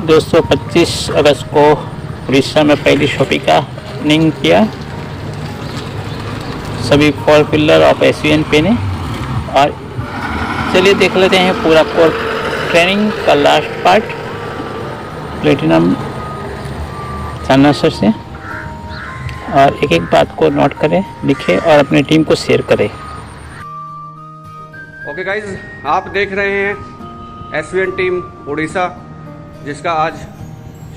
दोस्तों 25 अगस्त को उड़ीसा में पहली शॉपिंग का ओपनिंग किया। सभी 4 पिलर ऑफ एसवीएन पहने। और चलिए देख लेते हैं पूरा कोर ट्रेनिंग का लास्ट पार्ट प्लेटिनम जानना सर से। और एक एक बात को नोट करें, लिखें और अपनी टीम को शेयर करें। ओके गाइज, आप देख रहे हैं एसवीएन टीम उड़ीसा, जिसका आज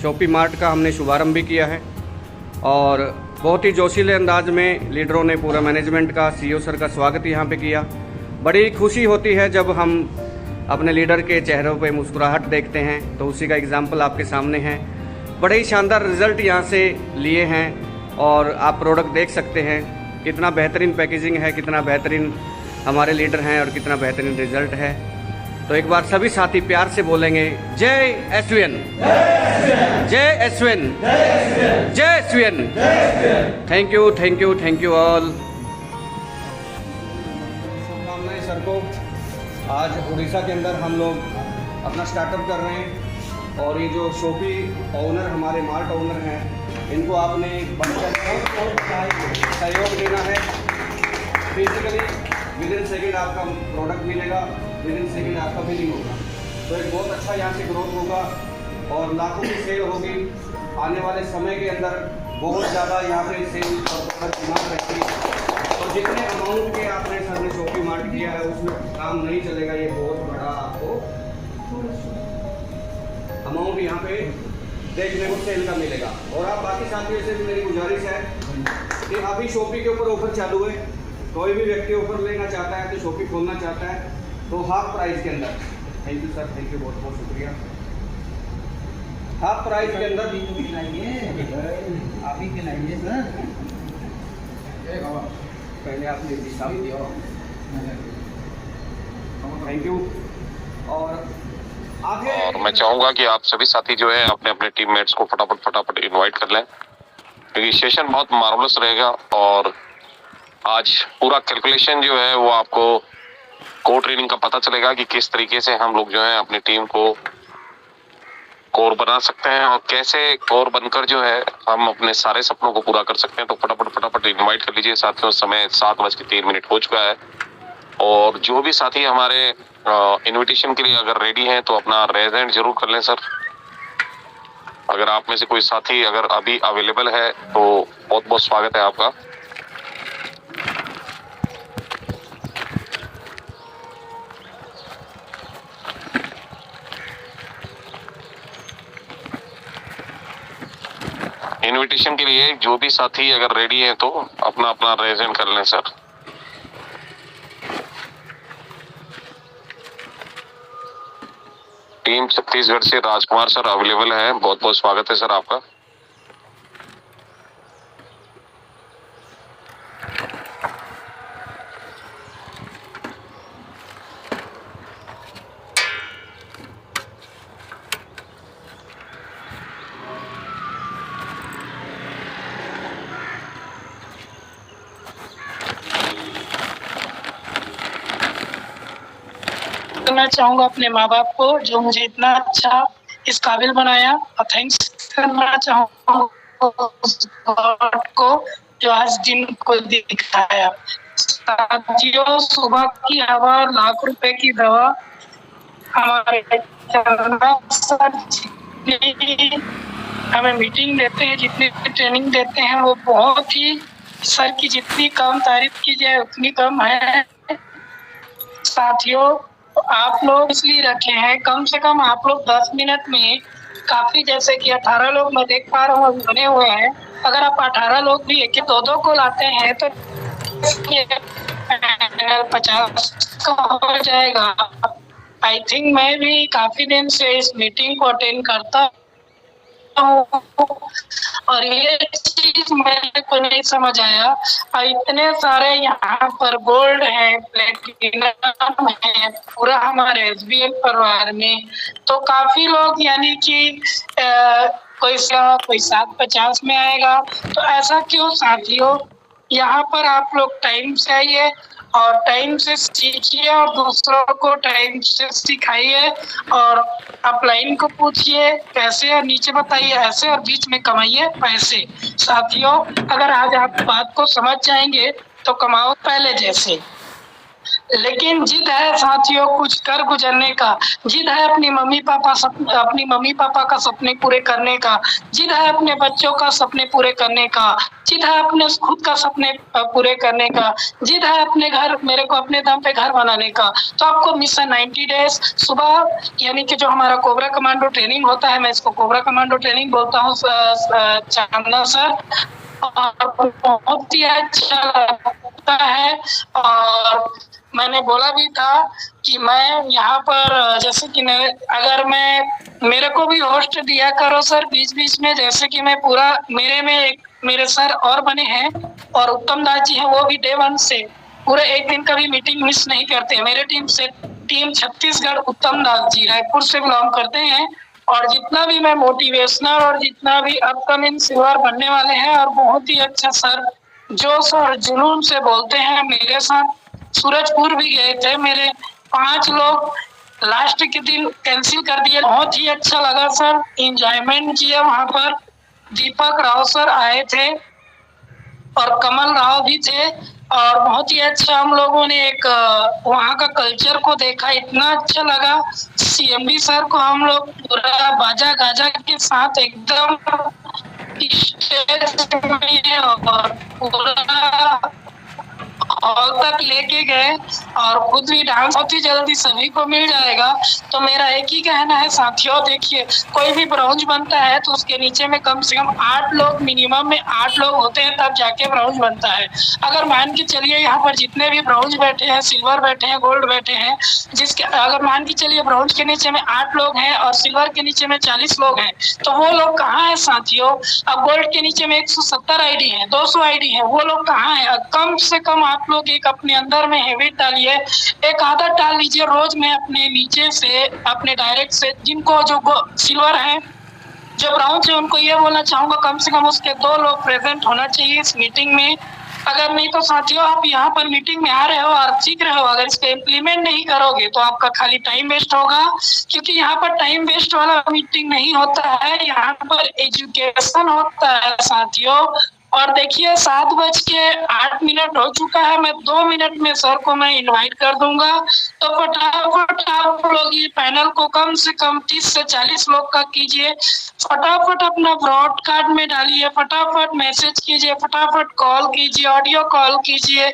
शॉपी मार्ट का हमने शुभारंभ भी किया है। और बहुत ही जोशीले अंदाज में लीडरों ने पूरा मैनेजमेंट का, सीईओ सर का स्वागत यहाँ पे किया। बड़ी खुशी होती है जब हम अपने लीडर के चेहरों पे मुस्कुराहट देखते हैं, तो उसी का एग्जाम्पल आपके सामने है। बड़े ही शानदार रिजल्ट यहाँ से लिए हैं और आप प्रोडक्ट देख सकते हैं, कितना बेहतरीन पैकेजिंग है, कितना बेहतरीन हमारे लीडर हैं और कितना बेहतरीन रिजल्ट है। तो एक बार सभी साथी प्यार से बोलेंगे, जय एसवीएन, जय एसवीएन, जय SVN. Thank you, thank you, thank you all. शुभकामनाएं सर को। आज उड़ीसा के अंदर हम लोग अपना स्टार्टअप कर रहे हैं और ये जो शॉपी ओनर, हमारे मार्ट ओनर हैं, इनको आपने बढ़कर सहयोग देना है। बेसिकली विद इन सेकेंड आपका प्रोडक्ट मिलेगा, विद इन सेकेंड आपका बिलिंग होगा। तो एक बहुत अच्छा यहाँ से ग्रोथ होगा और लाखों की सेल होगी। आने वाले समय के अंदर बहुत ज़्यादा यहाँ पे सेल और प्रोडक्ट डिमांड रहेगी। और जितने अमाउंट के आपने सर ने शॉपी मार्ट किया है उसमें काम नहीं चलेगा। ये बहुत बड़ा आपको अमाउंट यहाँ पे देखने को सेल का मिलेगा। और आप बाकी साथियों से भी मेरी गुजारिश है कि अभी शॉपी के ऊपर ऑफर चालू है। कोई भी व्यक्ति ऑफर लेना चाहता है तो शॉपी खोलना चाहता है तो हाफ प्राइस के अंदर। Thank you sir, thank you, बहुत बहुत शुक्रिया। हाफ प्राइस के अंदर आप ही खिलाइए सर। पहले आप हिसाब दिया। Thank you. और आगे और मैं चाहूँगा कि आप सभी साथी जो है अपने अपने टीममेट्स को फटाफट इनवाइट कर लें, क्योंकि सेशन बहुत मार्वलस रहेगा। और आज पूरा कैलकुलेशन जो है वो आपको कोर ट्रेनिंग का पता चलेगा कि किस तरीके से हम लोग जो है अपनी टीम को कोर बना सकते हैं और कैसे कोर बनकर जो है हम अपने सारे सपनों को पूरा कर सकते हैं। तो फटाफट इनवाइट कर लीजिए साथियों। समय 7:03 हो चुका है और जो भी साथी हमारे इनविटेशन के लिए अगर रेडी हैं तो अपना रेज हैंड जरूर कर लें सर। अगर आप में से कोई साथी अगर अभी अवेलेबल है तो बहुत बहुत स्वागत है आपका। इनविटेशन के लिए जो भी साथी अगर रेडी है तो अपना अपना रेज हैंड कर लें सर। टीम छत्तीसगढ़ से राजकुमार सर अवेलेबल है, बहुत बहुत स्वागत है सर आपका। मैं चाहूंगा अपने माँ बाप को जो मुझे इतना अच्छा इस काबिल बनाया, और थैंक्स करना चाहूंगा गॉड को जो आज दिन को दिखाया। साथियों, सुबह की हवा, लाख रुपए की दवा, हमारे सर हमें मीटिंग देते हैं, जितनी ट्रेनिंग देते हैं वो बहुत ही, सर की जितनी कम तारीफ की जाए उतनी कम है। साथियों, आप लोग इसलिए रखे हैं, कम से कम आप लोग 10 मिनट में काफी, जैसे कि 18 लोग मैं देख पा रहा हूँ बने हुए हैं। अगर आप 18 लोग भी एक दो को लाते हैं तो 50 का हो जाएगा। आई थिंक मैं भी काफी दिन से इस मीटिंग को अटेंड करता और ये चीज मेरे को नहीं समझ आया। और इतने सारे यहाँ पर गोल्ड है, प्लेटिनम है, पूरा हमारे एसबीएन परिवार में, तो काफी लोग यानी कि कोई 750 में आएगा। तो ऐसा क्यों साथियों? यहाँ पर आप लोग टाइम से आइए और टाइम से सीखिए और दूसरों को टाइम से सिखाइए और अपलाइन को पूछिए कैसे और नीचे बताइए ऐसे और बीच में कमाइए पैसे। साथियों, अगर आज आप बात को समझ जाएंगे तो कमाओ पहले जैसे। लेकिन जिद है साथियों कुछ कर गुजरने का, जिद है अपनी मम्मी पापा का सपने पूरे करने का, जिद है अपने बच्चों का सपने पूरे करने का, जिद है अपने खुद का सपने पूरे करने का, जिद है अपने घर मेरे को अपने दम पे घर बनाने का। तो आपको मिशन 90 डेज सुबह यानी कि जो हमारा कोबरा कमांडो ट्रेनिंग होता है, मैं इसको कोबरा कमांडो ट्रेनिंग बोलता हूँ चांदना सर, और बहुत ही अच्छा लगता है। और मैंने बोला भी था कि मैं यहाँ पर जैसे कि अगर मेरे को भी होस्ट दिया करो सर बीच बीच में, जैसे कि मैं पूरा मेरे सर और बने हैं और उत्तम दास जी हैं, वो भी डे 1 से पूरे एक दिन का भी मीटिंग मिस नहीं करते। मेरे टीम छत्तीसगढ़ उत्तम दास जी रायपुर से बिलोंग करते हैं। और जितना भी मैं मोटिवेशनल और जितना भी अपकमिंग सिल्वर बनने वाले हैं और बहुत ही अच्छा सर जोश और जुनून से बोलते हैं। मेरे साथ सूरजपुर भी गए थे, मेरे 5 लोग लास्ट के दिन कैंसिल कर दिए। बहुत ही अच्छा लगा सर, एंजॉयमेंट किया वहां पर। दीपक राव सर आए थे और कमल राव भी थे और बहुत ही अच्छा हम लोगों ने एक वहाँ का कल्चर को देखा, इतना अच्छा लगा। सीएमडी सर को हम लोग पूरा बाजा गाजा के साथ एकदम स्टेज में और पूरा हॉल तक लेके गए और खुद भी डांस बहुत ही जल्दी सभी को मिल जाएगा। तो मेरा एक ही कहना है साथियों, देखिए कोई भी ब्राउंज बनता है तो उसके नीचे में कम से कम 8 लोग मिनिमम में 8 लोग होते हैं तब जाके ब्राउंज बनता है। अगर मान के चलिए यहाँ पर जितने भी ब्राउंज बैठे हैं, सिल्वर बैठे हैं, गोल्ड बैठे हैं, जिसके अगर मान के चलिए ब्राउंज के नीचे में 8 लोग हैं और सिल्वर के नीचे में 40 लोग हैं, तो वो लोग कहाँ है साथियों? अब गोल्ड के नीचे में 170 आईडी है, 200 आईडी है, वो लोग कहाँ है? कम से कम आप लोग एक अपने अंदर में हैबिट डालिए, एक आदत डाल लीजिए रोज में अपने नीचे से अपने डायरेक्ट से जिनको जो सिल्वर है जो ब्राउन है उनको ये बोलना चाहूंगा कम से कम उसके 2 लोग प्रेजेंट होना चाहिए इस मीटिंग में। अगर नहीं तो साथियों आप यहाँ पर मीटिंग में आ रहे हो और सीख रहे हो, अगर इसको इम्प्लीमेंट नहीं करोगे तो आपका खाली टाइम वेस्ट होगा, क्योंकि यहाँ पर टाइम वेस्ट वाला मीटिंग नहीं होता है, यहाँ पर एजुकेशन होता है साथियों। और देखिए 7:08 हो चुका है, मैं 2 मिनट में सर को मैं इनवाइट कर दूंगा। तो फटाफट आप लोग ये पैनल को कम से कम 30 से 40 लोग का कीजिए, फटाफट अपना ब्रॉडकास्ट में डालिए, फटाफट मैसेज कीजिए, फटाफट कॉल कीजिए, ऑडियो कॉल कीजिए,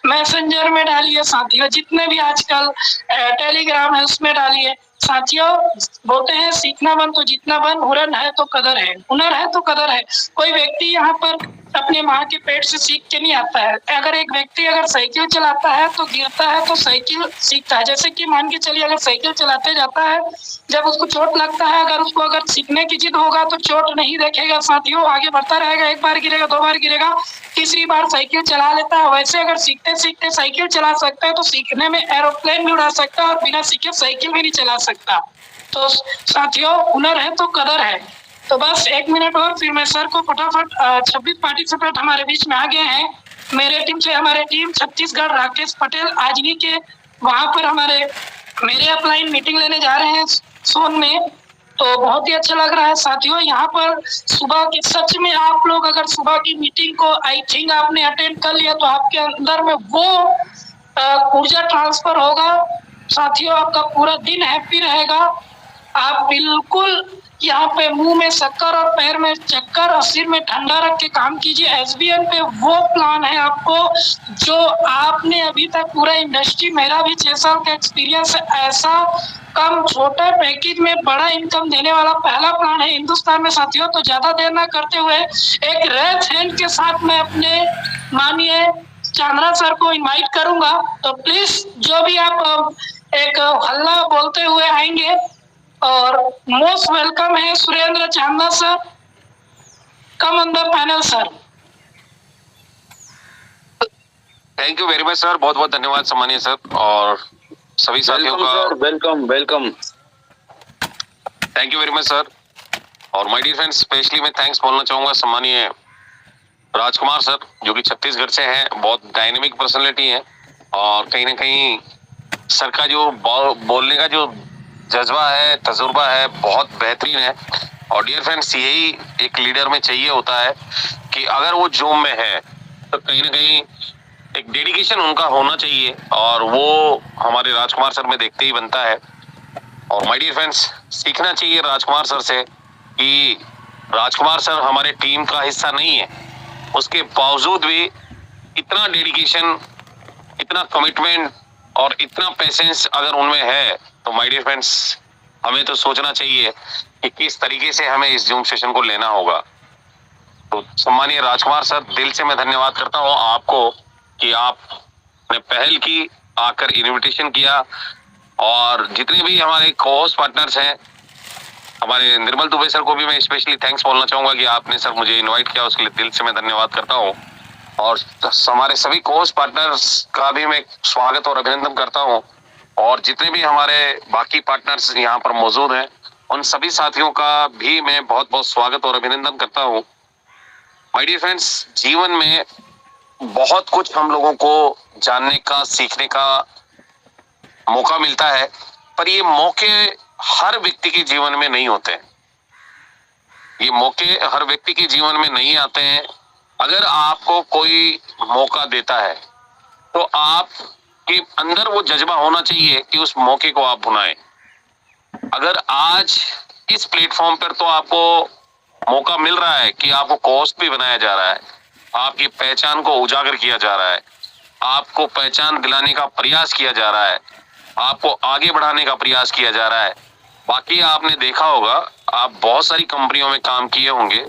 मैसेंजर में डालिए साथियों, जितने भी आजकल टेलीग्राम है उसमें डालिए। साथियों बोलते हैं सीखना बन तो जितना बन, हुनर है तो कदर है, हुनर है तो कदर है। कोई व्यक्ति यहाँ पर अपने माँ के पेट से सीख के नहीं आता है। अगर एक व्यक्ति अगर साइकिल चलाता है तो गिरता है तो साइकिल सीखता है। जैसे कि मान के चलिए अगर साइकिल चलाते जाता है, जब उसको चोट लगता है, अगर उसको अगर सीखने की जिद होगा तो चोट नहीं देखेगा साथियों, आगे बढ़ता रहेगा, 1 बार गिरेगा, 2 बार गिरेगा, तीसरी बार साइकिल चला लेता है। वैसे अगर सीखते सीखते साइकिल चला सकता है तो सीखने में एरोप्लेन भी उड़ा सकता है और बिना सीखे साइकिल भी नहीं चला सकता। तो साथियों हुनर है तो कदर है। तो बस 1 मिनट और फिर मैं सर को फटाफट 26 पार्टिसिपेंट हमारे बीच में आ गए हैं हमारे टीम छत्तीसगढ़ राकेश पटेल आजनी के वहां पर मेरे अपलाइन मीटिंग लेने जा रहे हैं सोन में। तो बहुत ही अच्छा लग रहा है साथियों, यहाँ पर सुबह की सच में आप लोग अगर सुबह की मीटिंग को आई थिंक आपने अटेंड कर लिया तो आपके अंदर में वो ऊर्जा ट्रांसफर होगा साथियों, आपका पूरा दिन हैप्पी रहेगा। आप बिल्कुल यहाँ पे मुंह में शक्कर और पैर में चक्कर और सिर में ठंडा रख के काम कीजिए। एसबीएन पे वो प्लान है आपको जो आपने अभी तक पूरा इंडस्ट्री, मेरा भी 6 साल का एक्सपीरियंस है, ऐसा कम छोटे पैकेज में बड़ा इनकम देने वाला पहला प्लान है हिंदुस्तान में साथियों। तो ज्यादा देर ना करते हुए एक रेस हैंड के साथ मैं अपने माननीय चांद्रा सर को इनवाइट करूंगा। तो प्लीज जो भी आप एक हल्ला बोलते हुए आएंगे और मोस्ट वेलकम है Surendra Chanda sir, come on the panel sir. Thank you very much sir, बहुत बहुत धन्यवाद सम्मानीय सर और सभी साथियों का welcome. Thank you very much sir. और माय डियर फ्रेंड्स, स्पेशली मैं थैंक्स बोलना चाहूंगा सम्मानीय राजकुमार सर जो कि छत्तीसगढ़ से हैं, बहुत डायनेमिक पर्सनालिटी है और कहीं ना कहीं सर का जो बोलने का जो जज्बा है, तजुर्बा है, बहुत बेहतरीन है। और डियर फ्रेंड्स, यही एक लीडर में चाहिए होता है कि अगर वो जोम में है तो कहीं ना कहीं एक डेडिकेशन उनका होना चाहिए, और वो हमारे राजकुमार सर में देखते ही बनता है। और माय डियर फ्रेंड्स, सीखना चाहिए राजकुमार सर से कि राजकुमार सर हमारे टीम का हिस्सा नहीं है, उसके बावजूद भी इतना डेडिकेशन, इतना कमिटमेंट और इतना पेशेंस अगर उनमें है तो माय डियर फ्रेंड्स, हमें तो सोचना चाहिए कि किस तरीके से हमें इस जूम सेशन को लेना होगा। तो सम्मानीय राजकुमार सर, दिल से मैं धन्यवाद करता हूं आपको कि आपने पहल की, आकर इनविटेशन किया। और जितने भी हमारे को-होस्ट पार्टनर्स हैं, हमारे निर्मल दुबे सर को भी मैं स्पेशली थैंक्स बोलना चाहूंगा कि आपने सर मुझे इनवाइट किया, उसके लिए दिल से मैं धन्यवाद करता हूं। और हमारे सभी को-होस्ट पार्टनर्स का भी मैं स्वागत और अभिनंदन करता हूं। और जितने भी हमारे बाकी पार्टनर्स यहाँ पर मौजूद हैं, उन सभी साथियों का भी मैं बहुत बहुत स्वागत और अभिनंदन करता हूं। माय डियर फ्रेंड्स, जीवन में बहुत कुछ हम लोगों को जानने का, सीखने का मौका मिलता है, पर ये मौके हर व्यक्ति के जीवन में नहीं होते। ये मौके हर व्यक्ति के जीवन में नहीं आते हैं। अगर आपको कोई मौका देता है तो आपके अंदर वो जज्बा होना चाहिए कि उस मौके को आप भुनाएं। अगर आज इस प्लेटफॉर्म पर तो आपको मौका मिल रहा है कि आपको कोस्ट भी बनाया जा रहा है, आपकी पहचान को उजागर किया जा रहा है, आपको पहचान दिलाने का प्रयास किया जा रहा है, आपको आगे बढ़ाने का प्रयास किया जा रहा है। बाकी आपने देखा होगा, आप बहुत सारी कंपनियों में काम किए होंगे,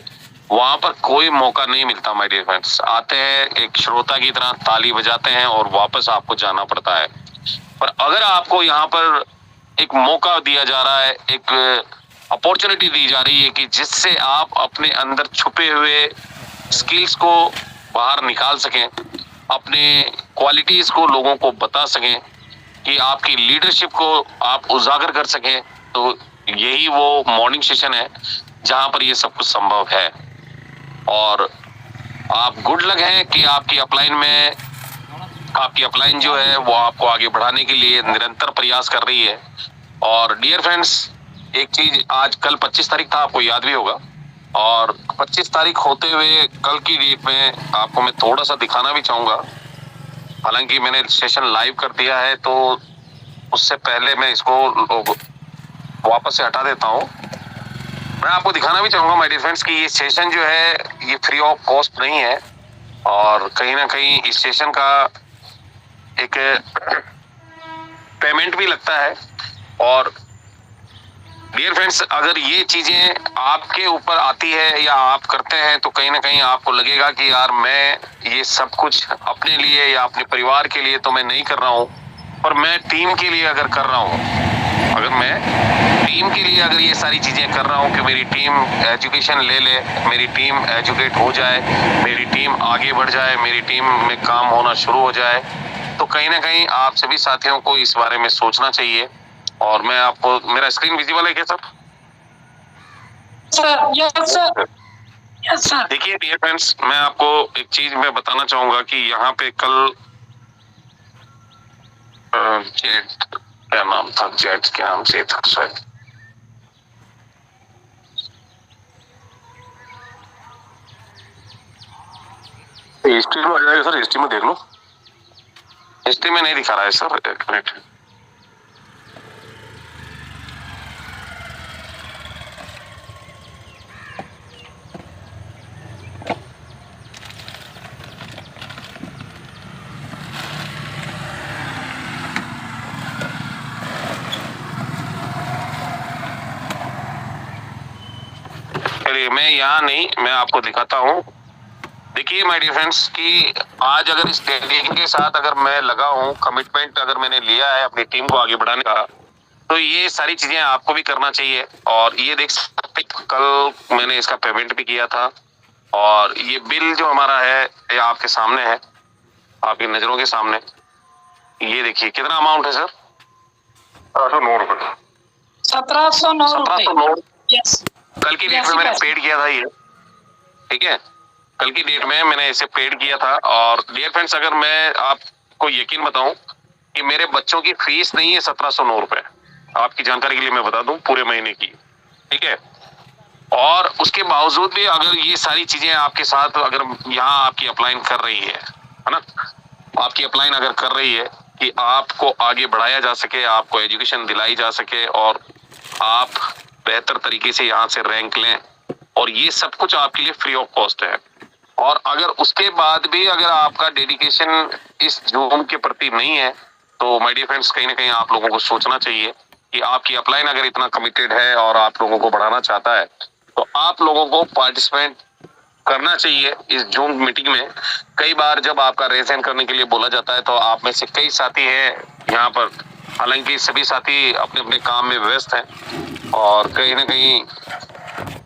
वहां पर कोई मौका नहीं मिलता माय डियर फ्रेंड्स। आते हैं, एक श्रोता की तरह ताली बजाते हैं और वापस आपको जाना पड़ता है। पर अगर आपको यहाँ पर एक मौका दिया जा रहा है, एक अपॉर्चुनिटी दी जा रही है कि जिससे आप अपने अंदर छुपे हुए स्किल्स को बाहर निकाल सकें, अपने क्वालिटीज को लोगों को बता सकें, कि आपकी लीडरशिप को आप उजागर कर सकें, तो यही वो मॉर्निंग सेशन है जहां पर ये सब कुछ संभव है। और आप गुड लक हैं कि आपकी अपलाइन जो है वो आपको आगे बढ़ाने के लिए निरंतर प्रयास कर रही है। और डियर फ्रेंड्स, एक चीज, आज कल 25 तारीख था, आपको याद भी होगा, और 25 तारीख होते हुए कल की डेट में आपको मैं थोड़ा सा दिखाना भी चाहूंगा। हालांकि मैंने सेशन लाइव कर दिया है, तो उससे पहले मैं इसको वापस से हटा देता हूं। मैं आपको दिखाना भी चाहूंगा माय डियर फ्रेंड्स कि ये सेशन जो है ये फ्री ऑफ कॉस्ट नहीं है, और कहीं ना कहीं इस सेशन का एक पेमेंट भी लगता है। और डियर फ्रेंड्स, अगर ये चीजें आपके ऊपर आती है या आप करते हैं तो कहीं ना कहीं आपको लगेगा कि यार मैं ये सब कुछ अपने लिए या अपने परिवार के लिए तो मैं नहीं कर रहा हूँ, पर मैं टीम के लिए अगर कर रहा हूँ, अगर मैं टीम के लिए अगर ये सारी चीजें कर रहा हूँ कि मेरी टीम एजुकेशन ले ले, मेरी टीम एजुकेट हो जाए, मेरी टीम आगे बढ़ जाए, मेरी टीम में काम होना शुरू हो जाए, तो कहीं ना कहीं आप सभी साथियों को इस बारे में सोचना चाहिए। और मैं आपको, मेरा स्क्रीन विजिबल है क्या sir? Sir yes sir, yes sir. देखिए डियर फ्रेंड्स, मैं आपको एक चीज मैं बताना चाहूंगा कि यहाँ पे कल जेट, क्या नाम था, जेट क्या नाम से था शायद, हिस्ट्री में आ जाएगा सर, हिस्ट्री में देख लो। हिस्ट्री में नहीं दिखा रहा है सर, एक मिनट। मैं यहाँ नहीं, मैं आपको दिखाता हूँ। देखिए माय डियर फ्रेंड्स कि आज अगर इस डेडिकेशन के साथ अगर मैं लगा हूँ, कमिटमेंट अगर मैंने लिया है अपनी टीम को आगे बढ़ाने का, तो ये सारी चीजें आपको भी करना चाहिए। और ये देख सकते, कल मैंने इसका पेमेंट भी किया था, और ये बिल जो हमारा है ये आपके सामने है, आपकी नजरों के सामने। ये देखिए कितना अमाउंट है सर? 1709 रुपए। 1709 रुपए। यस, कल की डेट में मैंने पेड किया था ये, ठीक है, कल की डेट में मैंने इसे पेड किया था। और डियर फ्रेंड्स, अगर मैं आप आपको यकीन बताऊं कि मेरे बच्चों की फीस नहीं है 1709 रुपए, आपकी जानकारी के लिए मैं बता दूं, पूरे महीने की, ठीक है। और उसके बावजूद भी अगर ये सारी चीजें आपके साथ, अगर यहाँ आपकी अपलाइन कर रही है ना, आपकी अपलाइन अगर कर रही है कि आपको आगे बढ़ाया जा सके, आपको एजुकेशन दिलाई जा सके और आप बेहतर तरीके से यहाँ से रैंक लें, और ये सब कुछ आपके लिए फ्री ऑफ कॉस्ट है। और अगर उसके बाद भी अगर आपका डेडिकेशन इस जूम के प्रति नहीं है, तो माय डियर फ्रेंड्स, कहीं ना कहीं आप लोगों को सोचना चाहिए कि आपकी अपलाइन अगर इतना कमिटेड है और आप लोगों को बढ़ाना चाहता है, तो आप लोगों को पार्टिसिपेट करना चाहिए इस जूम मीटिंग में। कई बार जब आपका रेज़ करने के लिए बोला जाता है, तो आप में से कई साथी हैं यहाँ पर, हालांकि सभी साथी अपने अपने काम में व्यस्त हैं और कहीं ना कहीं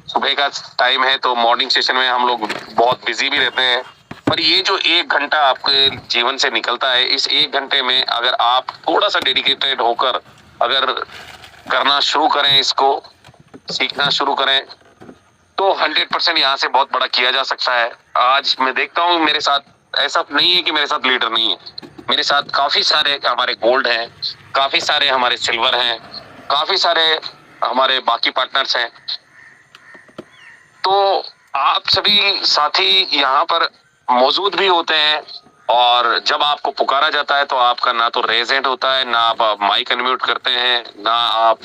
सुबह का टाइम है, तो मॉर्निंग सेशन में हम लोग बहुत बिजी भी रहते हैं। पर ये जो 1 घंटा आपके जीवन से निकलता है, इस 1 घंटे में अगर आप थोड़ा सा डेडिकेटेड होकर अगर करना शुरू करें, इसको सीखना शुरू करें, तो 100% यहाँ से बहुत बड़ा किया जा सकता है। आज मैं देखता हूँ मेरे साथ ऐसा नहीं है कि मेरे साथ लीडर नहीं है, मेरे साथ काफी सारे हमारे गोल्ड हैं, काफी सारे हमारे सिल्वर हैं, काफी सारे हमारे बाकी पार्टनर्स हैं। तो आप सभी साथी यहाँ पर मौजूद भी होते हैं, और जब आपको पुकारा जाता है तो आपका ना तो रेज़ होता है, ना आप माइक अनम्यूट करते हैं, ना आप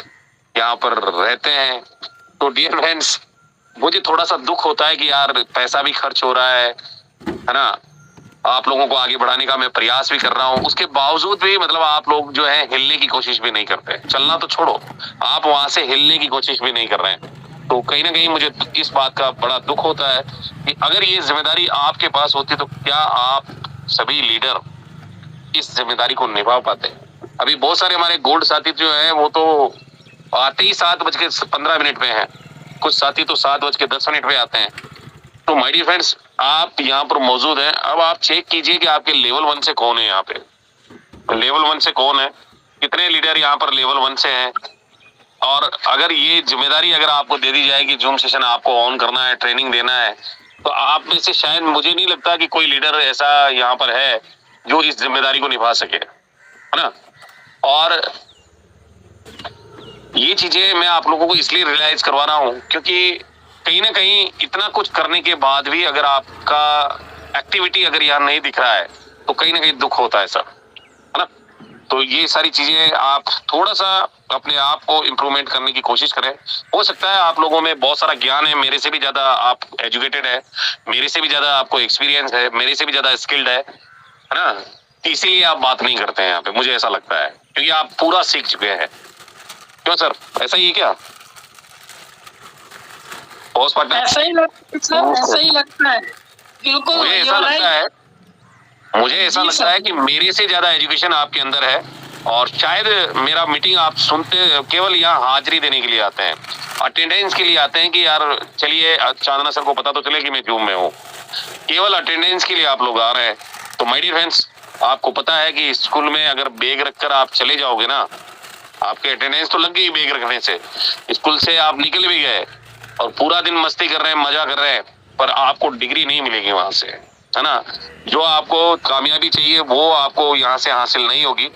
यहाँ पर रहते हैं। तो डियर फ्रेंड्स, मुझे थोड़ा सा दुख होता है कि यार पैसा भी खर्च हो रहा है ना, आप लोगों को आगे बढ़ाने का मैं प्रयास भी कर रहा हूँ, उसके बावजूद भी मतलब आप लोग जो है हिलने की कोशिश भी नहीं करते। चलना तो छोड़ो, आप वहां से हिलने की कोशिश भी नहीं कर रहे हैं। तो कहीं ना कहीं मुझे इस बात का बड़ा दुख होता है कि अगर ये जिम्मेदारी आपके पास होती तो क्या आप सभी लीडर इस जिम्मेदारी को निभा पाते। अभी बहुत सारे हमारे गोल्ड साथी जो हैं वो तो आते ही 7:15 पे हैं, कुछ साथी तो 7:10 पे आते हैं। तो माय डियर फ्रेंड्स, आप यहाँ पर मौजूद हैं, अब आप चेक कीजिए कि आपके लेवल 1 से कौन है यहाँ पे, लेवल 1 से कौन है, कितने लीडर यहाँ पर लेवल 1 से हैं। और अगर ये जिम्मेदारी अगर आपको दे दी जाए कि जूम सेशन आपको ऑन करना है, ट्रेनिंग देना है, तो आप में से शायद मुझे नहीं लगता कि कोई लीडर ऐसा यहाँ पर है जो इस जिम्मेदारी को निभा सके, है ना। और ये चीजें मैं आप लोगों को इसलिए रियलाइज करवा रहा हूँ क्योंकि कहीं ना कहीं इतना कुछ करने के बाद भी अगर आपका एक्टिविटी अगर यहाँ नहीं दिख रहा है, तो कहीं ना कहीं दुख होता है सर, है ना। तो ये सारी चीजें आप थोड़ा सा अपने आप को इम्प्रूवमेंट करने की कोशिश करें। हो सकता है आप लोगों में बहुत सारा ज्ञान है, मेरे से भी ज्यादा आप एजुकेटेड है, मेरे से भी ज्यादा आपको एक्सपीरियंस है, मेरे से भी ज्यादा स्किल्ड है ना। इसीलिए आप बात नहीं करते हैं यहाँ पे, मुझे ऐसा लगता है, क्योंकि आप पूरा सीख चुके हैं। क्यों सर, ऐसा ही है क्या? ऐसा ही लगता है बिल्कुल। मुझे ऐसा लगता है कि मेरे से ज्यादा एजुकेशन आपके अंदर है, और शायद मेरा मीटिंग आप सुनते केवल यहाँ हाजिरी देने के लिए आते हैं, अटेंडेंस के लिए आते हैं कि यार चलिए चांदना सर को पता तो चले कि मैं जूम में हूँ, केवल अटेंडेंस के लिए आप लोग आ रहे हैं। तो माय डियर फ्रेंड्स, आपको पता है कि स्कूल में अगर बैग रखकर आप चले जाओगे ना, आपके अटेंडेंस तो लग गई बैग रखने से, स्कूल से आप निकल भी गए और पूरा दिन मस्ती कर रहे हैं, मजा कर रहे हैं, पर आपको डिग्री नहीं मिलेगी वहां से, है ना। जो आपको कामयाबी चाहिए वो आपको यहाँ से हासिल नहीं होगी।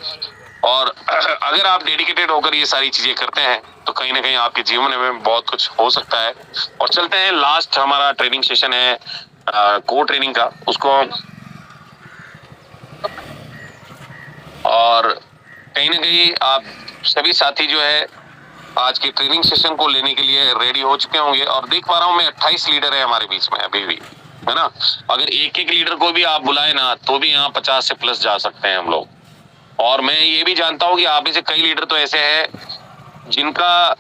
और अगर आप डेडिकेटेड होकर ये सारी चीजें करते हैं, तो कहीं ना कहीं आपके जीवन में बहुत कुछ हो सकता है। और चलते हैं, लास्ट हमारा ट्रेनिंग सेशन है को ट्रेनिंग का, उसको और कहीं ना कहीं आप सभी साथी जो है आज के ट्रेनिंग सेशन को लेने के लिए रेडी हो चुके होंगे। और देख पा रहा हूँ मैं 28 लीडर है हमारे बीच में अभी भी, है ना। अगर एक एक लीडर को भी आप बुलाए ना, तो भी यहाँ 50 से प्लस जा सकते हैं हम लोग। और मैं ये भी जानता हूँ कि आप में से कई लीडर तो ऐसे हैं जिनका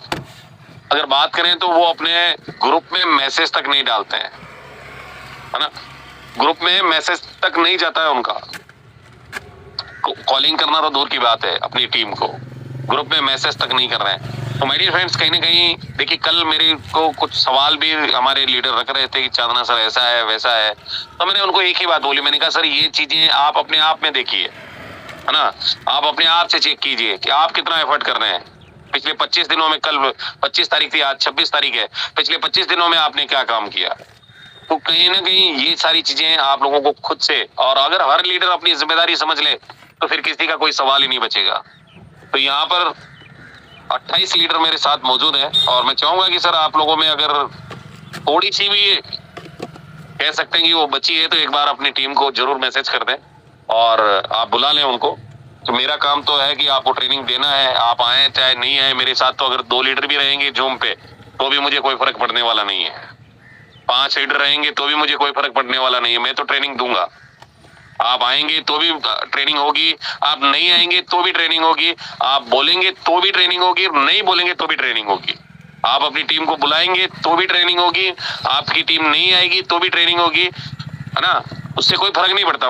अगर बात करें तो वो अपने ग्रुप में मैसेज तक नहीं डालते हैं, है ना। ग्रुप में मैसेज तक नहीं जाता है उनका, कॉलिंग करना तो दूर की बात है, अपनी टीम को ग्रुप में मैसेज तक नहीं कर रहे हैं। तो माय डियर फ्रेंड्स, कहीं ना कहीं देखिए, कल मेरे को कुछ सवाल भी हमारे लीडर रख रहे थे कि चांदना सर ऐसा है वैसा है, तो मैंने उनको एक ही बात बोली, मैंने कहा सर ये चीजें आप अपने आप में देखिए, है ना। आप अपने आप से चेक कीजिए कि आप कितना एफर्ट कर रहे हैं। पिछले 25 दिनों में, कल 25 तारीख थी, आज 26 तारीख है, पिछले 25 दिनों में आपने क्या काम किया। तो कहीं ना कहीं ये सारी चीजें आप लोगों को खुद से, और अगर हर लीडर अपनी जिम्मेदारी समझ ले तो फिर किसी का कोई सवाल ही नहीं बचेगा। तो यहाँ पर 28 लीडर मेरे साथ मौजूद है और मैं चाहूंगा कि सर आप लोगों में अगर थोड़ी सी भी कह सकते हैं कि वो बची है तो एक बार अपनी टीम को जरूर मैसेज कर दें और आप बुला लें उनको। तो मेरा काम तो है कि आपको ट्रेनिंग देना है, आप आए चाहे नहीं आए मेरे साथ। तो अगर 2 लीडर भी रहेंगे जूम पे तो भी मुझे कोई फर्क पड़ने वाला नहीं है, 5 लीडर रहेंगे तो भी मुझे कोई फर्क पड़ने वाला नहीं है। मैं तो ट्रेनिंग दूंगा, आप आएंगे तो भी ट्रेनिंग होगी, आप नहीं आएंगे तो भी ट्रेनिंग होगी, आप बोलेंगे तो भी ट्रेनिंग होगी, नहीं बोलेंगे तो भी ट्रेनिंग होगी। आप अपनी टीम को बुलाएंगे तो भी ट्रेनिंग होगी, आपकी टीम नहीं आएगी तो भी ट्रेनिंग होगी, है ना। उससे कोई फर्क नहीं पड़ता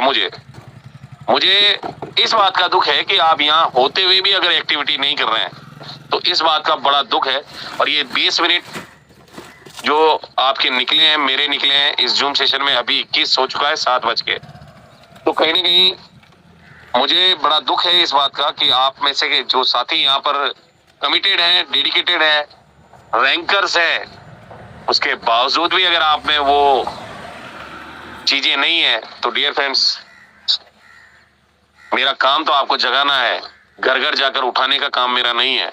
मुझे इस बात का दुख है कि आप यहाँ होते हुए भी अगर एक्टिविटी नहीं कर रहे हैं तो इस बात का बड़ा दुख है। और ये 20 मिनट जो आपके निकले हैं, मेरे निकले हैं इस जूम सेशन में, अभी 21 हो चुका है 7 बज के। तो कहीं ना कहीं मुझे बड़ा दुख है इस बात का कि आप में से जो साथी यहाँ पर कमिटेड हैं, डेडिकेटेड हैं, रैंकर्स हैं, उसके बावजूद भी अगर आप में वो चीजें नहीं है तो डियर फ्रेंड्स, मेरा काम तो आपको जगाना है, घर घर जाकर उठाने का काम मेरा नहीं है।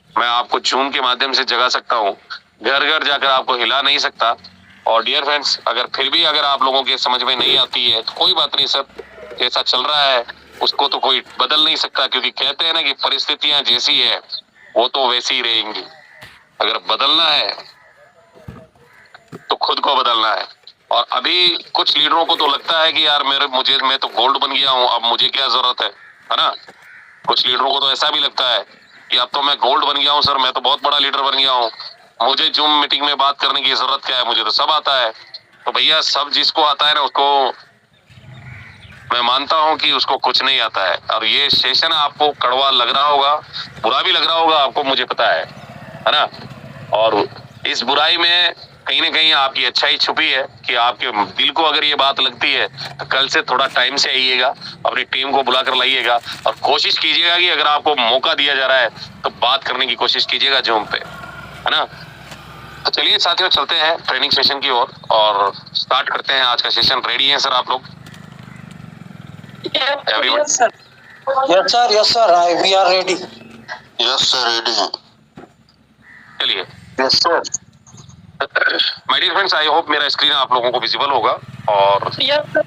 मैं आपको जूम के माध्यम से जगा सकता हूँ, घर घर जाकर आपको हिला नहीं सकता। और डियर फ्रेंड्स, अगर आप लोगों के समझ में नहीं आती है तो कोई बात नहीं सर, जैसा चल रहा है उसको तो कोई बदल नहीं सकता, क्योंकि कहते हैं ना कि परिस्थितियां जैसी है वो तो वैसी ही रहेंगी। अगर बदलना है तो खुद को बदलना है। और अभी कुछ लीडरों को तो लगता है कि यार मैं तो गोल्ड बन गया हूँ, अब मुझे क्या जरूरत है ना। कुछ लीडरों को तो ऐसा भी लगता है कि अब तो मैं गोल्ड बन गया हूँ सर, मैं तो बहुत बड़ा लीडर बन गया हूँ, मुझे जूम मीटिंग में बात करने की जरूरत क्या है, मुझे तो सब आता है। तो भैया, सब जिसको आता है ना उसको मैं मानता हूं कि उसको कुछ नहीं आता है। और ये सेशन आपको कड़वा लग रहा होगा, बुरा भी लग रहा होगा आपको, मुझे पता है ना। और इस बुराई में कहीं ना कहीं आपकी अच्छाई छुपी है कि आपके दिल को अगर ये बात लगती है तो कल से थोड़ा टाइम से आइएगा, अपनी टीम को बुला कर लाइएगा और कोशिश कीजिएगा कि अगर आपको मौका दिया जा रहा है तो बात करने की कोशिश कीजिएगा जूम पे, है ना। तो चलिए साथियों, चलते हैं ट्रेनिंग सेशन की ओर और स्टार्ट करते हैं आज का सेशन। रेडी हैं सर आप लोग? Yes, sir. Yes, sir. We are ready. Yes, sir, ready. चलिए। Yes, sir. My dear friends, I hope मेरा स्क्रीन आप लोगों को विजिबल होगा। और Yes, sir.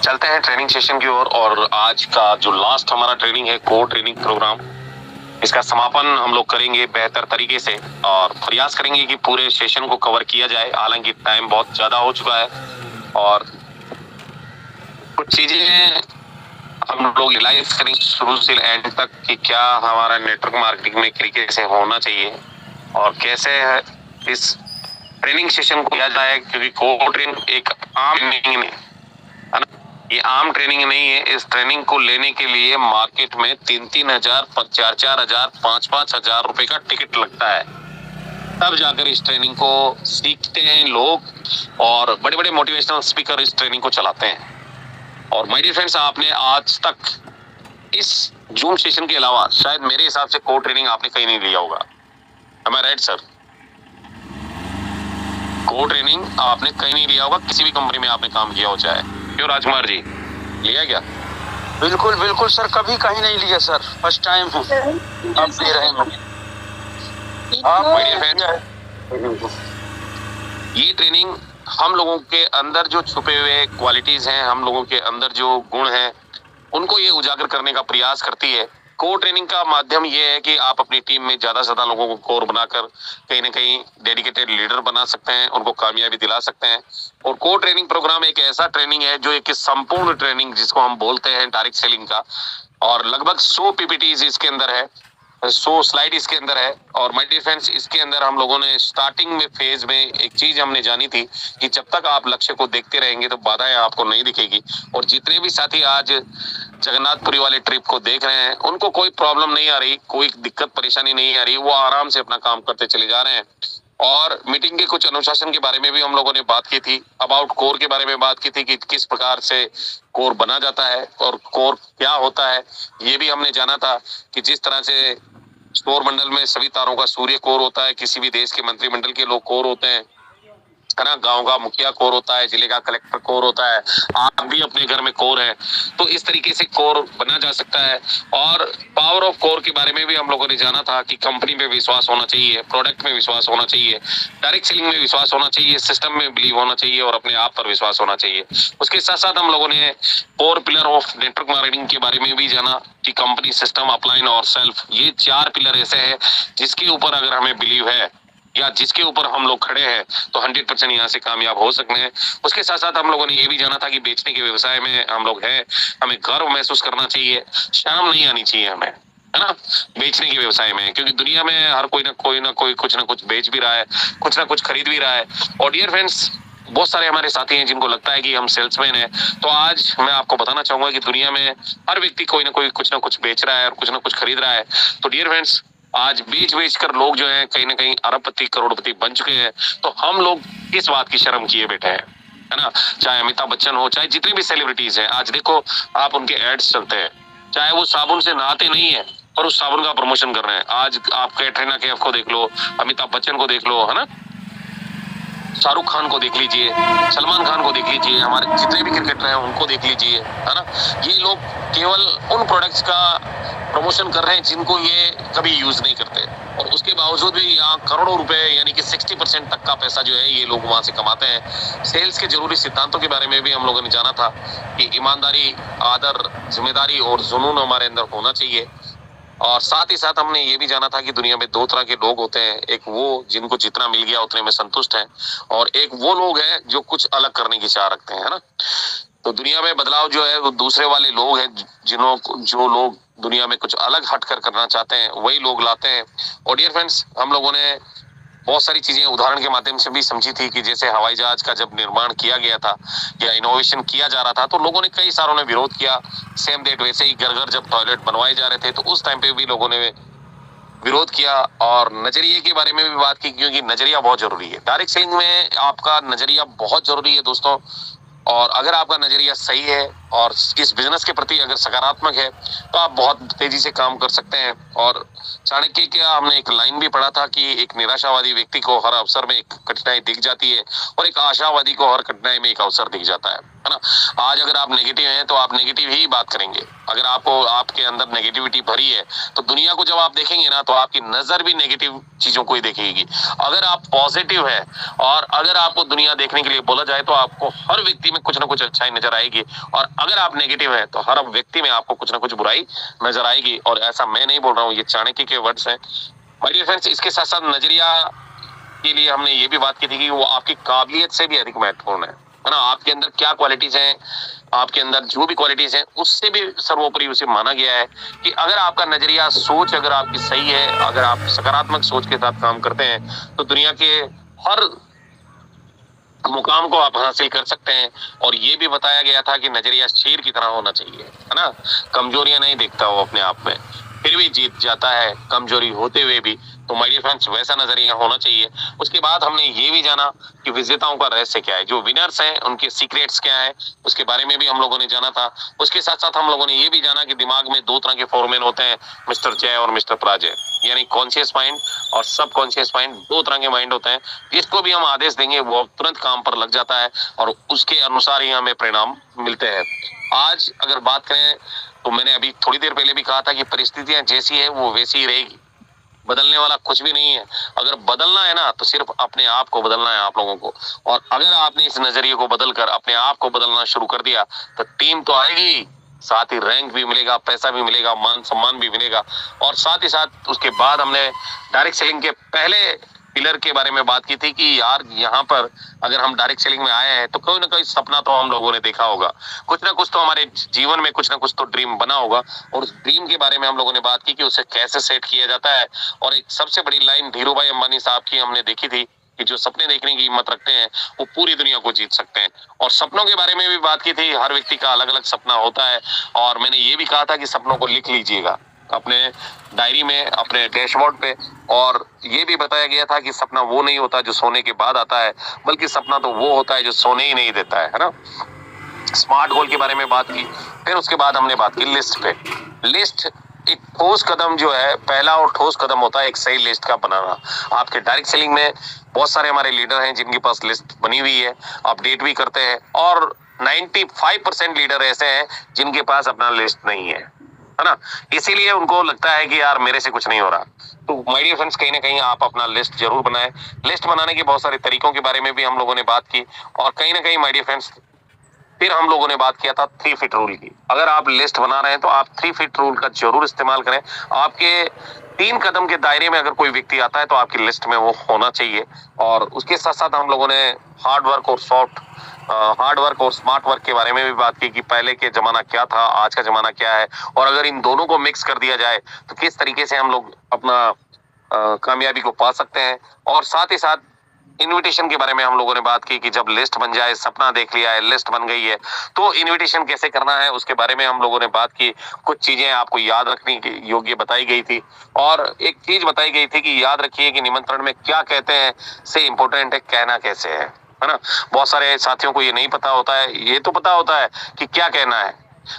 चलते हैं ट्रेनिंग सेशन की ओर। और आज का जो लास्ट हमारा ट्रेनिंग है, कोर ट्रेनिंग प्रोग्राम, इसका समापन हम लोग करेंगे बेहतर तरीके से और प्रयास करेंगे कि पूरे सेशन को कवर किया जाए। हालांकि टाइम बहुत ज्यादा हो चुका है और कुछ चीजें हम लोग रियलाइज करेंगे शुरू से एंड तक कि क्या हमारा नेटवर्क मार्केटिंग में तरीके से होना चाहिए और कैसे इस ट्रेनिंग सेशन को किया जाए, क्योंकि कोर ट्रेनिंग एक आम ट्रेनिंग नहीं है ना, ये आम ट्रेनिंग नहीं है। इस ट्रेनिंग को लेने के लिए मार्केट में 3-3 हजार, 4-4 हजार, 5-5 हजार रुपए का टिकट लगता है, तब जाकर इस ट्रेनिंग को सीखते हैं लोग और बड़े बड़े मोटिवेशनल स्पीकर इस ट्रेनिंग को चलाते हैं। और माय डियर फ्रेंड्स, आपने आज तक इस जूम सेशन के अलावा शायद मेरे हिसाब से कोर ट्रेनिंग आपने कहीं नहीं लिया होगा। Am I right, sir? Core training आपने कहीं नहीं लिया होगा, किसी भी कंपनी में आपने काम किया हो चाहे। क्यों राजकुमार जी, लिया क्या? बिल्कुल बिल्कुल सर, कभी कहीं नहीं लिया सर, फर्स्ट टाइम है अब दे रहे हैं। आप माय डियर फ्रेंड्स, ये ट्रेनिंग हम लोगों के अंदर जो छुपे हुए क्वालिटीज हैं, हम लोगों के अंदर जो गुण हैं, उनको ये उजागर करने का प्रयास करती है। कोर ट्रेनिंग का माध्यम ये है कि आप अपनी टीम में ज्यादा से ज्यादा लोगों को कोर बनाकर कहीं ना कहीं डेडिकेटेड लीडर बना सकते हैं, उनको कामयाबी दिला सकते हैं। और कोर ट्रेनिंग प्रोग्राम एक ऐसा ट्रेनिंग है जो एक संपूर्ण ट्रेनिंग जिसको हम बोलते हैं डायरेक्ट सेलिंग का, और लगभग 100 पीपीटीज इसके अंदर है, 100 स्लाइड इसके अंदर है। और माय डियर फ्रेंड्स, इसके अंदर हम लोगों ने स्टार्टिंग में फेज में एक चीज हमने जानी थी कि जब तक आप लक्ष्य को देखते रहेंगे तो बाधाएं आपको नहीं दिखेगी। और जितने भी साथी आज जगन्नाथपुरी वाले ट्रिप को देख रहे हैं उनको कोई प्रॉब्लम नहीं आ रही, कोई दिक्कत परेशानी नहीं आ रही, वो आराम से अपना काम करते चले जा रहे हैं। और मीटिंग के कुछ अनुशासन के बारे में भी हम लोगों ने बात की थी, अबाउट कोर के बारे में बात की थी कि किस प्रकार से कोर बना जाता है और कोर क्या होता है। ये भी हमने जाना था कि जिस तरह से सौर मंडल में सभी तारों का सूर्य कोर होता है, किसी भी देश के मंत्रिमंडल के लोग कोर होते हैं, है ना। गांव का मुखिया कोर होता है, जिले का कलेक्टर कोर होता है, आप भी अपने घर में कोर है, तो इस तरीके से कोर बना जा सकता है। और पावर ऑफ कोर के बारे में भी हम लोगों ने जाना था कि कंपनी पे विश्वास होना चाहिए, प्रोडक्ट में विश्वास होना चाहिए, डायरेक्ट सेलिंग में विश्वास होना चाहिए, सिस्टम में बिलीव होना चाहिए और अपने आप पर विश्वास होना चाहिए। उसके साथ साथ हम लोगों ने core pillar of network marketing के बारे में भी जाना कि कंपनी, सिस्टम, अपलाइन और सेल्फ, ये 4 पिलर ऐसे हैं जिसके ऊपर अगर हमें बिलीव है या जिसके ऊपर हम लोग खड़े हैं तो 100% यहाँ से कामयाब हो सकते हैं। उसके साथ साथ हम लोगों ने ये भी जाना था कि बेचने के व्यवसाय में हम लोग हैं, हमें गर्व महसूस करना चाहिए, शर्म नहीं आनी चाहिए हमें, है ना, बेचने के व्यवसाय में, क्योंकि दुनिया में हर कोई ना कोई कुछ ना कुछ बेच भी रहा है, कुछ ना कुछ खरीद भी रहा है। और डियर फ्रेंड्स, बहुत सारे हमारे साथी हैं जिनको लगता है कि हम सेल्समैन हैं, तो आज मैं आपको बताना चाहूंगा कि दुनिया में हर व्यक्ति कोई ना कोई कुछ ना कुछ बेच रहा है और कुछ ना कुछ खरीद रहा है। तो डियर फ्रेंड्स, आज बेच कर लोग जो है कहीं ना कहीं अरबपति करोड़पति बन चुके हैं। तो हम लोग किस बात की शर्म किए बैठे हैं, है ना। चाहे अमिताभ बच्चन हो, चाहे जितने भी सेलिब्रिटीज हैं, आज देखो आप उनके एड्स चलते हैं, चाहे वो साबुन से नहाते नहीं है और उस साबुन का प्रमोशन कर रहे हैं। आज आप कैटरीना कैफ को देख लो, अमिताभ बच्चन को देख लो, है ना, शाहरुख खान को देख लीजिए, सलमान खान को देख लीजिए, हमारे जितने भी क्रिकेटर हैं उनको देख लीजिए, है ना। ये लोग केवल उन प्रोडक्ट्स का प्रमोशन कर रहे हैं जिनको ये कभी यूज नहीं करते, और उसके बावजूद भी यहाँ करोड़ों रुपए यानी कि 60% तक का पैसा जो है ये लोग वहां से कमाते हैं। सेल्स के जरूरी सिद्धांतों के बारे में भी हम लोगों ने जाना था कि ईमानदारी, आदर, जिम्मेदारी और जुनून हमारे अंदर होना चाहिए। और साथ ही साथ हमने ये भी जाना था कि दुनिया में 2 तरह के लोग होते हैं, एक वो जिनको जितना मिल गया उतने में संतुष्ट हैं, और एक वो लोग हैं जो कुछ अलग करने की चाह रखते हैं, है ना। तो दुनिया में बदलाव जो है वो दूसरे वाले लोग हैं, जो लोग दुनिया में कुछ अलग हटकर करना चाहते हैं वही लोग लाते हैं। और डियर फ्रेंड्स, हम लोगों ने बहुत सारी चीजें उदाहरण के माध्यम से भी समझी थी कि जैसे हवाई जहाज का जब निर्माण किया गया था या इनोवेशन किया जा रहा था तो लोगों ने कई सारों ने विरोध किया। सेम डेट वैसे ही घर घर जब टॉयलेट बनवाए जा रहे थे तो उस टाइम पे भी लोगों ने विरोध किया। और नजरिए के बारे में भी बात की, क्योंकि नजरिया बहुत जरूरी है। डायरेक्ट सेलिंग में आपका नजरिया बहुत जरूरी है दोस्तों, और अगर आपका नजरिया सही है और इस बिजनेस के प्रति अगर सकारात्मक है तो आप बहुत तेजी से काम कर सकते हैं। और चाणक्य का हमने एक लाइन भी पढ़ा था कि एक निराशावादी व्यक्ति को हर अवसर में एक कठिनाई दिख जाती है और एक आशावादी को हर कठिनाई में एक अवसर दिख जाता है ना। आज अगर आप नेगेटिव हैं तो आप नेगेटिव ही बात करेंगे। अगर आपके अंदर नेगेटिविटी भरी है तो दुनिया को जब आप देखेंगे ना तो आपकी नजर भी नेगेटिव चीजों को ही देखेगी। अगर आप पॉजिटिव है और अगर आपको दुनिया देखने के लिए बोला जाए तो आपको हर व्यक्ति में कुछ ना कुछ अच्छाई नजर आएगी, और अगर आप नेगेटिव है तो हर व्यक्ति में आपको कुछ ना कुछ बुराई नजर आएगी। और ऐसा मैं नहीं बोल रहा हूँ, ये चाणक्य के वर्ड्स हैं माय डियर फ्रेंड्स। इसके साथ साथ नजरिया के लिए हमने ये भी बात की थी कि वो आपकी काबिलियत से भी अधिक महत्वपूर्ण है ना। आपके अंदर क्या क्वालिटीज हैं, आपके अंदर जो भी क्वालिटीज हैं उससे भी सर्वोपरि उसे माना गया है कि अगर आपका नजरिया, सोच अगर आपकी सही है, अगर आप सकारात्मक सोच के साथ काम करते हैं तो दुनिया के हर मुकाम को आप हासिल कर सकते हैं। और ये भी बताया गया था कि नजरिया शेर की तरह होना चाहिए, है ना। कमजोरियां नहीं देखता वो अपने आप में, फिर भी जीत जाता है कमजोरी होते हुए भी। तो माय डियर फ्रेंड्स, वैसा नजरिया होना चाहिए। उसके बाद हमने ये भी जाना कि विजेताओं का रहस्य क्या है, जो विनर्स हैं उनके सीक्रेट्स क्या है, उसके बारे में भी हम लोगों ने जाना था। उसके साथ साथ हम लोगों ने ये भी जाना कि दिमाग में 2 तरह के फोरमैन होते हैं, मिस्टर जय और मिस्टर पराजय, यानी कॉन्शियस माइंड और सब कॉन्शियस माइंड, 2 तरह के माइंड होते हैं। जिसको भी हम आदेश देंगे वो तुरंत काम पर लग जाता है और उसके अनुसार ही हमें परिणाम मिलते हैं। आज अगर बात करें तो मैंने अभी थोड़ी देर पहले भी कहा था कि परिस्थितियां जैसी है वो वैसी ही रहेगी, बदलने वाला कुछ भी नहीं है। अगर बदलना है ना तो सिर्फ अपने आप को बदलना है आप लोगों को। और अगर आपने इस नजरिए को बदलकर अपने आप को बदलना शुरू कर दिया तो टीम तो आएगी, साथ ही रैंक भी मिलेगा, पैसा भी मिलेगा, मान सम्मान भी मिलेगा। और साथ ही साथ उसके बाद हमने डायरेक्ट सेलिंग के पहले पिलर के बारे में बात की थी कि यार यहाँ पर अगर हम डायरेक्ट सेलिंग में आए हैं तो कोई ना कोई सपना तो हम लोगों ने देखा होगा, कुछ ना कुछ तो हमारे जीवन में कुछ ना कुछ तो ड्रीम बना होगा। और उस ड्रीम के बारे में हम लोगों ने बात की कि उसे कैसे सेट किया जाता है। और एक सबसे बड़ी लाइन धीरू भाई अंबानी साहब की हमने देखी थी कि जो सपने देखने की हिम्मत रखते हैं वो पूरी दुनिया को जीत सकते हैं। और सपनों के बारे में भी बात की थी, हर व्यक्ति का अलग अलग सपना होता है। और मैंने ये भी कहा था कि सपनों को लिख लीजिएगा अपने डायरी में, अपने डैशबोर्ड पे। और ये भी बताया गया था कि सपना वो नहीं होता जो सोने के बाद आता है, बल्कि सपना तो वो होता है जो सोने ही नहीं देता है ना। स्मार्ट गोल के बारे में बात की। फिर उसके बाद हमने बात की लिस्ट पे। लिस्ट एक ठोस कदम जो है, पहला और ठोस कदम होता है एक सही लिस्ट का बनाना। आपके डायरेक्ट सेलिंग में बहुत सारे हमारे लीडर हैं जिनके पास लिस्ट बनी हुई है, अपडेट भी करते हैं, और 95% लीडर ऐसे हैं जिनके पास अपना लिस्ट नहीं है ना। इसीलिए उनको लगता है कि यार मेरे से कुछ नहीं हो रहा। तो माय डियर फ्रेंड्स, कहीं ना कहीं आप अपना लिस्ट जरूर बनाएं। लिस्ट बनाने के बहुत सारे तरीकों के बारे में भी हम लोगों ने बात की, और कहीं ना कहीं माय डियर फ्रेंड्स फिर हम लोगों ने बात किया था 3 फीट रूल की। अगर आप लिस्ट बना रहे हैं तो आप 3 फीट रूल का जरूर इस्तेमाल करें। आपके 3 कदम के दायरे में अगर कोई व्यक्ति आता है तो आपकी लिस्ट में वो होना चाहिए। और उसके साथ साथ हम लोगों ने हार्ड वर्क और स्मार्ट वर्क के बारे में भी बात की कि पहले के जमाना क्या था, आज का जमाना क्या है, और अगर इन दोनों को मिक्स कर दिया जाए तो किस तरीके से हम लोग अपना कामयाबी को पा सकते हैं। और साथ ही साथ इनविटेशन के बारे में हम लोगों ने बात की कि जब लिस्ट बन जाए, सपना देख लिया है, लिस्ट बन गई है, तो इनविटेशन कैसे करना है उसके बारे में हम लोगों ने बात की। कुछ चीजें आपको याद रखने की योग्य बताई गई थी, और एक चीज बताई गई थी कि याद रखिए कि निमंत्रण में क्या कहते हैं से इम्पोर्टेंट है कहना कैसे है ना। बहुत सारे साथियों को ये नहीं पता होता है, ये तो पता होता है कि क्या कहना है,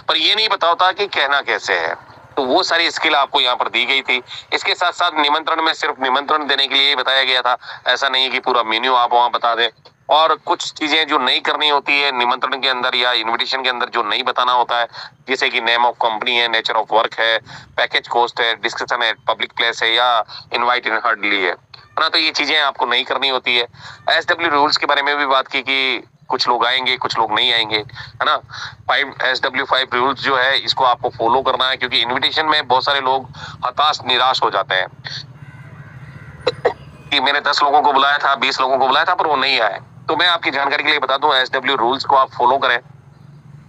पर ये नहीं पता होता कि कहना कैसे है। तो वो सारी स्किल आपको यहाँ पर दी गई थी। इसके साथ साथ निमंत्रण में सिर्फ निमंत्रण देने के लिए बताया गया था, ऐसा नहीं कि पूरा मेन्यू आप वहाँ बता दें। और कुछ चीजें जो नहीं करनी होती है निमंत्रण के अंदर या इनविटेशन के अंदर, जो नहीं बताना होता है, जैसे कि नेम ऑफ कंपनी है, नेचर ऑफ वर्क है, पैकेज कॉस्ट है, डिस्कशन है, पब्लिक प्लेस है, या इनवाइट इन हर्डली है ना। तो ये चीजें आपको नहीं करनी होती है। SW रूल्स के बारे में भी बात की कि कुछ लोग आएंगे, कुछ लोग नहीं आएंगे, है ना। 5 रूल्स जो है इसको आपको फॉलो करना है, क्योंकि इनविटेशन में बहुत सारे लोग हताश निराश हो जाते हैं कि मैंने 10 लोगों को बुलाया था, 20 लोगों को बुलाया था, पर वो नहीं आए। तो मैं आपकी जानकारी के लिए बता दूं, SW रूल्स को आप फॉलो करें।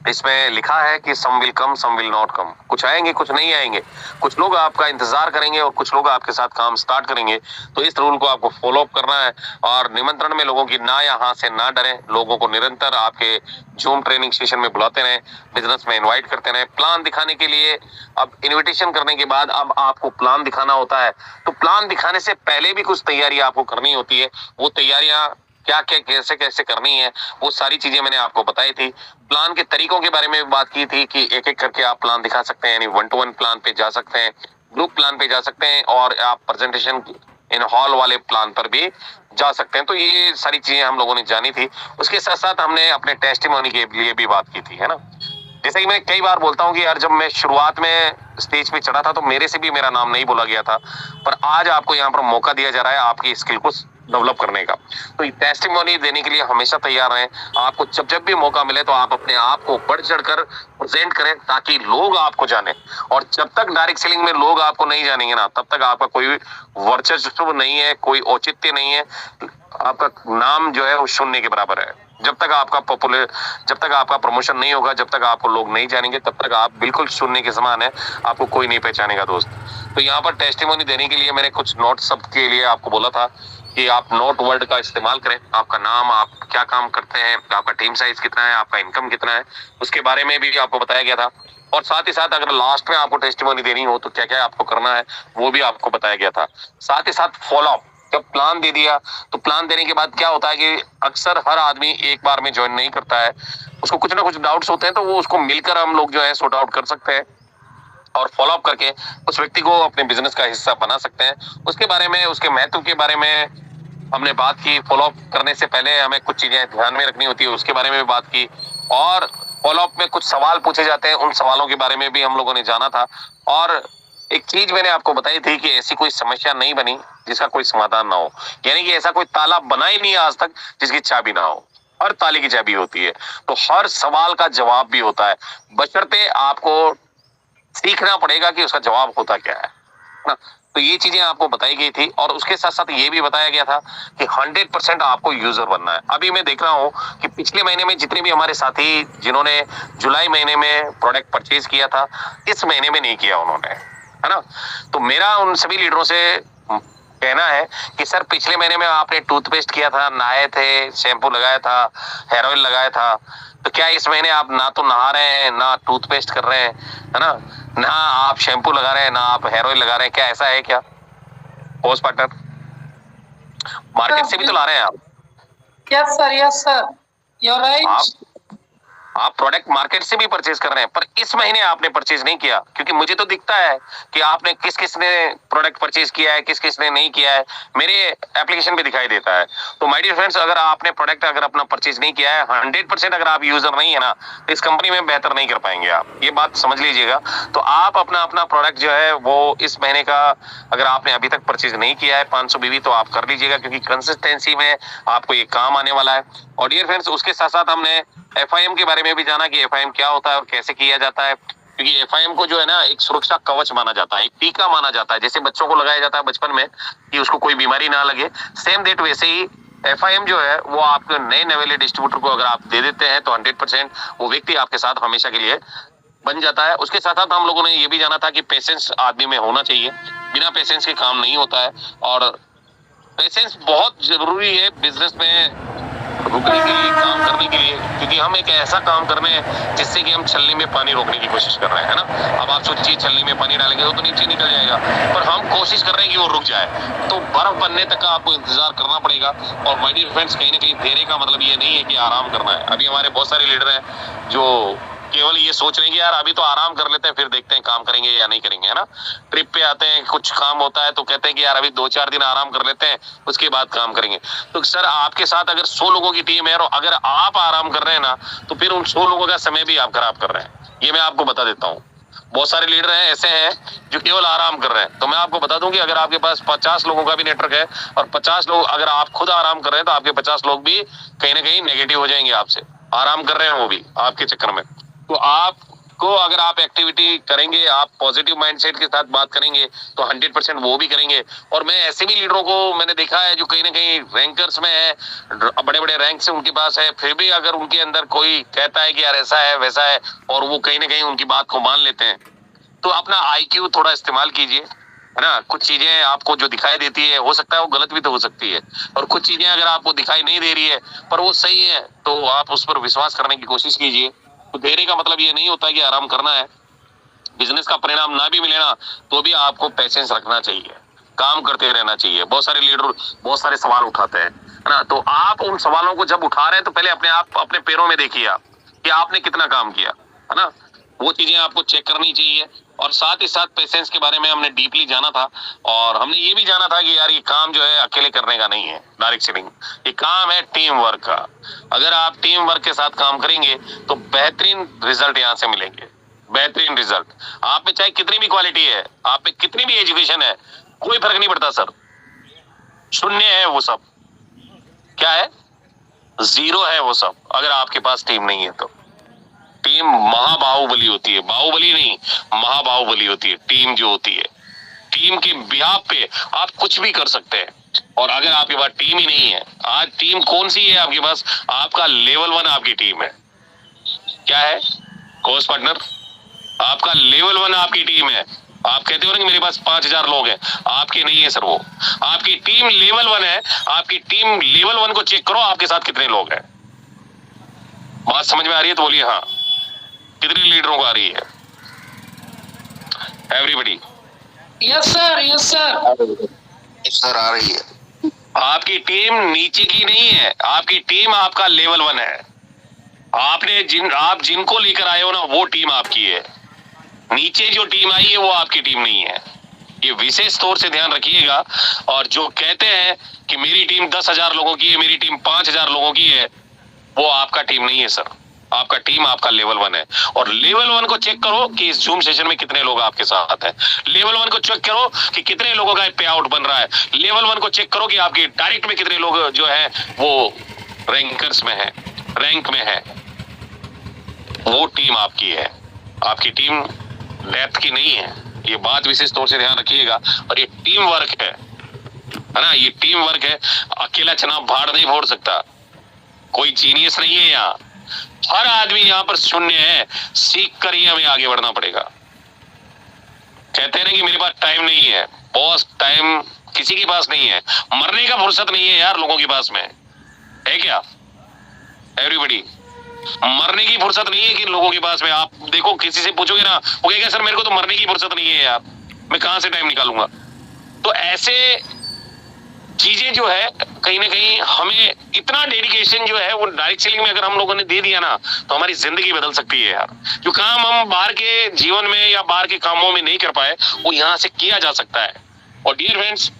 इसमें लिखा है कि some will come, some will not come. कुछ आएंगे, कुछ नहीं आएंगे, कुछ लोग आपका इंतजार करेंगे और कुछ लोग आपके साथ काम स्टार्ट करेंगे। तो इस रूल को आपको फॉलो अप करना है। और निमंत्रण में लोगों की ना या हाँ से ना डरें। लोगों को निरंतर आपके जूम ट्रेनिंग सेशन में बुलाते रहें, बिजनेस में इन्वाइट करते रहें। प्लान दिखाने के लिए अब इन्विटेशन करने के बाद अब आपको प्लान दिखाना होता है, तो प्लान दिखाने से पहले भी कुछ तैयारी आपको करनी होती है। वो तैयारियां क्या क्या कैसे कैसे करनी है, वो सारी चीजें मैंने आपको बताई थी। प्लान के तरीकों के बारे में भी बात की थी कि एक एक करके आप प्लान दिखा सकते हैं, यानी 1-to-1 प्लान पे जा सकते हैं, ग्रुप प्लान पे जा सकते हैं, और आप प्रेजेंटेशन इन हॉल वाले प्लान पर भी जा सकते हैं। तो ये सारी चीजें हम लोगों ने जानी थी। उसके साथ साथ हमने अपने टेस्टिमोनी के लिए भी बात की थी, है ना। जैसे कि मैं कई बार बोलता हूँ कि यार जब मैं शुरुआत में स्टेज पे चढ़ा था तो मेरे से भी मेरा नाम नहीं बोला गया था, पर आज आपको यहाँ पर मौका दिया जा रहा है आपकी स्किल को डेवलप करने का। तो ये टेस्टिमोनी देने के लिए हमेशा तैयार रहें। आपको जब भी मौका मिले तो आप अपने आप को बढ़ चढ़कर प्रेजेंट करें ताकि लोग आपको जाने। और जब तक डायरेक्ट सेलिंग में लोग आपको नहीं जानेंगे ना, तब तक आपका कोई वर्चस्व नहीं है, कोई औचित्य नहीं है। आपका नाम जो है वो शून्य के बराबर है। जब तक आपका प्रमोशन नहीं होगा, जब तक आपको लोग नहीं जानेंगे, तब तक आप बिल्कुल शून्य के समान है, आपको कोई नहीं पहचानेगा दोस्त। तो यहाँ पर टेस्टिमोनी देने के लिए मैंने कुछ नोट शब्द के लिए आपको बोला था कि आप नोट वर्ड का इस्तेमाल करें। आपका नाम, आप क्या काम करते हैं, आपका टीम साइज कितना है, आपका इनकम कितना है, उसके बारे में भी आपको बताया गया था। और साथ ही साथ अगर लास्ट में आपको टेस्टिमोनी देनी हो तो क्या क्या आपको करना है वो भी आपको बताया गया था। साथ ही साथ फॉलो अप, जब प्लान दे दिया तो प्लान देने के बाद क्या होता है कि अक्सर हर आदमी एक बार में ज्वाइन नहीं करता है, उसको कुछ ना कुछ डाउट्स होते हैं, तो वो उसको मिलकर हम लोग जो है सॉर्ट आउट कर सकते हैं और फॉलो अप करके उस व्यक्ति को अपने बिजनेस का हिस्सा बना सकते हैं। उसके बारे में, उसके महत्व के बारे में हमने बात की। फॉलो अप करने से पहले हमें कुछ चीजें ध्यान में रखनी होती है, उसके बारे में भी बात की। और फॉलो अप में कुछ सवाल पूछे जाते हैं, उन सवालों के बारे में भी हम लोगों ने जाना था। और एक चीज मैंने आपको बताई थी कि ऐसी कोई समस्या नहीं बनी जिसका कोई समाधान ना हो, यानी कि ऐसा कोई ताला बना ही नहीं आज तक जिसकी चाबी ना हो। हर ताले की चाबी होती है, तो हर सवाल का जवाब भी होता है, बशर्ते आपको सीखना पड़ेगा कि उसका जवाब होता क्या है ना। तो ये चीजें आपको बताई गई थी। और उसके साथ साथ ये भी बताया गया था कि 100% आपको यूजर बनना है। अभी मैं देख रहा हूँ कि पिछले महीने में जितने भी हमारे साथी जिन्होंने जुलाई महीने में प्रोडक्ट परचेज किया था, इस महीने में नहीं किया उन्होंने, है ना। तो मेरा उन सभी लीडरों से कहना है कि सर पिछले महीने में आपने टूथपेस्ट किया था, नहाए थे, शैम्पू लगाया था, हेयर ऑयल लगाया था, तो क्या इस महीने आप ना तो नहा रहे हैं, ना टूथपेस्ट कर रहे हैं, है ना आप शैम्पू लगा रहे हैं, ना आप हेयर ऑयल लगा रहे हैं? क्या ऐसा है क्या पोस्ट पार्टनर? मार्केट से भी तो ला रहे हैं आप। Yes sir, yes sir, you are right. आप प्रोडक्ट मार्केट से भी परचेज कर रहे हैं, पर इस महीने आपने परचेज नहीं किया, क्योंकि मुझे तो दिखता है कि आपने किस किस ने प्रोडक्ट परचेज किया है, किस किस ने नहीं किया है, मेरे एप्लीकेशन पे दिखाई देता है। तो माय डियर फ्रेंड्स, अगर आपने प्रोडक्ट अगर अपना परचेज नहीं किया है, 100% अगर आप यूजर नहीं है ना, तो इस कंपनी में बेहतर नहीं कर पाएंगे आप, ये बात समझ लीजिएगा। तो आप अपना प्रोडक्ट जो है वो इस महीने का अगर आपने अभी तक परचेज नहीं किया है 500 बीवी, तो आप कर लीजिएगा, क्योंकि कंसिस्टेंसी में आपको ये काम आने वाला है। और डियर फ्रेंड्स, उसके साथ साथ हमने FIM के बारे में भी जाना कि FIM क्या होता है और कैसे किया जाता है, क्योंकि FIM को जो है ना एक सुरक्षा कवच माना जाता है, एक टीका माना जाता है। जैसे बच्चों को लगाया जाता है बचपन में कि उसको कोई बीमारी ना लगे, सेम डेट वैसे ही FIM जो है वो आपके नए नवेले डिस्ट्रीब्यूटर को अगर आप दे देते हैं तो 100% वो व्यक्ति आपके साथ हमेशा के लिए बन जाता है। उसके साथ साथ हम लोगों ने ये भी जाना था कि पेशेंस आदमी में होना चाहिए, बिना पेशेंस के काम नहीं होता है। और पेशेंस बहुत जरूरी है बिजनेस में रुकने के लिए, काम करने के लिए, क्योंकि हम एक ऐसा काम कर रहे हैं जिससे कि हम छलनी में पानी रोकने की कोशिश कर रहे हैं, है ना। अब आप सोचिए छलनी में पानी डालेंगे तो नीचे निकल जाएगा, पर हम कोशिश कर रहे हैं कि वो रुक जाए, तो बर्फ बनने तक का आपको इंतजार करना पड़ेगा। और माय डियर फ्रेंड्स, कहीं ना कहीं देने का मतलब ये नहीं है कि आराम करना है। अभी हमारे बहुत सारे लीडर हैं जो केवल ये सोच रहे हैं कि यार अभी तो आराम कर लेते हैं, फिर देखते हैं काम करेंगे या नहीं करेंगे, है ना। ट्रिप पे आते हैं, कुछ काम होता है तो कहते हैं कि यार अभी 2-4 दिन आराम कर लेते हैं, उसके बाद काम करेंगे। तो सर, आपके साथ अगर 100 लोगों की टीम है और अगर आप आराम कर रहे हैं ना, तो फिर उन 100 लोगों का समय भी आप खराब कर रहे हैं। ये मैं आपको बता देता हूँ। बहुत सारे लीडर हैं ऐसे हैं जो केवल आराम कर रहे हैं। तो मैं आपको बता दूं कि अगर आपके पास 50 लोगों का भी नेटवर्क है और 50 लोग अगर आप खुद आराम कर रहे हैं, तो आपके 50 लोग भी कहीं ना कहीं नेगेटिव हो जाएंगे आपसे। आराम कर रहे हैं वो भी आपके चक्कर में। तो आपको अगर आप एक्टिविटी करेंगे, आप पॉजिटिव माइंडसेट के साथ बात करेंगे, तो 100% वो भी करेंगे। और मैं ऐसे भी लीडरों को मैंने देखा है जो कहीं ना कहीं रैंकर्स में है, बड़े बड़े रैंक से उनके पास है, फिर भी अगर उनके अंदर कोई कहता है कि यार ऐसा है वैसा है, और वो कहीं ना कहीं उनकी बात को मान लेते हैं, तो अपना IQ थोड़ा इस्तेमाल कीजिए, है ना। कुछ चीजें आपको जो दिखाई देती है, हो सकता है वो गलत भी तो हो सकती है, और कुछ चीजें अगर आपको दिखाई नहीं दे रही है पर वो सही है, तो आप उस पर विश्वास करने की कोशिश कीजिए। तो देने का मतलब ये नहीं होता कि आराम करना है। बिजनेस का परिणाम ना भी मिले ना, तो भी आपको पेशेंस रखना चाहिए, काम करते रहना चाहिए। बहुत सारे लीडर बहुत सारे सवाल उठाते हैं, है ना। तो आप उन सवालों को जब उठा रहे हैं तो पहले अपने पैरों में देखिए आप कि आपने कितना काम किया, है ना। वो चीजें आपको चेक करनी चाहिए। और साथ ही साथ पेशेंस के बारे में हमने डीपली जाना था, और हमने ये भी जाना था कि यार ये काम जो है अकेले करने का नहीं है, डायरेक्ट सेलिंग, ये काम है टीम वर्क का। अगर आप टीम वर्क के साथ काम करेंगे तो बेहतरीन रिजल्ट यहाँ से मिलेंगे, बेहतरीन रिजल्ट। आप में चाहे कितनी भी क्वालिटी है, आप में कितनी भी एजुकेशन है, कोई फर्क नहीं पड़ता सर। शून्य है वो सब, क्या है, 0 है वो सब, अगर आपके पास टीम नहीं है तो। टीम महाबाहुबली होती है, बाहुबली नहीं, महाबाहुबली होती है टीम जो होती है। टीम के बिहाफ पे आप कुछ भी कर सकते हैं। और अगर आपके पास टीम ही नहीं है, आज टीम कौन सी है आपके पास, आपका लेवल 1 आपकी टीम है। क्या है कोर्स पार्टनर, आपका लेवल 1 आपकी टीम है। आप कहते हो ना कि मेरे पास 5000 लोग हैं, आपके नहीं है सर, वो आपकी टीम लेवल 1 है। आपकी टीम लेवल 1 को चेक करो, आपके साथ कितने लोग हैं। बात समझ में आ रही है तो बोलिए हाँ। कितने लीडरों को आ रही है? Everybody? Yes sir, yes sir. Sir आ रही है। आपकी टीम नीचे की नहीं है, आपकी टीम आपका लेवल 1 है। आप जिनको लेकर आए हो ना, वो टीम आपकी है। नीचे जो टीम आई है वो आपकी टीम नहीं है, ये विशेष तौर से ध्यान रखिएगा। और जो कहते हैं कि मेरी टीम 10,000 लोगों की है, मेरी टीम 5,000 लोगों की है, वो आपका टीम नहीं है सर। आपका टीम आपका लेवल 1 है। और लेवल 1 को चेक करो कि इस जूम सेशन में कितने लोग आपके साथ हैं। लेवल 1 को चेक करो कि कितने लोगों का पे आउट बन रहा है। लेवल 1 को चेक करो कि आपके डायरेक्ट में कितने लोग जो है वो रैंकर्स में है, रैंक में है। वो टीम आपकी है, आपकी टीम डेप्थ की नहीं है। ये बात विशेष तौर से ध्यान रखिएगा। और ये टीम वर्क है ना, ये टीम वर्क है। अकेला चना भाड़ नहीं फोड़ सकता, कोई जीनियस नहीं है यहाँ। हर आदमी यहाँ पर शून्य है, सीख कर ही हमें आगे बढ़ना पड़ेगा। कहते हैं कि मेरे पास टाइम नहीं है, बॉस टाइम किसी के पास नहीं है। मरने का फुर्सत नहीं है यार लोगों के पास में, है क्या एवरीबॉडी? मरने की फुर्सत नहीं है कि लोगों के पास में। आप देखो किसी से पूछोगे ना, वो कहेगा सर मेरे को तो मरने की फुर्सत नहीं है यार, मैं कहां से टाइम निकालूंगा। तो ऐसे चीजें जो है कहीं ना कहीं हमें इतना डेडिकेशन जो है वो डायरेक्ट सेलिंग में अगर हम लोगों ने दे दिया ना तो हमारी जिंदगी बदल सकती है यार। जो काम हम बाहर के जीवन में या बाहर के कामों में नहीं कर पाए वो यहाँ से किया जा सकता है। और डियर फ्रेंड्स,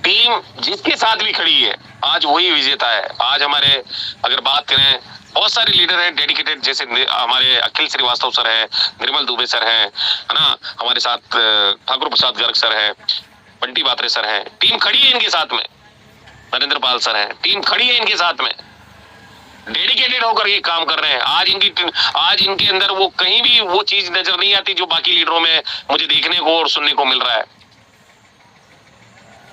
टीम जिसके साथ भी खड़ी है आज वही विजेता है। आज हमारे अगर बात करें बहुत सारे लीडर हैं डेडिकेटेड, जैसे हमारे अखिल श्रीवास्तव सर है, निर्मल दुबे सर है ना, हमारे साथ ठाकुर प्रसाद गर्ग सर है, बंटी बात्रे सर है, टीम खड़ी है इनके साथ में, नरेंद्र पाल सर है, टीम खड़ी है इनके साथ में, डेडिकेटेड होकर ये काम कर रहे हैं। आज इनके अंदर वो कहीं भी वो चीज नजर नहीं आती जो बाकी लीडरों में मुझे देखने को और सुनने को मिल रहा है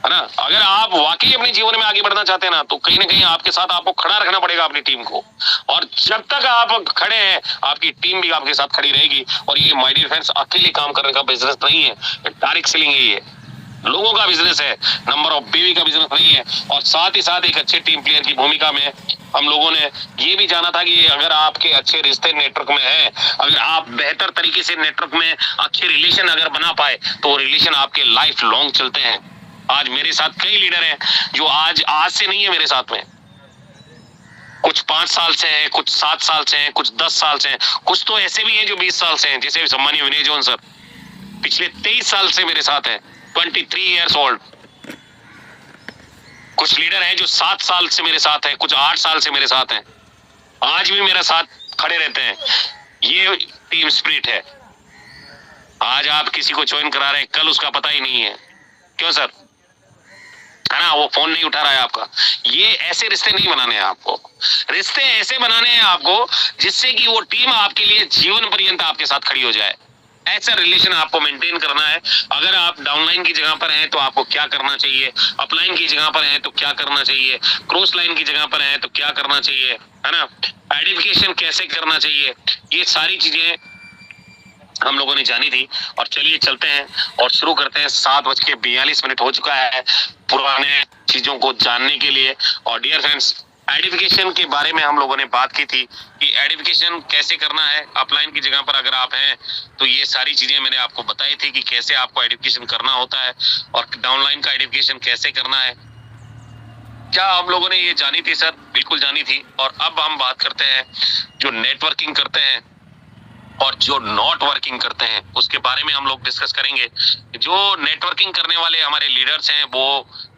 ना। अगर आप वाकई अपने जीवन में आगे बढ़ना चाहते हैं ना तो कहीं ना कहीं आपके साथ आपको खड़ा रखना पड़ेगा अपनी टीम को, और जब तक आप खड़े हैं आपकी टीम भी आपके साथ खड़ी रहेगी। और ये माय डियर फ्रेंड्स अकेले काम करने का बिजनेस नहीं है, डायरेक्ट सेलिंग है, ये लोगों का बिजनेस है, नंबर ऑफ बेबी का बिजनेस नहीं है। और साथ ही साथ एक अच्छे टीम प्लेयर की भूमिका में हम लोगों ने ये भी जाना था कि अगर आपके अच्छे रिश्ते नेटवर्क में है, अगर आप बेहतर तरीके से नेटवर्क में अच्छे रिलेशन अगर बना पाए तो रिलेशन आपके लाइफ लॉन्ग चलते हैं। आज मेरे साथ कई लीडर हैं जो आज से नहीं है मेरे साथ में, कुछ 5 साल से हैं, कुछ 7 साल से हैं, कुछ 10 साल से हैं, कुछ तो ऐसे भी हैं जो 20 साल से हैं, जैसे सम्मानीय विनय जॉन सर पिछले 23 साल से मेरे साथ हैं, 23 इयर्स ओल्ड। कुछ लीडर हैं जो 7 साल से मेरे साथ हैं, कुछ 8 साल से मेरे साथ हैं, आज भी मेरे साथ खड़े रहते हैं। ये टीम स्पिरिट है। आज आप किसी को ज्वाइन करा रहे हैं, कल उसका पता ही नहीं है, क्यों सर, है ना, वो फोन नहीं उठा रहा है आपका। ये ऐसे रिश्ते नहीं बनाने हैं आपको, रिश्ते ऐसे बनाने हैं आपको जिससे कि वो टीम आपके लिए जीवन पर्यंत आपके साथ खड़ी हो जाए। ऐसा रिलेशन आपको मेंटेन करना है। अगर आप डाउनलाइन की जगह पर हैं तो आपको क्या करना चाहिए, अपलाइन की जगह पर हैं तो क्या करना चाहिए, क्रॉस लाइन की जगह पर हैं तो क्या करना चाहिए, है ना, आइडेंटिफिकेशन कैसे करना चाहिए, ये सारी चीजें हम लोगों ने जानी थी। और चलिए चलते हैं और शुरू करते हैं। 7:42 हो चुका है पुराने चीजों को जानने के लिए। और डियर फ्रेंड्स, आइडेंटिफिकेशन के बारे में हम लोगों ने बात की थी कि आइडेंटिफिकेशन कैसे करना है। अपलाइन की जगह पर अगर आप हैं तो ये सारी चीजें मैंने आपको बताई थी कि कैसे आपको आइडेंटिफिकेशन करना होता है और डाउनलाइन का आइडेंटिफिकेशन कैसे करना है। क्या आप लोगों ने ये जानी थी सर? बिल्कुल जानी थी। और अब हम बात करते हैं जो नेटवर्किंग करते हैं और जो नॉट वर्किंग करते हैं उसके बारे में हम लोग डिस्कस करेंगे। जो नेटवर्किंग करने वाले हमारे लीडर्स हैं वो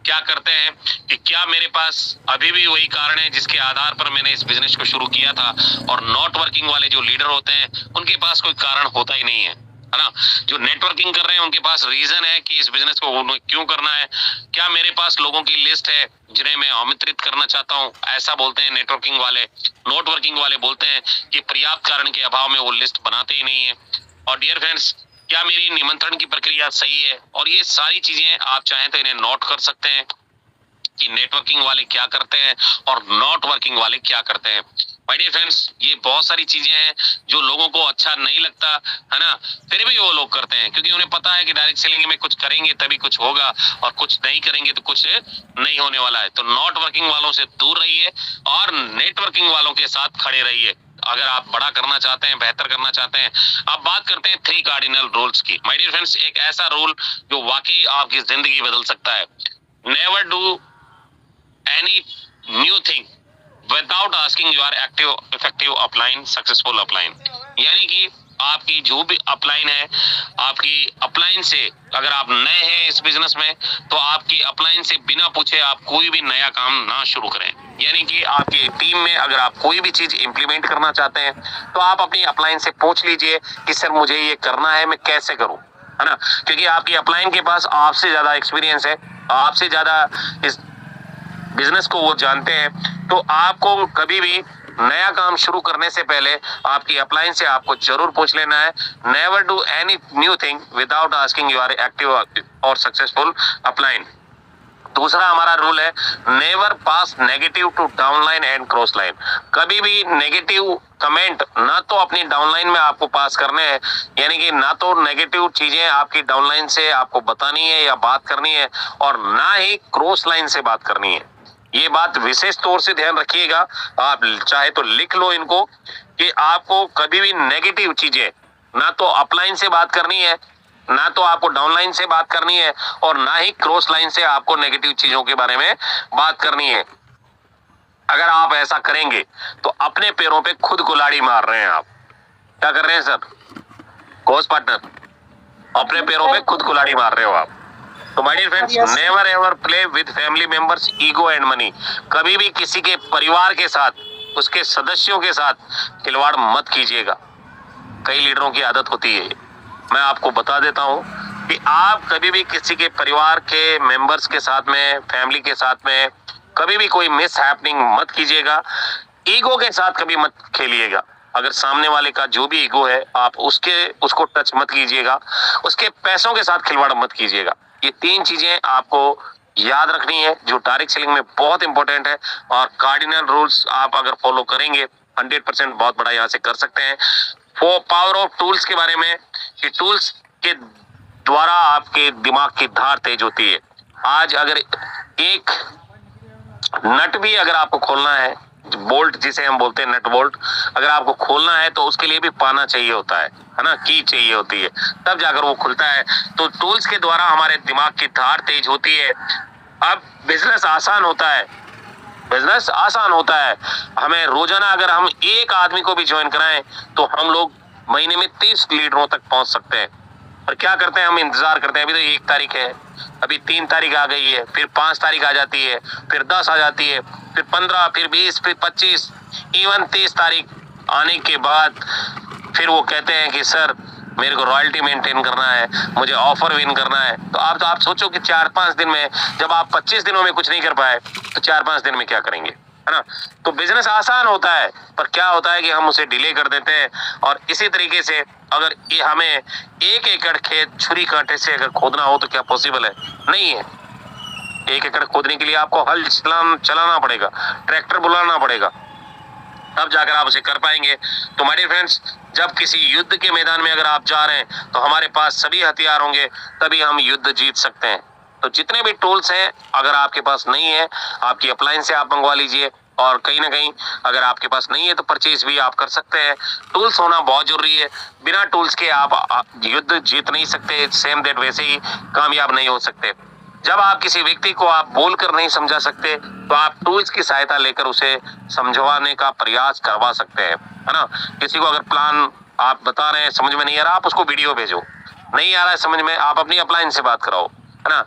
क्या करते हैं कि क्या मेरे पास अभी भी वही कारण है जिसके आधार पर मैंने इस बिजनेस को शुरू किया था, और नॉट वर्किंग वाले जो लीडर होते हैं उनके पास कोई कारण होता ही नहीं है ना। जो नेटवर्किंग कर रहे हैं उनके पास रीजन है कि इस बिजनेस को क्यों करना है। क्या मेरे पास लोगों की लिस्ट है जिन्हें मैं आमंत्रित करना चाहता हूं, ऐसा बोलते हैं नेटवर्किंग वाले। नॉट वर्किंग वाले बोलते हैं कि पर्याप्त कारण के अभाव में वो लिस्ट बनाते ही नहीं है। और डियर फ्रेंड्स, क्या मेरी निमंत्रण की प्रक्रिया सही है? और ये सारी चीजें आप चाहें तो इन्हें नोट कर सकते हैं कि नेटवर्किंग वाले क्या करते हैं और नॉट वर्किंग वाले क्या करते हैं। माय डियर फ्रेंड्स, ये बहुत सारी चीजें हैं जो लोगों को अच्छा नहीं लगता है ना, फिर भी वो लोग करते हैं क्योंकि उन्हें पता है कि डायरेक्ट सेलिंग में कुछ करेंगे तभी कुछ होगा और कुछ नहीं करेंगे तो कुछ नहीं होने वाला है। तो नॉट वर्किंग वालों से दूर रहिए और नेटवर्किंग वालों के साथ खड़े रहिए अगर आप बड़ा करना चाहते हैं, बेहतर करना चाहते हैं। अब बात करते हैं 3 कार्डिनल रूल्स की। माय डियर फ्रेंड्स, एक ऐसा रूल जो वाकई आपकी जिंदगी बदल सकता है। Never do any new thing without asking your active effective upline successful upline। यानी कि आपकी जो भी अपलाइन है, आपकी अपलाइन से अगर आप नए हैं इस बिजनेस में तो आपकी अपलाइन से बिना पूछे आप कोई भी नया काम ना शुरू करें। यानी कि आपकी टीम में अगर आप कोई भी चीज इंप्लीमेंट करना चाहते हैं तो आप अपनी अपलाइन से पूछ लीजिए कि सर मुझे ये करना है, मैं कैसे करूं, है ना। क्योंकि आपकी अपलाइन के पास आपसे ज्यादा एक्सपीरियंस है, आपसे ज्यादा इस बिजनेस को वो जानते हैं। तो आपको कभी भी नया काम शुरू करने से पहले आपकी अपलाइन से आपको जरूर पूछ लेना है। Never do any new thing without asking your active और सक्सेसफुल अपलाइन। दूसरा हमारा रूल है never pass negative to downline and cross line. कभी भी नेगेटिव कमेंट ना तो अपनी डाउनलाइन में आपको पास करने हैं, यानी कि ना तो नेगेटिव चीजें आपकी डाउनलाइन से आपको बतानी है या बात करनी है, और ना ही क्रॉस लाइन से बात करनी है। ये बात विशेष तौर से ध्यान रखिएगा। आप चाहे तो लिख लो इनको कि आपको कभी भी नेगेटिव चीजें ना तो अपलाइन से बात करनी है ना तो आपको डाउनलाइन से बात करनी है और ना ही क्रॉस लाइन से आपको नेगेटिव चीजों के बारे में बात करनी है। अगर आप ऐसा करेंगे तो अपने पैरों पे खुद कुल्हाड़ी मार रहे हैं आप। क्या कर रहे हैं सर? कोच पार्टनर, अपने पैरों पे खुद कुल्हाड़ी मार रहे हो आप। तो my dear friends, never ever play with family members ego and money. कभी भी किसी के परिवार के साथ, उसके सदस्यों के साथ खिलवाड़ मत कीजिएगा। कई लीडरों की आदत होती है। मैं आपको बता देता हूं कि आप कभी भी किसी के परिवार के मेंबर्स के साथ में, फैमिली के साथ में कभी भी कोई मिस हैपनिंग मत कीजिएगा। ईगो के साथ कभी मत खेलिएगा। अगर सामने वाले का जो भी ईगो है, आप उसको टच मत कीजिएगा। उसके पैसों के साथ खिलवाड़ मत कीजिएगा। ये 3 चीजें आपको याद रखनी है, जो डायरेक्ट सेलिंग में बहुत इंपॉर्टेंट है। और कार्डिनल रूल्स आप अगर फॉलो करेंगे 100% बहुत बड़ा यहाँ से कर सकते हैं। पावर ऑफ टूल्स के बारे में, कि टूल्स के द्वारा आपके दिमाग की धार तेज होती है। आज अगर एक नट भी अगर आपको खोलना है, बोल्ट जिसे हम बोलते हैं नट बोल्ट, अगर आपको खोलना है तो उसके लिए भी पाना चाहिए होता है ना, की चाहिए होती है, तब जाकर वो खुलता है। तो टूल्स के द्वारा हमारे दिमाग की धार तेज होती है। अब बिजनेस आसान होता है, बिजनेस आसान होता है। हमें रोजाना अगर हम एक आदमी को भी ज्वाइन कराएं तो हम लोग महीने में 30 लीडरों तक पहुंच सकते हैं। और क्या करते हैं, हम इंतजार करते हैं। अभी तो 1 तारीख है, अभी 3 तारीख आ गई है, फिर 5 तारीख आ जाती है, फिर 10 आ जाती है, फिर 15, फिर 20, फिर 25, इवन 30 तारीख आने के बाद फिर वो कहते हैं कि सर मेरे को रॉयल्टी मेंटेन करना है, मुझे ऑफर विन करना है। तो आप सोचो कि 4-5 दिन में, जब आप 25 दिनों में कुछ नहीं कर पाए तो 4-5 दिन में क्या करेंगे, है ना। तो बिजनेस आसान होता है, पर क्या होता है कि हम उसे डिले कर देते हैं। और इसी तरीके से अगर ये हमें 1 एकड़ खेत छुरी कांटे से अगर खोदना हो तो क्या पॉसिबल है? नहीं है। 1 एकड़ खोदने के लिए आपको हल चलाना पड़ेगा, ट्रैक्टर बुलाना पड़ेगा, तब जाकर आप उसे कर पाएंगे। तो माय डियर फ्रेंड्स, जब किसी युद्ध के मैदान में अगर आप जा रहे हैं तो हमारे पास सभी हथियार होंगे, तभी हम युद्ध जीत सकते हैं। तो जितने भी टूल्स हैं, अगर आपके पास नहीं है, आपकी अप्लायंस से आप मंगवा लीजिए। और कहीं ना कहीं अगर आपके पास नहीं है तो परचेज भी आप कर सकते हैं। टूल्स होना बहुत जरूरी है। बिना टूल्स के आप युद्ध जीत नहीं सकते, सेम दैट वैसे ही कामयाब नहीं हो सकते। जब आप किसी व्यक्ति को आप बोलकर नहीं समझा सकते तो आप टूल्स की सहायता लेकर उसे समझवाने का प्रयास करवा सकते हैं, है ना। किसी को अगर प्लान आप बता रहे हैं, समझ में नहीं आ रहा, आप उसको वीडियो भेजो। नहीं आ रहा है समझ में, आप अपनी अप्लायंस से बात कराओ, है ना।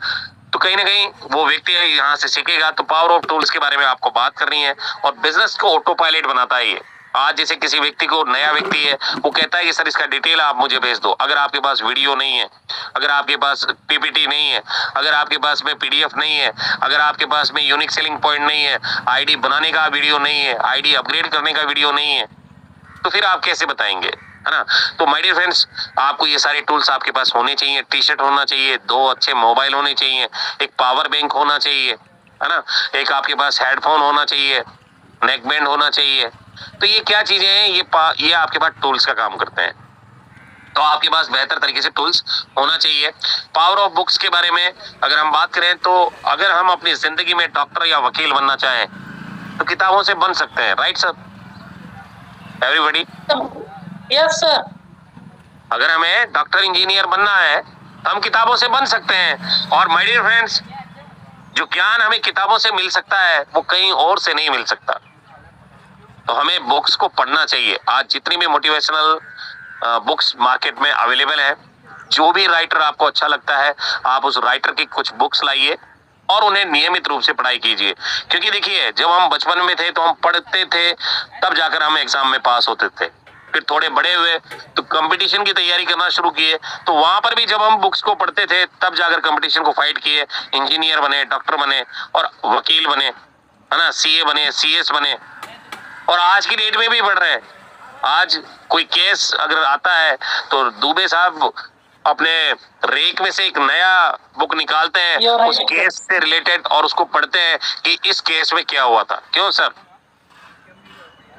तो कहीं ना कहीं वो व्यक्ति यहाँ से सीखेगा। तो पावर ऑफ टूल्स के बारे में आपको बात करनी है। और बिजनेस को ऑटो पायलट बनाता है ये। आज जैसे किसी व्यक्ति को, नया व्यक्ति है, वो कहता है कि सर इसका डिटेल आप मुझे भेज दो। अगर आपके पास वीडियो नहीं है, अगर आपके पास पीपीटी नहीं है, अगर आपके पास में पीडीएफ नहीं है, अगर आपके पास में यूनिक सेलिंग पॉइंट नहीं है, आईडी बनाने का वीडियो नहीं है, आईडी अपग्रेड करने का वीडियो नहीं है, तो फिर आप कैसे बताएंगे, है ना। तो माय डियर फ्रेंड्स, आपको ये सारे टूल्स आपके पास होने चाहिए। टी शर्ट होना चाहिए, 2 अच्छे मोबाइल होने चाहिए, एक पावर बैंक होना चाहिए, है ना, एक आपके पास हेडफोन होना चाहिए, नेक बैंड होना चाहिए। तो ये क्या चीजें हैं, ये आपके पास टूल्स का काम करते हैं। तो आपके पास बेहतर तरीके से टूल्स होना चाहिए। पावर ऑफ बुक्स के बारे में अगर हम बात करें तो अगर हम अपनी जिंदगी में डॉक्टर या वकील बनना चाहें तो किताबों से बन सकते हैं, right sir, everybody? Yes sir. अगर हमें डॉक्टर इंजीनियर बनना है तो हम किताबों से बन सकते हैं। और माय डियर फ्रेंड्स, जो ज्ञान हमें किताबों से मिल सकता है वो कहीं और से नहीं मिल सकता। तो हमें बुक्स को पढ़ना चाहिए। आज जितनी भी मोटिवेशनल बुक्स मार्केट में अवेलेबल है, जो भी राइटर आपको अच्छा लगता है, आप उस राइटर की कुछ बुक्स लाइए और उन्हें नियमित रूप से पढ़ाई कीजिए। क्योंकि देखिए, जब हम बचपन में थे तो हम पढ़ते थे, तब जाकर हम एग्जाम में पास होते थे। फिर थोड़े बड़े हुए तो कंपटीशन की तैयारी करना शुरू किए, तो वहां पर भी जब हम बुक्स को पढ़ते थे तब जाकर कंपटीशन को फाइट किए, इंजीनियर बने, डॉक्टर बने और वकील बने, है ना, सीए बने, सीएस बने। और आज की डेट में भी बढ़ रहे हैं। आज कोई केस अगर आता है तो दुबे साहब अपने रेक में से एक नया बुक निकालते हैं उस केस से रिलेटेड और उसको पढ़ते हैं कि इस केस में क्या हुआ था। क्यों सर?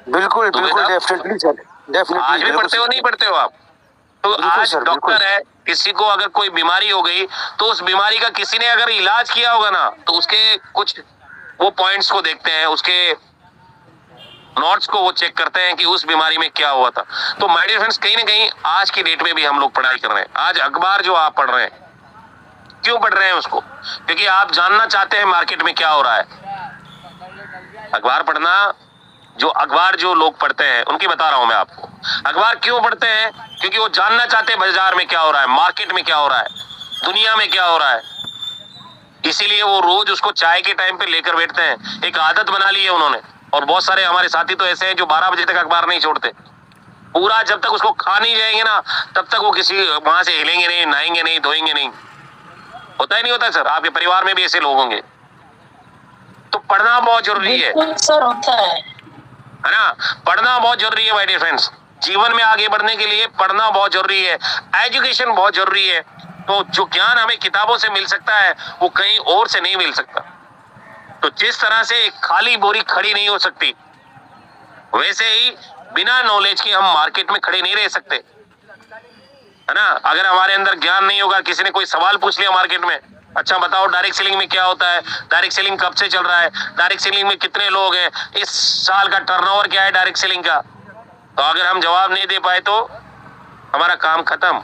बिल्कुल बिल्कुल, डेफिनेटली सर, डेफिनेटली। आज भी पढ़ते हो, नहीं पढ़ते हो आप? तो आज डॉक्टर है, किसी को अगर कोई बीमारी हो गई तो उस बीमारी का किसी ने अगर इलाज किया होगा ना, तो उसके कुछ वो पॉइंट्स को देखते हैं, उसके नोट्स को वो चेक करते हैं कि उस बीमारी में क्या हुआ था। तो माय डियर फ्रेंड्स, कहीं ना कहीं आज की डेट में भी हम लोग पढ़ाई कर रहे हैं। आज अखबार जो आप पढ़ रहे हैं, क्यों पढ़ रहे हैं उसको? क्योंकि आप जानना चाहते हैं मार्केट में क्या हो रहा है। अखबार पढ़ना, अखबार जो लोग पढ़ते हैं उनकी बता रहा हूं मैं आपको। अखबार क्यों पढ़ते हैं? क्योंकि वो जानना चाहते हैं बाजार में क्या हो रहा है, मार्केट में क्या हो रहा है, दुनिया में क्या हो रहा है। इसीलिए वो रोज उसको चाय के टाइम पे लेकर बैठते हैं। एक आदत बना ली है उन्होंने। और बहुत सारे हमारे साथी तो ऐसे हैं जो 12 बजे तक अखबार नहीं छोड़ते। पूरा जब तक उसको खा नहीं जाएंगे ना, तब तक वो किसी वहां से हिलेंगे नहीं, नहाएंगे नहीं, धोएंगे नहीं। होता ही नहीं होता सर? आपके परिवार में भी ऐसे लोग होंगे। तो पढ़ना बहुत जरूरी है सर, होता है ना? पढ़ना बहुत जरूरी है माय डियर फ्रेंड्स। जीवन में आगे बढ़ने के लिए पढ़ना बहुत जरूरी है। एजुकेशन बहुत जरूरी है। तो जो ज्ञान हमें किताबों से मिल सकता है वो कहीं और से नहीं मिल सकता। तो जिस तरह से एक खाली बोरी खड़ी नहीं हो सकती, वैसे ही बिना नॉलेज के हम मार्केट में खड़े नहीं रह सकते, है ना? अगर हमारे अंदर ज्ञान नहीं होगा, किसी ने कोई सवाल पूछ लिया मार्केट में, अच्छा बताओ डायरेक्ट सेलिंग में क्या होता है, डायरेक्ट सेलिंग कब से चल रहा है, डायरेक्ट सेलिंग में कितने लोग हैं, इस साल का टर्नओवर क्या है डायरेक्ट सेलिंग का, तो अगर हम जवाब नहीं दे पाए तो हमारा काम खत्म,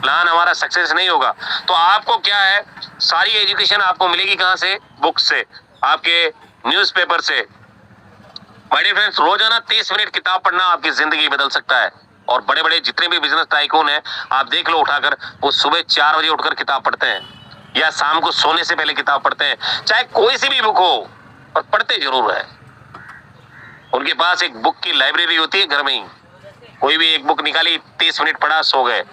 प्लान हमारा सक्सेस नहीं होगा। तो आपको क्या है, सारी एजुकेशन आपको मिलेगी कहां से? बुक से, आपके न्यूज़पेपर से। माय डियर फ्रेंड्स, रोजाना 30 मिनट किताब पढ़ना आपकी जिंदगी बदल सकता है। और बड़े बड़े जितने भी बिजनेस टाइकून हैं, आप देख लो उठाकर, वो सुबह 4 बजे उठकर किताब पढ़ते हैं या शाम को सोने से पहले किताब पढ़ते हैं। चाहे कोई सी भी बुक हो, और पढ़ते जरूर है। उनके पास एक बुक की लाइब्रेरी होती है घर में ही। कोई भी एक बुक निकाली, 30 मिनट पढ़ा, सो गए,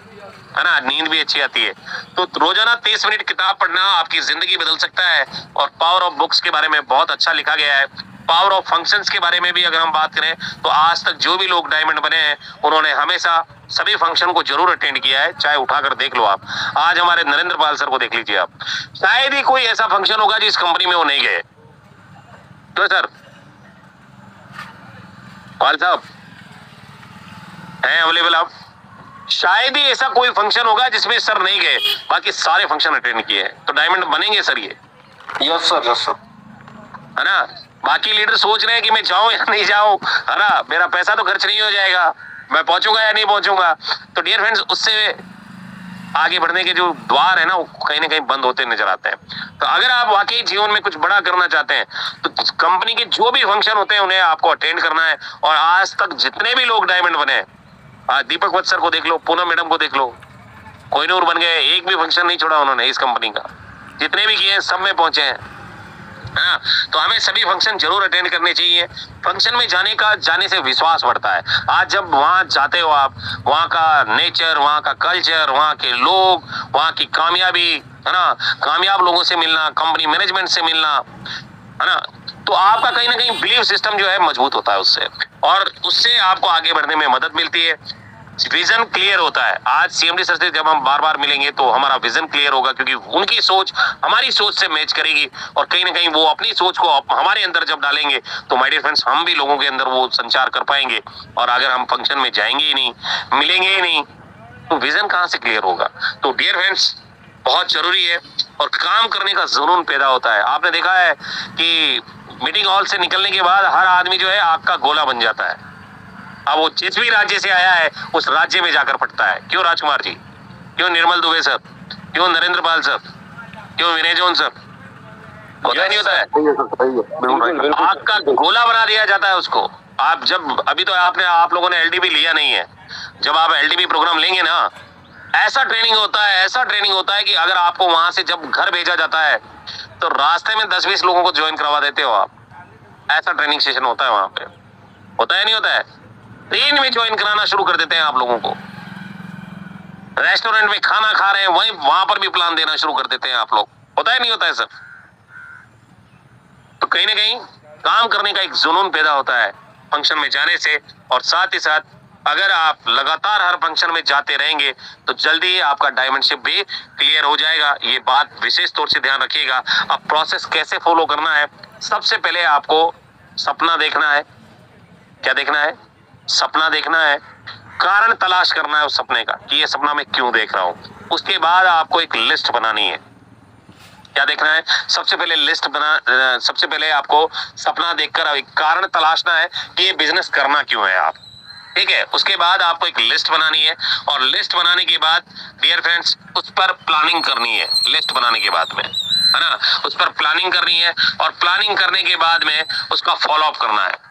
है ना? नींद भी अच्छी आती है। तो रोजाना 30 मिनट किताब पढ़ना आपकी जिंदगी बदल सकता है। और पावर ऑफ बुक्स के बारे में बहुत अच्छा लिखा गया है। पावर ऑफ फंक्शंस के बारे में भी अगर हम बात करें तो आज तक जो भी लोग डायमंड बने हैं उन्होंने हमेशा सभी फंक्शन को जरूर अटेंड किया है। चाहे उठाकर देख लो आप, आज हमारे नरेंद्र पाल सर को देख लीजिए आप, शायद ही कोई ऐसा फंक्शन होगा जिस कंपनी में वो नहीं गए। तो सर पाल साहब हैं अवेलेबल? आप, शायद ही ऐसा कोई फंक्शन होगा जिसमें सर नहीं गए, बाकी सारे फंक्शन अटेंड किए हैं। तो डायमंड बनेंगे सर ये? यस सर, यस सर, है ना? बाकी लीडर सोच रहे हैं कि मैं जाऊं या नहीं जाऊं, है ना, मेरा पैसा तो खर्च नहीं हो जाएगा, मैं पहुंचूंगा या नहीं पहुंचूंगा। तो डियर फ्रेंड्स, उससे आगे बढ़ने के जो द्वार है ना, वो कहीं ना कहीं बंद होते नजर आते हैं। तो अगर आप वाकई जीवन में कुछ बड़ा करना चाहते हैं तो कंपनी के जो भी फंक्शन होते हैं उन्हें आपको अटेंड करना है। और आज तक जितने भी लोग डायमंड बने हैं, आज दीपक वत्स सर को देख लो, पूनम मैडम को देख लो, कोहिनूर बन गए, एक भी फंक्शन नहीं छोड़ा उन्होंने इस कंपनी का। जितने भी किए हैं सब में पहुंचे हैं। हाँ, तो हमें सभी फंक्शन जरूर अटेंड करने चाहिए। फंक्शन में जाने से विश्वास बढ़ता है। आज जब वहां जाते हो आप, वहां का नेचर, वहां का कल्चर, वहां के लोग, वहां की कामयाबी, है ना, कामयाब लोगों से मिलना, कंपनी मैनेजमेंट से मिलना, है ना, तो आपका कहीं ना कहीं बिलीफ सिस्टम जो है मजबूत होता है उससे, और उससे आपको आगे बढ़ने में मदद मिलती है। विजन क्लियर होता है। आज सीएमडी सर से जब हम बार बार मिलेंगे तो हमारा विजन क्लियर होगा, क्योंकि उनकी सोच हमारी सोच से मैच करेगी, और कहीं ना कहीं वो अपनी सोच को हमारे अंदर जब डालेंगे तो माय डियर फ्रेंड्स, हम भी लोगों के अंदर वो संचार कर पाएंगे। और अगर हम फंक्शन में जाएंगे ही नहीं, मिलेंगे ही नहीं, तो विजन कहाँ से क्लियर होगा? तो डियर फ्रेंड्स, बहुत जरूरी है, और काम करने का जुनून पैदा होता है। आपने देखा है कि मीटिंग हॉल से निकलने के बाद हर आदमी जो है आग का गोला बन जाता है। अब वो जिस भी राज्य से आया है उस राज्य में जाकर पड़ता है। क्यों राजकुमार जी? क्यों निर्मल दुबे सर? क्यों नरेंद्र पाल सर? क्यों विनय जॉन सर? होता ही नहीं होता है? आग का गोला बना दिया जाता है उसको। आप जब, अभी तो आप लोगों ने एलडीबी लिया नहीं है, जब आप एलडीबी प्रोग्राम लेंगे ना, ऐसा ट्रेनिंग होता है कि अगर आपको वहां से जब घर भेजा जाता है तो रास्ते में 10-20 लोगों को ज्वाइन करवा देते हो आप। ऐसा ट्रेनिंग सेशन होता है वहां पे। होता है नहीं होता है? ट्रेन में ज्वाइन कराना शुरू कर देते हैं आप लोगों को। रेस्टोरेंट में खाना खा रहे हैं, वहां पर भी प्लान देना शुरू कर देते हैं आप लोग। होता है नहीं होता है सर? तो कहीं ना कहीं काम करने का एक जुनून पैदा होता है फंक्शन में जाने से। और साथ ही साथ अगर आप लगातार हर फंक्शन में जाते रहेंगे तो जल्दी ही आपका डायमंडशिप भी क्लियर हो जाएगा। ये बात विशेष तौर से ध्यान रखिएगा। अब प्रोसेस कैसे फॉलो करना है? सबसे पहले आपको सपना देखना है। क्या देखना है? सपना देखना है। कारण तलाश करना है उस सपने का कि ये सपना मैं क्यों देख रहा हूं। उसके बाद आपको एक लिस्ट बनानी है। क्या देखना है? सबसे पहले लिस्ट बना, सबसे पहले आपको सपना देखकर एक कारण तलाशना है कि ये बिजनेस करना क्यों है आप, ठीक है। उसके बाद आपको एक लिस्ट बनानी है और लिस्ट बनाने के बाद डियर फ्रेंड्स उस पर प्लानिंग करनी है। लिस्ट बनाने के बाद में, है ना, उस पर प्लानिंग करनी है और प्लानिंग करने के बाद में उसका फॉलो अप करना है।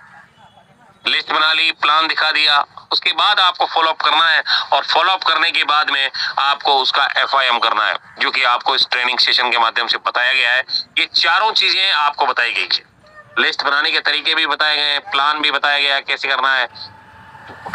लिस्ट बना ली, प्लान दिखा दिया, उसके बाद आपको फॉलो अप करना है और फॉलो अप करने के बाद में आपको उसका FIM करना है, जो कि आपको इस ट्रेनिंग सेशन के माध्यम से बताया गया है। ये चारों चीजें आपको बताई गई है। लिस्ट बनाने के तरीके भी बताए गए हैं, प्लान भी बताया गया है कैसे करना है,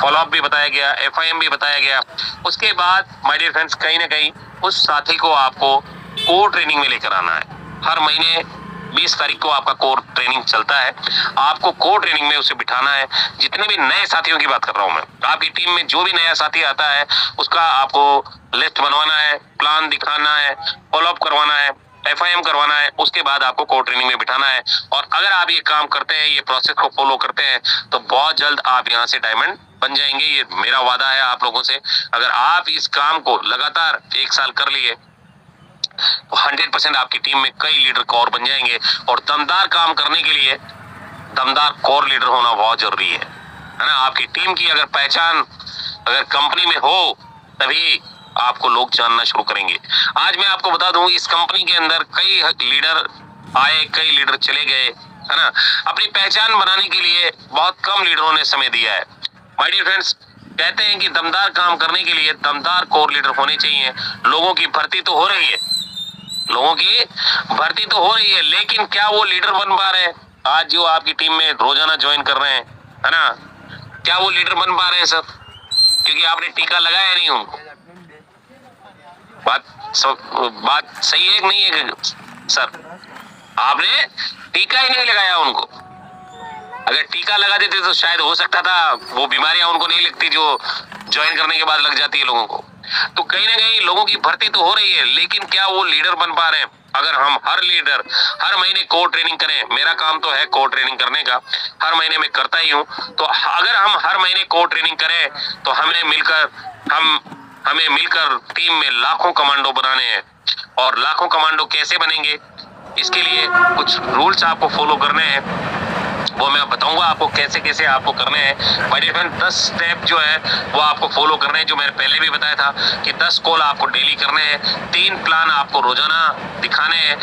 फॉलो अप भी बताया गया, FIM भी बताया गया। उसके बाद माय डियर फ्रेंड्स कहीं ना कहीं उस साथी को आपको कोर ट्रेनिंग में लेकर आना है। हर महीने 20 तारीख को आपका कोर ट्रेनिंग चलता है, आपको कोर ट्रेनिंग में उसे बिठाना है। जितने भी नए साथियों की बात कर रहा हूं मैं, आपकी टीम में जो भी नया साथी आता है उसका आपको लिस्ट बनवाना है, प्लान दिखाना है, फॉलो अप करवाना है, FIM करवाना है। उसके बाद आपको कोर ट्रेनिंग में बिठाना है। और अगर आप ये काम करते हैं, ये प्रोसेस को फॉलो करते हैं, तो बहुत जल्द आप यहाँ से डायमंड बन जाएंगे। ये मेरा वादा है आप लोगों से। अगर आप इस काम को लगातार 1 साल कर लिए तो 100% आपकी टीम में कई लीडर कोर बन जाएंगे। और दमदार काम करने के लिए दमदार कोर लीडर होना बहुत जरूरी है ना। आपकी टीम की अगर पहचान अगर कंपनी में हो तभी आपको लोग जानना शुरू करेंगे। आज मैं आपको बता दूं, इस कंपनी के अंदर कई लीडर आए, कई लीडर चले गए, है ना। अपनी पहचान बनाने के लिए बहुत कम लीडरों ने समय दिया है। माय डियर फ्रेंड्स, कहते हैं कि दमदार काम करने के लिए दमदार कोर लीडर होने चाहिए। लोगों की भर्ती तो हो रही है, लोगों की भर्ती तो हो रही है, लेकिन क्या वो लीडर बन पा रहे हैं? आज जो आपकी टीम में रोजाना ज्वाइन कर रहे हैं, है ना, क्या वो लीडर बन पा रहे हैं सब? क्योंकि आपने टीका लगाया नहीं उनको। बात सही है कि नहीं है सर? आपने टीका ही नहीं लगाया उनको। अगर टीका लगा देते तो शायद हो सकता था वो बीमारियां उनको नहीं लगती जो ज्वाइन करने के बाद लग जाती है लोगों को। तो कहीं ना कहीं लोगों की भर्ती तो हो रही है, लेकिन क्या वो लीडर बन पा रहे हैं? अगर हम हर लीडर हर महीने कोर ट्रेनिंग करें, मेरा काम तो है कोर ट्रेनिंग करने का, हर महीने में करता ही हूं, तो अगर हम हर महीने कोर ट्रेनिंग करें तो हमें मिलकर टीम में लाखों कमांडो बनाने हैं। और लाखों कमांडो कैसे बनेंगे, इसके लिए कुछ रूल्स आपको फॉलो करने हैं, वो मैं बताऊंगा आपको कैसे कैसे आपको करने हैं। माय डियर फ्रेंड, 10 स्टेप जो है वो आपको फॉलो करने हैं, जो मैंने पहले भी बताया था कि 10 कॉल आपको डेली करने हैं, 3 प्लान आपको रोजाना दिखाने हैं,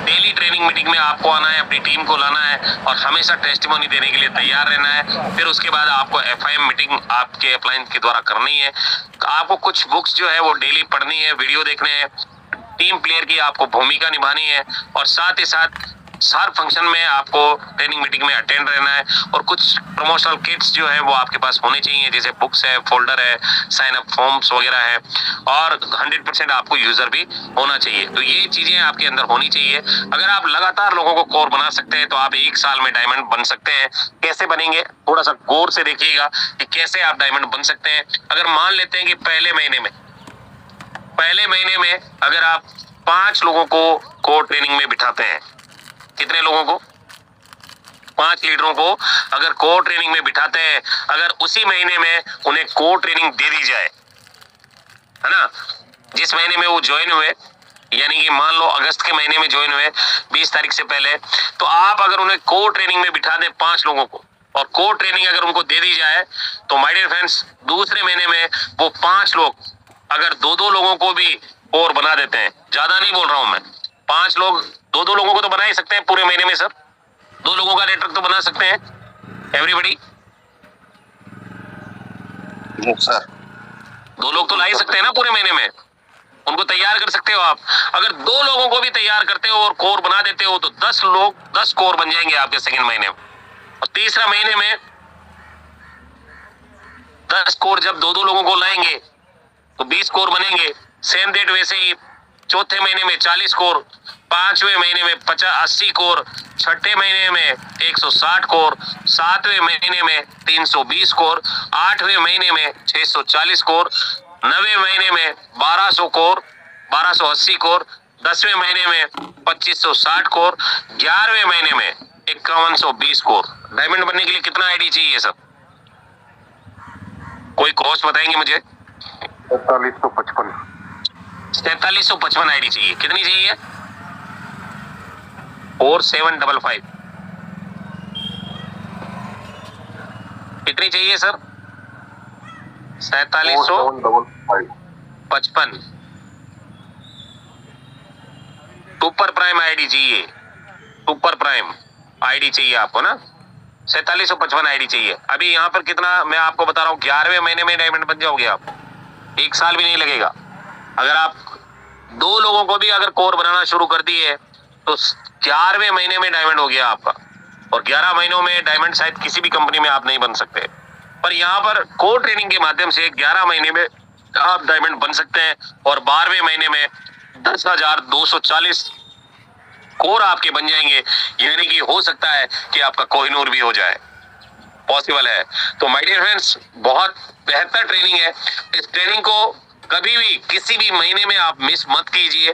डेली ट्रेनिंग मीटिंग में आपको आना है, अपनी टीम को लाना है और हमेशा टेस्टिमोनी देने के लिए तैयार रहना है। फिर उसके बाद आपको FIM मीटिंग आपके अपलाइन के द्वारा करनी है। आपको कुछ बुक्स जो है वो डेली पढ़नी है, वीडियो देखने हैं, टीम प्लेयर की आपको भूमिका निभानी है और साथ ही साथ हर फंक्शन में आपको ट्रेनिंग मीटिंग में अटेंड रहना है। और कुछ प्रमोशनल किट्स जो है वो आपके पास होने चाहिए, जैसे बुक्स है, फोल्डर है, साइन अप फॉर्म्स वगैरह है और 100% आपको यूजर भी होना चाहिए। तो ये चीजें आपके अंदर होनी चाहिए। अगर आप लगातार लोगों को कोर बना सकते हैं तो आप 1 साल में डायमंड बन सकते हैं। कैसे बनेंगे, थोड़ा सा गौर से देखिएगा कि कैसे आप डायमंड बन सकते हैं। अगर मान लेते हैं कि पहले महीने में अगर आप 5 लोगों को कोर ट्रेनिंग में बिठाते हैं, कितने लोगों को? 5 लीडरों को अगर कोर ट्रेनिंग में बिठाते हैं, अगर उसी महीने में उन्हें कोर ट्रेनिंग दे दी जाए, है ना, जिस महीने में वो ज्वाइन हुए, यानी कि मान लो अगस्त के महीने में ज्वाइन हुए 20 तारीख से पहले, तो आप अगर उन्हें कोर ट्रेनिंग में बिठा दें 5 लोगों को और कोर ट्रेनिंग अगर उनको दे दी जाए, तो माय डियर फ्रेंड्स दूसरे महीने में वो 5 लोग अगर 2-2 लोगों को भी कोर बना देते हैं, ज्यादा नहीं बोल रहा हूं मैं, 5 लोग 2-2 लोगों को तो बना ही सकते हैं पूरे महीने में सर, 2 लोगों का नेटवर्क तो बना सकते हैं एवरीबॉडी सर। 2 लोग तो ला ही सकते हैं ना पूरे महीने में, उनको तैयार कर सकते हो आप। अगर 2 लोगों को भी तैयार करते हो और कोर बना देते हो तो 10 कोर बन जाएंगे आपके सेकंड महीने में। और तीसरा महीने में 10 कोर जब 2-2 लोगों को लाएंगे तो 20 कोर बनेंगे। सेम डेट वैसे ही चौथे महीने में 40 कोर, 5वें महीने में 80 कोर, 6ठे महीने में 160 कोर, 7वें महीने में 320 कोर, 8वें महीने में 640 कोर, 9वें महीने में 1200 कोर, 1280 कोर, 10वें महीने में 2560 कोर, 11वें महीने में 5120 कोर। डायमंड बनने के लिए कितना आईडी चाहिए सब? कोई कॉस्ट बताएंगे मुझे? 4355 4355 आईडी चाहिए। कितनी चाहिए? 4755। कितनी चाहिए सर? 4755। सुपर प्राइम आईडी चाहिए, सुपर प्राइम आईडी चाहिए आपको ना, 4755 आईडी चाहिए। अभी यहाँ पर कितना मैं आपको बता रहा हूँ, 11वें महीने में डायमंड बन जाओगे आप, 1 साल भी नहीं लगेगा। अगर आप 2 लोगों को भी अगर कोर बनाना शुरू कर दिए तो 11वें महीने में डायमंड हो गया आपका। और 11 महीनों में डायमंड शायद किसी भी कंपनी में आप नहीं बन सकते, पर यहाँ पर कोर ट्रेनिंग के माध्यम से 11 महीने में आप डायमंड बन सकते हैं। और 12वें महीने में 10,240 कोर आपके बन जाएंगे, यानी कि हो सकता है कि आपका कोहिनूर भी हो जाए, पॉसिबल है। तो माय डियर फ्रेंड्स, बहुत बेहतर ट्रेनिंग है। इस ट्रेनिंग को कभी भी किसी भी महीने में आप मिस मत कीजिए।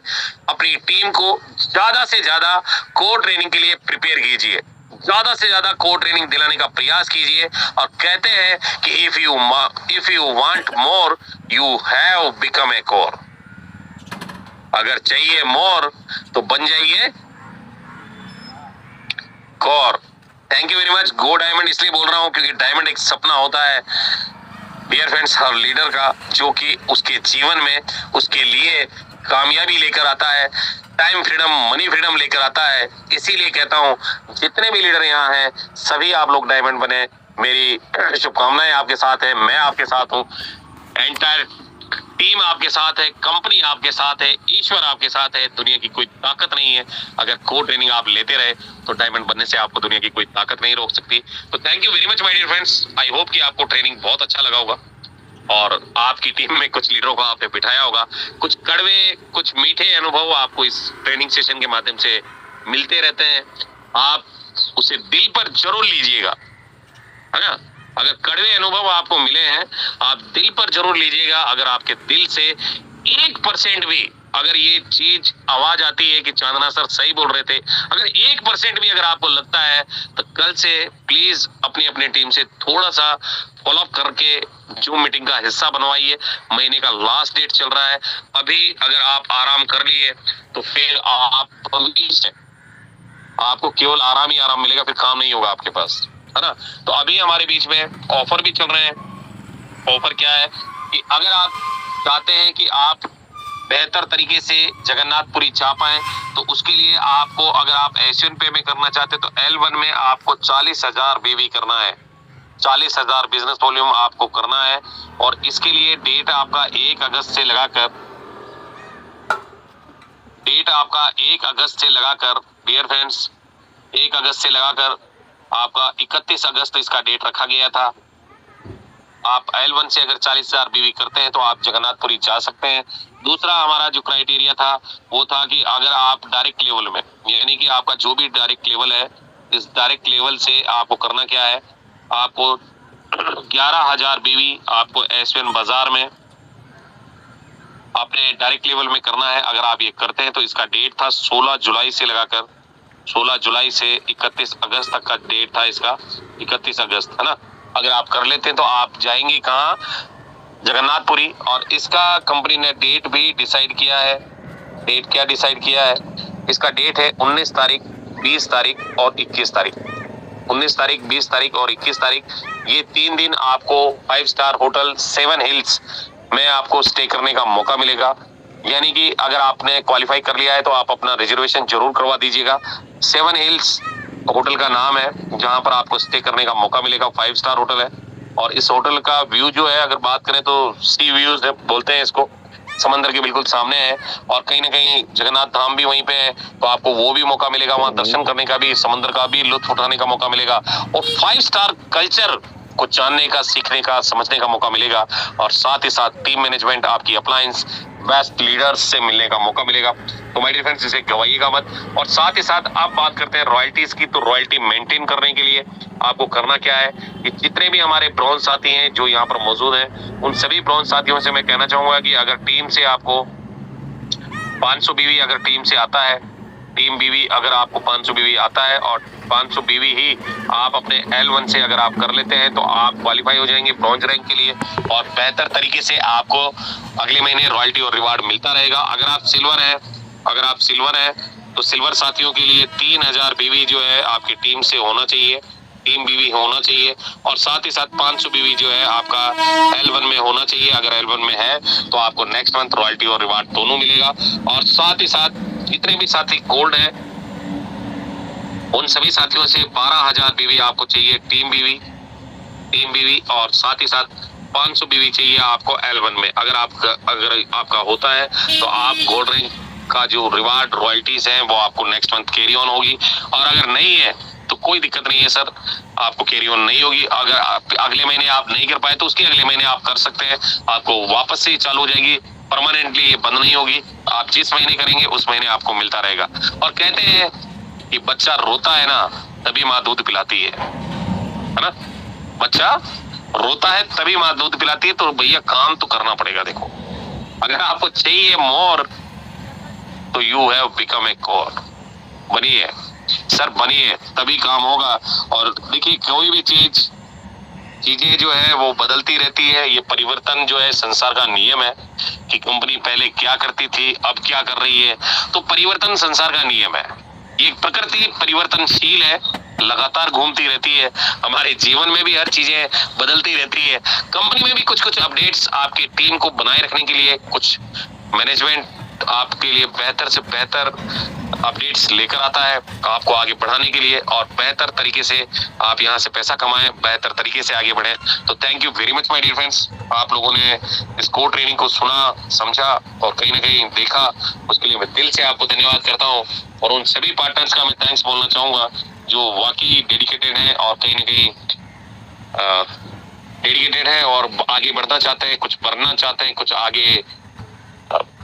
अपनी टीम को ज्यादा से ज्यादा कोर ट्रेनिंग के लिए प्रिपेयर कीजिए, ज्यादा से ज्यादा कोर ट्रेनिंग दिलाने का प्रयास कीजिए। और कहते हैं कि if you want more you have become a core. अगर चाहिए मोर तो बन जाइए core. Thank you very much. Go diamond इसलिए बोल रहा हूं क्योंकि डायमंड एक सपना होता है डियर फ्रेंड्स हर लीडर का, जो कि उसके जीवन में उसके लिए कामयाबी लेकर आता है, टाइम फ्रीडम, मनी फ्रीडम लेकर आता है। इसीलिए कहता हूं जितने भी लीडर यहाँ हैं सभी आप लोग डायमंड बने। मेरी शुभकामनाएं आपके साथ है, मैं आपके साथ हूं, एंटायर टीम आपके साथ है, कंपनी आपके साथ है, ईश्वर आपके साथ है। दुनिया की कोई ताकत नहीं है, अगर कोर ट्रेनिंग आप लेते रहे तो डायमंड बनने से आपको दुनिया की कोई ताकत नहीं रोक सकती। तो thank you very much my dear friends. I hope कि आपको ट्रेनिंग बहुत अच्छा लगा होगा और आपकी टीम में कुछ लीडरों को आपने बिठाया होगा। कुछ कड़वे कुछ मीठे अनुभव आपको इस ट्रेनिंग सेशन के माध्यम से मिलते रहते हैं, आप उसे दिल पर जरूर लीजिएगा, है ना। अगर कड़वे अनुभव आपको मिले हैं आप दिल पर जरूर लीजिएगा। अगर आपके दिल से 1% भी अगर ये चीज आवाज आती है कि चांदना सर सही बोल रहे थे, अगर 1% भी अगर आपको लगता है तो कल से प्लीज अपनी अपनी टीम से थोड़ा सा फॉलोअप करके जूम मीटिंग का हिस्सा बनवाइए। महीने का लास्ट डेट चल रहा है, अभी अगर आप आराम कर लिए तो फिर आपको केवल आराम ही आराम मिलेगा, फिर काम नहीं होगा आपके पास, है ना। तो अभी हमारे बीच में ऑफर भी चल रहे हैं। ऑफर क्या है कि अगर आप चाहते हैं कि आप बेहतर तरीके से जगन्नाथपुरी जा पाएं तो उसके लिए आपको, अगर आप एशियन पे में करना चाहते हैं तो L1 में आपको 40,000 BV करना है, 40,000 बिजनेस वॉल्यूम आपको करना है। और इसके लिए डेट आपका 1 अगस्त से लगाकर डियर फ्रेंड्स 1 अगस्त से लगाकर आपका 31 अगस्त इसका डेट रखा गया था। आप L1 से अगर 40,000 BV करते हैं तो आप जगन्नाथपुरी जा सकते हैं। दूसरा हमारा जो क्राइटेरिया था वो था कि अगर आप डायरेक्ट लेवल में, यानी कि आपका जो भी डायरेक्ट लेवल है, इस डायरेक्ट लेवल से आपको करना क्या है, आपको 11,000 BV आपको एसवीएन बाजार में अपने डायरेक्ट लेवल में करना है। अगर आप ये करते हैं तो इसका डेट था 16 जुलाई से लगाकर 16 जुलाई से 31 अगस्त तक का डेट था इसका, 31 अगस्त, है ना। अगर आप कर लेते हैं तो आप जाएंगे कहाँ, जगन्नाथपुरी। और इसका कंपनी ने डेट भी डिसाइड किया है। डेट क्या डिसाइड किया है, इसका डेट है 19 तारीख, 20 तारीख और 21 तारीख। 19 तारीख, 20 तारीख और 21 तारीख, ये 3 दिन आपको 5 स्टार होटल 7 हिल्स में आपको स्टे करने का मौका मिलेगा। यानी कि अगर आपने क्वालिफाई कर लिया है तो आप अपना रिजर्वेशन जरूर करवा दीजिएगा। 7 हिल्स होटल का नाम है जहां पर आपको स्टे करने का मौका मिलेगा। 5 स्टार होटल है और इस होटल का व्यू जो है, अगर बात करें तो सी व्यूज है बोलते हैं इसको, समंदर के बिल्कुल सामने है। और कहीं ना कहीं जगन्नाथ धाम भी वहीं पे है, तो आपको वो भी मौका मिलेगा, वहां दर्शन करने का भी, समंदर का भी लुत्फ उठाने का मौका मिलेगा। और 5 स्टार कल्चर को जानने का, सीखने का, समझने का मौका मिलेगा। और साथ ही साथ टीम मैनेजमेंट, आपकी अप्लायंस, बेस्ट लीडर्स से मिलने का मौका मिलेगा। तो माय डियर फ्रेंड्स, इसे गवाइएगा मत। और साथ ही साथ आप बात करते हैं रॉयल्टीज की, तो रॉयल्टी मेंटेन करने के लिए आपको करना क्या है कि जितने भी हमारे ब्रॉन्ज साथी हैं जो यहाँ पर मौजूद हैं, उन सभी ब्रॉन्ज साथियों से मैं कहना चाहूंगा कि अगर टीम से आपको 500 BV अगर टीम से आता है, टीम BV अगर आपको 500 BV आता है और 500 BV ही आप अपने L1 से अगर आप कर लेते हैं तो आप क्वालिफाई हो जाएंगे ब्रॉन्ज रैंक के लिए। और बेहतर तरीके से आपको अगले महीने रॉयल्टी और रिवार्ड मिलता रहेगा। अगर आप सिल्वर है तो सिल्वर साथियों के लिए 3000 बीवी जो है आपकी टीम से होना चाहिए, टीम बीवी होना चाहिए, और साथ ही साथ 500 बीवी जो है आपका L1 में होना चाहिए। अगर L1 में है तो आपको नेक्स्ट मंथ रॉयल्टी और रिवार्ड दोनों मिलेगा। और साथ ही साथ जितने भी साथी गोल्ड है उन सभी साथियों से 12,000 बीवी आपको चाहिए टीम बीवी, और साथ ही साथ 500 बीवी चाहिए आपको L1 में। अगर आपका होता है तो आप गोल्ड रैंक का जो रिवार्ड रॉयल्टीज हैं वो आपको नेक्स्ट मंथ कैरी ऑन होगी, और अगर नहीं है तो कोई दिक्कत नहीं है सर, आपको कैरी ऑन नहीं होगी। अगर अगले महीने आप नहीं कर पाए तो उसके अगले महीने आप कर सकते हैं, आपको वापस से चालू हो जाएगी, परमानेंटली ये बंद नहीं होगी। आप जिस महीने करेंगे उस महीने आपको मिलता रहेगा। और कहते हैं कि बच्चा रोता है ना तभी माँ दूध पिलाती है ना, बच्चा रोता है तभी माँ दूध पिलाती है। तो भैया काम तो करना पड़ेगा। देखो, अगर आपको चाहिए मोर तो you have become a core, बनिए सर, बनिए, तभी काम होगा। और देखिए कोई भी चीजें जो है वो बदलती रहती है, ये परिवर्तन जो है संसार का नियम है कि कंपनी पहले क्या करती थी अब क्या कर रही है, तो परिवर्तन संसार का नियम है। ये प्रकृति परिवर्तनशील है, लगातार घूमती रहती है। हमारे जीवन में भी हर चीजें बदलती रहती है। कंपनी में भी कुछ अपडेट्स आपकी टीम को बनाए रखने के लिए कुछ मैनेजमेंट आपके लिए बेहतर से बेहतर अपडेट्स लेकर आता है आपको आगे बढ़ाने के लिए, और बेहतर तरीके से आप यहाँ से पैसा कमाएं, बेहतर तरीके से आगे बढ़ें। तो thank you very much my dear friends, आप लोगों ने इस कोर ट्रेनिंग को सुना, समझा और कहीं ना कहीं देखा, उसके लिए मैं दिल से आपको धन्यवाद करता हूँ। और उन सभी पार्टनर्स का मैं थैंक्स बोलना चाहूंगा जो वाकई डेडिकेटेड है और कहीं ना कहीं डेडिकेटेड है और आगे बढ़ना चाहते हैं, कुछ बनना चाहते हैं, कुछ आगे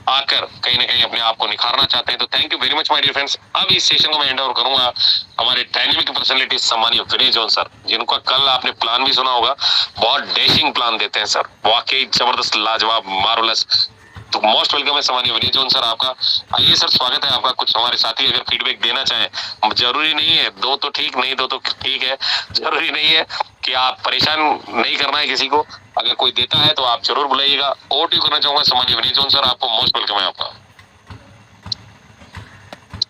आकर कहीं ना कहीं अपने आप को निखारना चाहते हैं। तो thank you very much my dear friends. अब इस सेशन को मैं हैंड ओवर करूंगा हमारे डायनेमिक पर्सनालिटी सम्मानीय विनय जॉन सर, जिनका कल आपने प्लान भी सुना होगा। बहुत डैशिंग प्लान देते हैं सर, वाकई जबरदस्त, लाजवाब, मार्वलस। तो मोस्ट वेलकम है सम्मानीय विनय जॉन सर आपका। आइए सर, स्वागत है आपका। कुछ हमारे साथी अगर फीडबैक देना चाहें, जरूरी नहीं है दो तो ठीक, नहीं दो तो ठीक है, जरूरी नहीं है कि आप परेशान नहीं करना है किसी को। अगर कोई देता है तो आप जरूर बुलाइएगा। ओवर टू करना चाहूंगा सम्मानीय विनय जॉन सर, आपको मोस्ट वेलकम है आपका।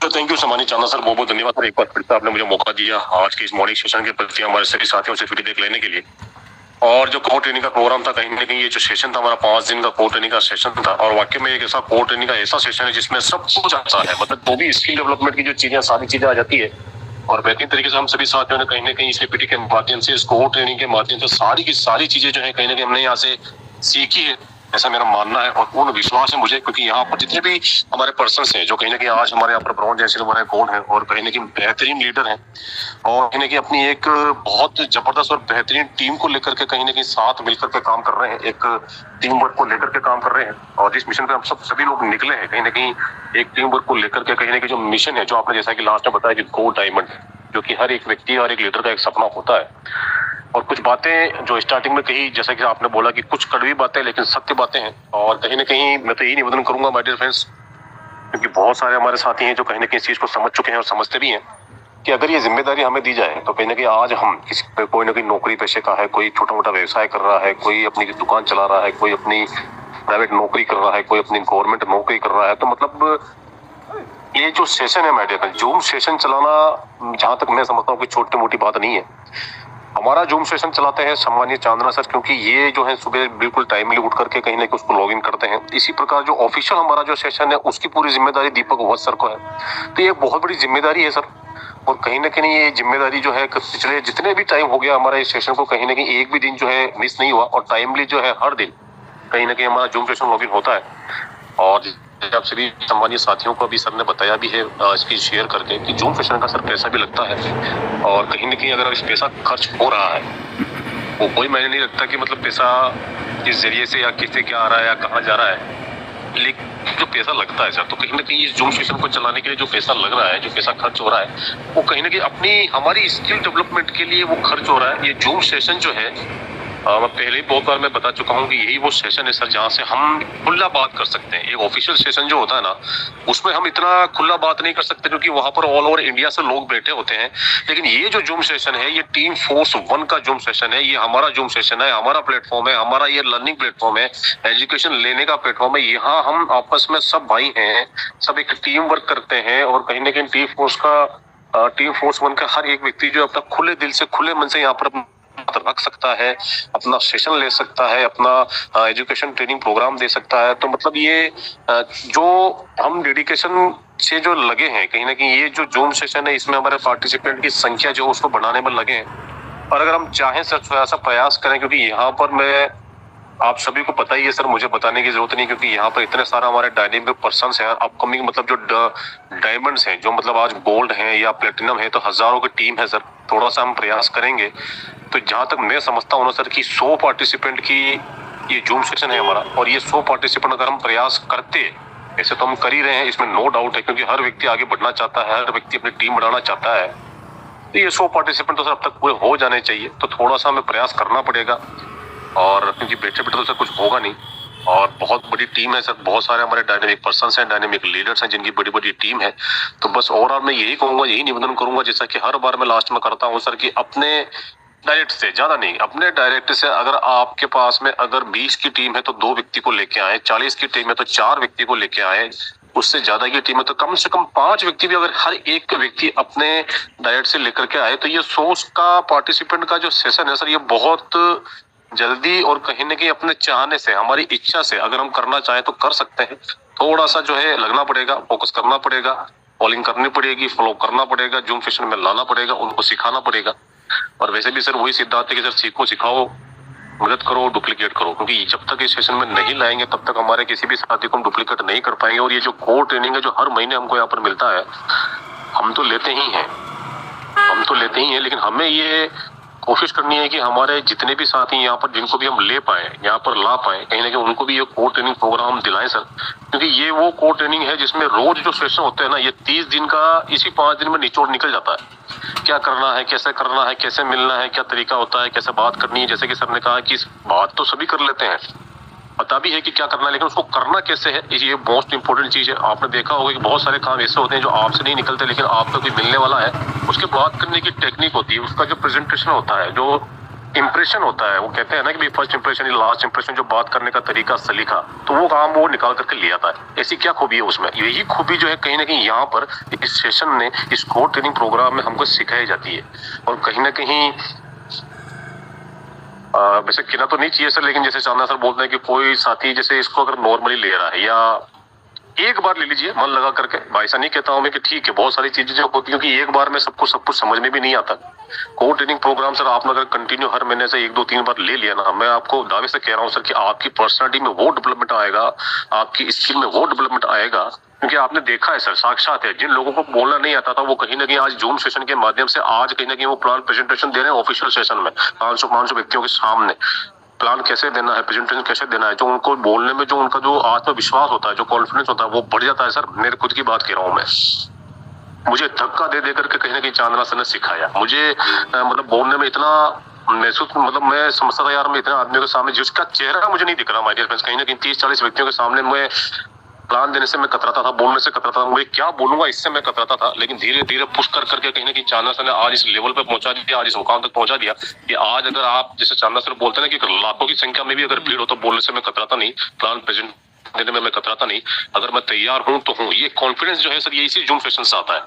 थैंक यू सम्मानित चांदा सर, बहुत बहुत धन्यवाद सर, एक बार फिर से आपने मुझे मौका दिया आज के इस मॉर्निंग सेशन के प्रति हमारे सभी साथियों से फीडबैक लेने के लिए। और जो कोर ट्रेनिंग का प्रोग्राम था, कहीं ना कहीं ये जो सेशन था हमारा 5 दिन का कोर ट्रेनिंग का सेशन था, और वाकई में एक ऐसा कोर ट्रेनिंग का ऐसा सेशन है जिसमें सब कुछ आता है, मतलब जो भी स्किल डेवलपमेंट की जो चीजें, सारी चीजें आ जाती है। और बेहतरीन तरीके से हम सभी साथियों ने कहीं ना कहीं इस पीटी के माध्यम से, इस कोर ट्रेनिंग के माध्यम से सारी की सारी चीजें जो है कहीं ना कहीं हमने यहाँ से सीखी है, ऐसा मेरा मानना है और पूर्ण विश्वास है मुझे। क्योंकि यहाँ पर जितने भी हमारे पर्सन्स हैं जो कहीं ना कहीं आज हमारे यहाँ पर ब्रॉन्ज है, सिल्वर है, गोल्ड है, और कहीं ना कहीं बेहतरीन लीडर हैं, और कहीं ना कहीं अपनी एक बहुत जबरदस्त और बेहतरीन टीम को लेकर के कहीं ना कहीं साथ मिलकर के काम कर रहे हैं, एक टीम वर्क को लेकर के काम कर रहे हैं। और जिस मिशन पे हम सभी लोग निकले हैं, कहीं ना कहीं एक टीम वर्क को लेकर के कहीं ना कहीं जो मिशन है, जो आपने जैसा कि लास्ट में बताया कि गोल्ड डायमंड, जो कि हर एक व्यक्ति और एक लीडर का एक सपना होता है। और कुछ बातें जो स्टार्टिंग में कही, जैसा कि आपने बोला कि कुछ कड़वी बातें लेकिन सत्य बातें हैं, और कहीं ना कहीं मैं तो यही निवेदन करूंगा माय डियर फ्रेंड्स, क्योंकि बहुत सारे हमारे साथी हैं जो कहीं ना कहीं इस चीज को समझ चुके हैं और समझते भी हैं कि अगर ये जिम्मेदारी हमें दी जाए तो कहीं ना कहीं आज हम किसी पे कोई ना कोई नौकरी पेशे का है, कोई छोटा मोटा व्यवसाय कर रहा है, कोई अपनी दुकान चला रहा है, कोई अपनी प्राइवेट नौकरी कर रहा है, कोई अपनी गवर्नमेंट नौकरी कर रहा है, तो मतलब ये जो सेशन है my dear friends, zoom session चलाना जहां तक मैं समझता हूँ कि छोटी मोटी बात नहीं है। हमारा जूम सेशन चलाते हैं सम्मानीय चांदना सर, क्योंकि ये जो है सुबह बिल्कुल टाइमली उठ करके कहीं ना कहीं उसको लॉग इन करते हैं। इसी प्रकार जो ऑफिशियल हमारा जो सेशन है उसकी पूरी जिम्मेदारी दीपक वत्स सर को है। तो ये बहुत बड़ी जिम्मेदारी है सर, और कहीं ना कहीं ये जिम्मेदारी जो है पिछले जितने भी टाइम हो गया हमारा इस सेशन को, कहीं ना कहीं एक भी दिन जो है मिस नहीं हुआ, और टाइमली जो है हर दिन कहीं ना कहीं हमारा जूम सेशन लॉग इन होता है। और आप सभी सम्मानीय साथियों को अभी सर ने बताया भी है इसकी शेयर करके कि जूम सेशन का सर पैसा भी लगता है, और कहीं ना कहीं अगर इस पैसा खर्च हो रहा है वो कोई मायने नहीं रखता कि मतलब पैसा किस जरिए से या किससे क्या आ रहा है या कहाँ जा रहा है, लेकिन जो पैसा लगता है सर, तो कहीं ना कहीं इस जूम सेशन को चलाने के लिए जो पैसा लग रहा है, जो पैसा खर्च हो रहा है, वो कहीं ना कहीं अपनी हमारी स्किल डेवलपमेंट के लिए वो खर्च हो रहा है। ये जूम सेशन जो है मैं पहले ही बहुत बार मैं बता चुका हूँ कि यही वो सेशन है सर जहाँ से हम खुला बात कर सकते हैं। एक ऑफिशियल सेशन जो होता है ना, उसमें हम इतना खुला बात नहीं कर सकते क्योंकि वहां पर ऑल ओवर इंडिया से लोग बैठे होते हैं। लेकिन ये जो जूम सेशन है, ये टीम फोर्स 1 का जूम सेशन है, ये हमारा जूम सेशन है, हमारा प्लेटफॉर्म है, हमारा ये लर्निंग प्लेटफॉर्म है, एजुकेशन लेने का प्लेटफॉर्म है। यहाँ हम आपस में सब भाई हैं, सब एक टीम वर्क करते हैं और कहीं ना कहीं टीम फोर्स 1 का हर एक व्यक्ति जो अपना खुले दिल से खुले मन से यहाँ पर रख सकता है, अपना सेशन ले सकता है, अपना एजुकेशन ट्रेनिंग प्रोग्राम दे सकता है। तो मतलब ये जो हम डेडिकेशन से जो लगे हैं, कहीं ना कहीं ये जो जूम सेशन है इसमें हमारे पार्टिसिपेंट की संख्या जो उसको बढ़ाने में लगे हैं। और अगर हम चाहें सर थोड़ा सा प्रयास करें, क्योंकि यहाँ पर मैं आप सभी को पता ही है सर, मुझे बताने की जरूरत नहीं, क्योंकि यहाँ पर इतने सारा हमारे डायनेमिक पर्सन्स हैं अपकमिंग, मतलब जो डायमंड्स हैं, जो मतलब आज गोल्ड हैं या प्लेटिनम है, तो हजारों की टीम है सर। थोड़ा सा हम प्रयास करेंगे तो जहां तक मैं समझता हूँ ना सर कि 100 पार्टिसिपेंट की ये जूम सेशन है हमारा, और ये 100 पार्टिसिपेंट अगर हम प्रयास करते, ऐसे तो हम कर ही रहे हैं, इसमें नो डाउट है, क्योंकि हर व्यक्ति आगे बढ़ना चाहता है, हर व्यक्ति अपनी टीम बढ़ाना चाहता है। तो ये 100 पार्टिसिपेंट तो सर अब तक पूरे हो जाने चाहिए। तो थोड़ा सा हमें प्रयास करना पड़ेगा, और क्योंकि बैठे बैठे तो सर कुछ होगा नहीं, और बहुत बड़ी टीम है सर, बहुत सारे हमारे डायनेमिक पर्सन्स हैं, डायनेमिक लीडर्स हैं, जिनकी बड़ी बड़ी टीम है। तो बस ओवरऑल मैं यही कहूंगा, यही निवेदन करूंगा, जैसा कि हर बार मैं लास्ट में करता हूँ सर, कि अपने डायरेक्ट से, ज्यादा नहीं, अपने डायरेक्ट से अगर आपके पास में अगर 20 की टीम है तो 2 व्यक्ति को लेके आए, 40 की टीम है तो 4 व्यक्ति को लेके आए, उससे ज्यादा की टीम है तो कम से कम 5 व्यक्ति भी अगर हर एक व्यक्ति अपने डायरेक्ट से लेकर के आए, तो ये 100 का पार्टिसिपेंट का जो सेशन है सर, ये बहुत जल्दी और कहीं ना कहीं अपने चाहने से, हमारी इच्छा से अगर हम करना चाहें तो कर सकते हैं। थोड़ा सा जो है लगना पड़ेगा, फोकस करना पड़ेगा, फॉलोइंग करनी पड़ेगी, फॉलो करना पड़ेगा, जूम सेशन में लाना पड़ेगा, उनको सिखाना पड़ेगा। और वैसे भी सर वही सिद्धांत है कि सर सीखो, सिखाओ, मदद करो, डुप्लीकेट करो, क्योंकि जब तक इस सेशन में नहीं लाएंगे तब तक हमारे किसी भी साथी को हम डुप्लीकेट नहीं कर पाएंगे। और ये जो कोर ट्रेनिंग है जो हर महीने हमको यहाँ पर मिलता है, हम तो लेते ही हैं, लेकिन हमें ये कोशिश करनी है कि हमारे जितने भी साथी यहाँ पर, जिनको भी हम ले पाए, यहाँ पर ला पाए, कहीं ना कहीं उनको भी ये कोर ट्रेनिंग प्रोग्राम हम दिलाएं सर। क्योंकि ये वो कोर ट्रेनिंग है जिसमें रोज जो सेशन होते हैं ना, ये 30 दिन का इसी 5 दिन में निचोड़ निकल जाता है। क्या करना है, कैसे करना है, कैसे मिलना है, क्या तरीका होता है, कैसे बात करनी है। जैसे कि सर ने कहा कि बात तो सभी कर लेते हैं, पता भी है कि क्या करना है, लेकिन उसको करना कैसे है, ये मोस्ट इंपोर्टेंट चीज है। आपने देखा होगा कि बहुत सारे काम ऐसे होते हैं जो आपसे नहीं निकलते, लेकिन आपका कोई मिलने वाला है, उसके बात करने की टेक्निक होती है, उसका जो प्रेजेंटेशन होता है, जो इंप्रेशन होता है, वो कहते हैं ना कि फर्स्ट इंप्रेशन लास्ट इंप्रेशन, जो बात करने का तरीका, सलीका, तो वो काम वो निकाल करके ले आता है। ऐसी क्या खूबी है उसमें, यही खूबी जो है कहीं ना कहीं यहाँ पर इस सेशन में, इस कोर ट्रेनिंग प्रोग्राम में हमको सिखाई जाती है। और कहीं ना कहीं वैसे कहना तो नहीं चाहिए सर, लेकिन जैसे चांदना सर बोलते हैं कि कोई साथी जैसे इसको अगर नॉर्मली ले रहा है, या एक बार ले लीजिए मन लगा करके, ऐसा नहीं कहता हूं मैं कि ठीक है, बहुत सारी चीजें जो होती है कि एक बार में सब कुछ समझ में भी नहीं आता। कोर ट्रेनिंग प्रोग्राम सर आपने अगर कंटिन्यू हर महीने से 1-2-3 बार ले लिया ना, मैं आपको दावे से कह रहा हूं सर कि आपकी पर्सनालिटी में वो डेवलपमेंट आएगा, आपकी स्किल में वो डेवलपमेंट आएगा। क्योंकि आपने देखा है सर, साक्षात है, जिन लोगों को बोलना नहीं आता था वो कहीं ना कहीं आज जूम सेशन के माध्यम से आज कहीं ना कहीं वो प्लान प्रेजेंटेशन दे रहे हैं ऑफिशियल सेशन में 500 व्यक्तियों के सामने। प्लान कैसे देना है, प्रेजेंटेशन कैसे देना है, जो उनको बोलने में जो उनका जो आत्मविश्वास होता है, जो कॉन्फिडेंस होता है, वो बढ़ जाता है सर। मेरे खुद की बात कह रहा हूँ मैं, मुझे धक्का दे दे करके कहीं ना कहीं चांदना सर ने सिखाया मुझे, मतलब बोलने में इतना महसूस, मतलब मैं समझता था यार, मैं इतने आदमियों के सामने जिसका चेहरा मुझे नहीं दिख रहा, माय डियर फ्रेंड्स, कहीं ना कहीं 30-40 व्यक्तियों के सामने मैं प्लान देने से मैं कतराता था, बोलने से कतराता था, मुझे क्या बोलूंगा इससे मैं कतराता था। लेकिन धीरे धीरे पुश कर करके कहीं ना कहीं चांदना सर ने आज इस लेवल पे पहुंचा दिया, आज इस मुकाम तक पहुंचा दिया कि आज अगर आप जैसे चांदना सर बोलते हैं ना कि लाखों की संख्या में भी अगर भीड़ हो तो बोलने से मैं कतराता नहीं, प्लान प्रेजेंट देने में मैं कतराता नहीं, अगर मैं तैयार हूं तो हूं। ये कॉन्फिडेंस जो है सर, ये इसी जूम सेशन से आता है।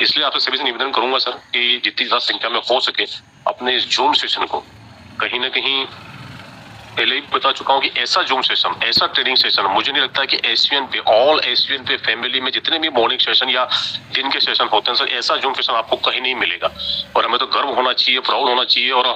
इसलिए आपसे सभी से निवेदन करूंगा सर कि जितनी ज्यादा संख्या में हो सके अपने इस जूम सेशन को, कहीं ना कहीं पहले ही बता चुका हूं कि ऐसा जूम सेशन, ऐसा ट्रेनिंग सेशन मुझे नहीं लगता कि एसवीएन पे, ऑल एसवीएन पे फैमिली में जितने भी मॉर्निंग सेशन या दिन के सेशन होते हैं सर, ऐसा जूम सेशन आपको कहीं नहीं मिलेगा। और हमें तो गर्व होना चाहिए, प्राउड होना चाहिए, और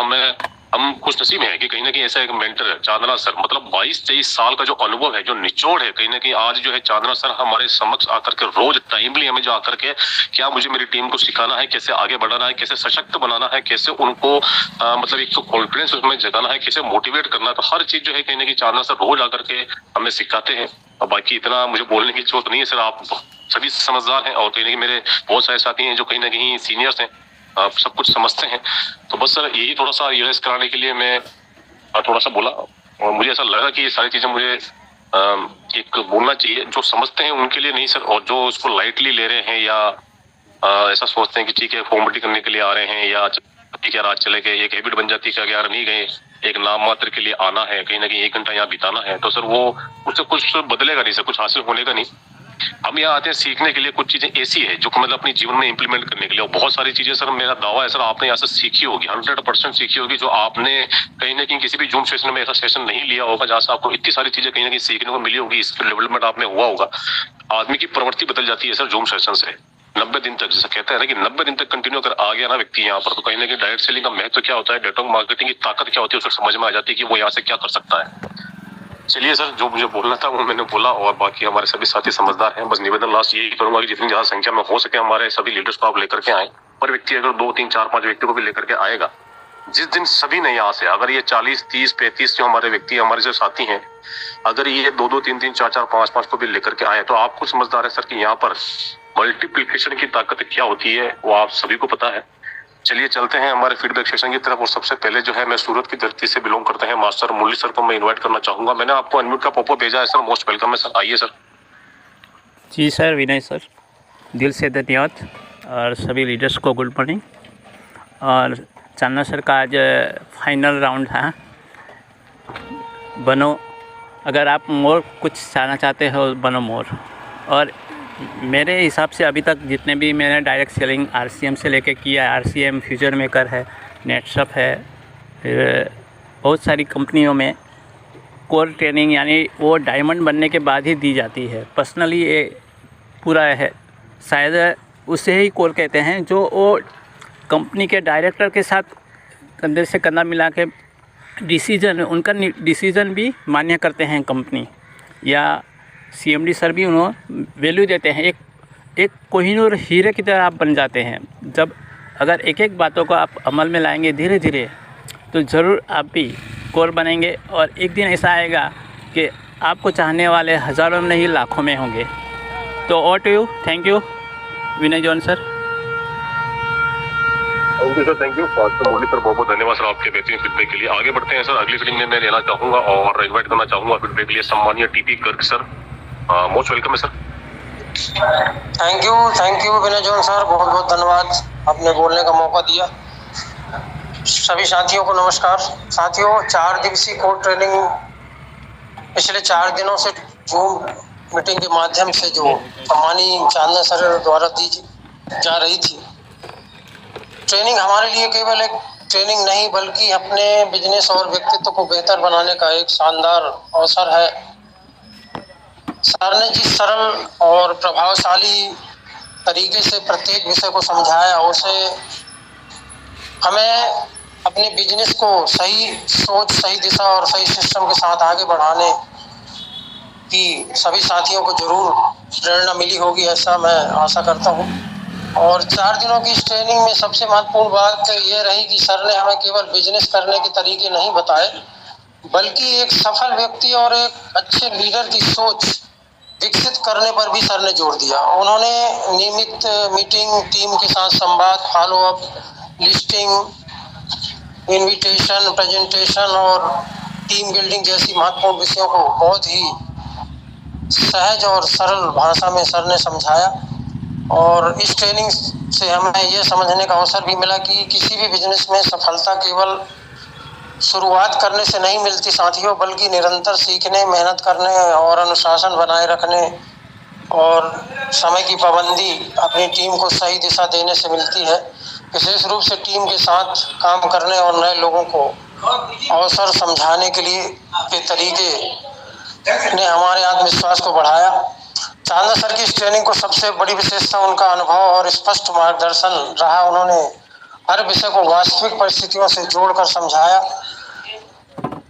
हम खुश नसीब हैं कि कहीं ना कहीं ऐसा एक मेंटर है चांदना सर। मतलब 22-23 साल का जो अनुभव है, जो निचोड़ है, कहीं ना कहीं आज जो है चांदना सर हमारे समक्ष आकर के रोज टाइमली हमें जो आकर के क्या मुझे मेरी टीम को सिखाना है, कैसे आगे बढ़ाना है, कैसे सशक्त बनाना है, कैसे उनको मतलब एक तो कॉन्फिडेंस उसमें जगाना है, कैसे मोटिवेट करना है, तो हर चीज जो है कहीं ना कहीं चांदना सर रोज आकर के हमें सिखाते हैं। और बाकी इतना मुझे बोलने की जरूरत नहीं है सर, आप सभी समझदार हैं, और कहीं ना कहीं मेरे बहुत सारे साथी हैं जो कहीं ना कहीं सीनियर्स हैं, आप सब कुछ समझते हैं। तो बस सर यही थोड़ा सा रियलाइज कराने के लिए मैं थोड़ा सा बोला और मुझे ऐसा लगा कि ये सारी चीजें मुझे एक बोलना चाहिए। जो समझते हैं उनके लिए नहीं सर, और जो इसको लाइटली ले रहे हैं या ऐसा सोचते हैं कि ठीक है फॉर्मेलिटी करने के लिए आ रहे हैं या ठीक है रात चले गए, एक हैबिट बन जाती है कि यार नहीं गए, एक नाम मात्र के लिए आना है, कहीं ना कहीं 1 घंटा यहाँ बिताना है, तो सर वो उससे कुछ बदलेगा नहीं सर, कुछ हासिल होने का नहीं। हम यहाँ आते हैं सीखने के लिए, कुछ चीजें ऐसी है जो मतलब अपने जीवन में इंप्लीमेंट करने के लिए, और बहुत सारी चीजें सर मेरा दावा है सर आपने यहाँ से सीखी होगी, 100% सीखी होगी, जो आपने कहीं ना कहीं किसी भी जूम सेशन में ऐसा सेशन नहीं लिया होगा जहाँ से आपको इतनी सारी चीजें कहीं ना कहीं सीखने को मिली होगी, स्किल डेवलपमेंट आपने हुआ होगा। आदमी की प्रवृत्ति बदल जाती है सर जूम सेशन से 90 दिन तक, जैसा कहते हैं ना कि 90 दिन तक कंटिन्यू अगर आ गया ना व्यक्ति यहाँ पर, तो कहीं ना कहीं डायरेक्ट सेलिंग का महत्व क्या होता है, नेटवर्क मार्केटिंग की ताकत क्या होती है, उसको समझ में आ जाती है कि वो यहाँ से क्या कर सकता है। चलिए सर, जो मुझे बोलना था वो मैंने बोला, और बाकी हमारे सभी साथी समझदार हैं। बस निवेदन लास्ट यही करूंगा कि जितनी ज्यादा संख्या में हो सके हमारे सभी लीडर्स को आप लेकर के आए। पर व्यक्ति अगर 2, 3, 4, 5 व्यक्ति को भी लेकर के आएगा, जिस दिन सभी ने यहाँ से, अगर ये 40, 30, 35 जो हमारे व्यक्ति हमारे जो साथी हैं, अगर ये 2, 2, 3, 3, 4, 4, 5, 5 को भी लेकर के आए, तो आपको समझदार है सर कि यहाँ पर मल्टीप्लिकेशन की ताकत क्या होती है वो आप सभी को पता है। चलिए चलते हैं हमारे फीडबैक सेशन की तरफ, और सबसे पहले जो है मैं सूरत की धरती से बिलोंग करते हैं मास्टर मुरली सर को मैं इनवाइट करना चाहूंगा। मैंने आपको अनम्यूट का पॉपअप भेजा है सर, मोस्ट वेलकम है सर, आइए सर। जी सर, विनय सर, दिल से धन्यवाद, और सभी लीडर्स को गुड मॉर्निंग। और चांदना सर का आज फाइनल राउंड है, बनो, अगर आप मोर कुछ चाहना चाहते हो बनो मोर। और मेरे हिसाब से अभी तक जितने भी मैंने डायरेक्ट सेलिंग RCM से लेके किया है, RCM फ्यूचर मेकर है, नेटशप है, फिर बहुत सारी कंपनियों में कोर ट्रेनिंग यानी वो डायमंड बनने के बाद ही दी जाती है। पर्सनली ये पूरा है, शायद उसे ही कोर कहते हैं जो वो कंपनी के डायरेक्टर के साथ कंधे से कंधा मिला के डिसीजन, उनका डिसीजन भी मान्य करते हैं कंपनी, या CMD सर भी उन्हें वैल्यू देते हैं। एक कोहिनूर हीरे की तरह आप बन जाते हैं। जब अगर एक एक बातों को आप अमल में लाएंगे धीरे धीरे, तो ज़रूर आप भी कोर बनेंगे, और एक दिन ऐसा आएगा कि आपको चाहने वाले हज़ारों में नहीं लाखों में होंगे। तो over to you, thank you Vinay John sir. Thank you sir, thank you Murali sir, बहुत बहुत धन्यवाद सर आपके बेहतरीन फीडबैक के लिए। आगे बढ़ते हैं सर, अगली फीडिंग में मैं लेना चाहूँगा और इन्वाइट करना चाहूँगा फीडबैक के लिए सम्मानीय TP Garg sir, most welcome है sir. Thank you Vinay John sir, बहुत बहुत धन्यवाद, आपने बोलने का मौका दिया। सभी साथियों को नमस्कार। साथियों, 4 दिवसीय कोर ट्रेनिंग पिछले 4 दिनों से जूम मीटिंग के माध्यम से जो सम्मानीय चांदना सर द्वारा दी जा रही थी, ट्रेनिंग हमारे लिए केवल एक ट्रेनिंग नहीं बल्कि अपने बिजनेस और व्यक्तित्व को बेहतर बनाने का एक शानदार अवसर है। सर ने जिस सरल और प्रभावशाली तरीके से प्रत्येक विषय को समझाया, उसे हमें अपने बिजनेस को सही सोच, सही दिशा और सही सिस्टम के साथ आगे बढ़ाने की सभी साथियों को जरूर प्रेरणा मिली होगी, ऐसा मैं आशा करता हूँ। और 4 दिनों की इस ट्रेनिंग में सबसे महत्वपूर्ण बात ये रही कि सर ने हमें केवल बिजनेस करने के तरीके नहीं बताए, बल्कि एक सफल व्यक्ति और एक अच्छे लीडर की सोच विकसित करने पर भी सर ने जोर दिया। उन्होंने नियमित मीटिंग, टीम के साथ संवाद, फॉलोअप, लिस्टिंग, इनविटेशन, प्रेजेंटेशन और टीम बिल्डिंग जैसी महत्वपूर्ण विषयों को बहुत ही सहज और सरल भाषा में सर ने समझाया। और इस ट्रेनिंग से हमें यह समझने का अवसर भी मिला कि किसी भी बिजनेस में सफलता केवल शुरुआत करने से नहीं मिलती साथियों, बल्कि निरंतर सीखने, मेहनत करने और अनुशासन बनाए रखने और समय की पाबंदी, अपनी टीम को सही दिशा देने से मिलती है। विशेष रूप से टीम के साथ काम करने और नए लोगों को अवसर समझाने के लिए के तरीके ने हमारे आत्मविश्वास को बढ़ाया। चांदना सर की इस ट्रेनिंग को सबसे बड़ी विशेषता उनका अनुभव और स्पष्ट मार्गदर्शन रहा। उन्होंने हर विषय को वास्तविक परिस्थितियों से जोड़कर समझाया,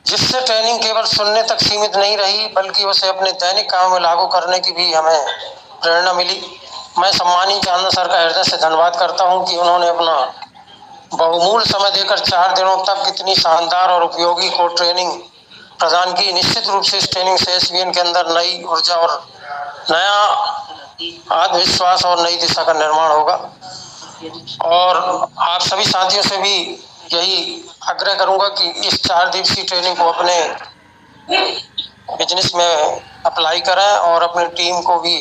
जिससे ट्रेनिंग केवल सुनने तक सीमित नहीं रही, बल्कि उसे अपने दैनिक काम में लागू करने की भी हमें प्रेरणा मिली। मैं सम्मानीय चांदना सर का हृदय से धन्यवाद करता हूं कि उन्होंने अपना बहुमूल्य समय देकर 4 दिनों तक इतनी शानदार और उपयोगी को ट्रेनिंग प्रदान की। निश्चित रूप से इस ट्रेनिंग से SVN के अंदर नई ऊर्जा और नया आत्मविश्वास और नई दिशा का निर्माण होगा। और आप सभी साथियों से भी यही आग्रह करूंगा कि इस 4 दिवसीय ट्रेनिंग को अपने बिजनेस में अप्लाई करें और अपनी टीम को भी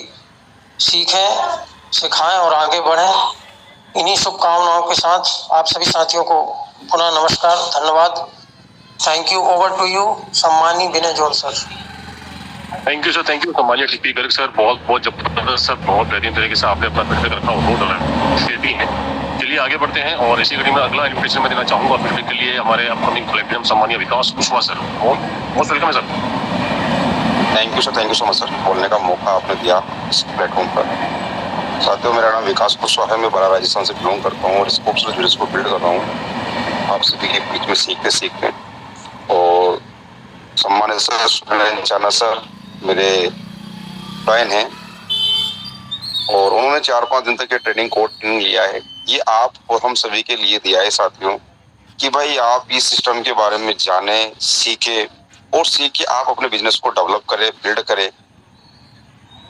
सीखें, सिखाएं और आगे बढ़ें। इन्हीं शुभकामनाओं के साथ आप सभी साथियों को पुनः नमस्कार, धन्यवाद। Thank you. Over to you सम्मानी Vinay Jol sir. Thank you sir, thank you सम्मानीय टीपी गर्ग सर, बहुत बहुत जबरदस्त सर, बहुत बेहतरीन तरीके से आपने अपना फीडबैक रखा और नोट डाला भी है। चलिए आगे बढ़ते हैं और इसी कड़ी में अगला इन्विटेशन मैं देना चाहूंगा फीडबैक के लिए हमारे अपकमिंग प्लेटिनम सम्मानीय विकास कुशवाहा सर। बहुत वेलकम है sir. Thank you sir, thank you so much sir, बोलने का मौका आपने दिया इस प्लेटफॉर्म पर। साथियों, मेरा नाम विकास कुशवाहा है, मैं बड़ा राजस्थान से बिलोंग करता हूँ और इस खूबसूरत बिजनेस को बिल्ड कर रहा हूँ आप सभी के बीच में सीखते सीखते। और सम्मानित सर सुरेंद्र चांदा सर मेरे बहन हैं और उन्होंने 4-5 दिन तक ये ट्रेनिंग लिया है। ये आप और हम सभी के लिए दिया है साथियों कि भाई आप इस सिस्टम के बारे में जाने, सीखे और सीख के आप अपने बिजनेस को डेवलप करें, बिल्ड करें।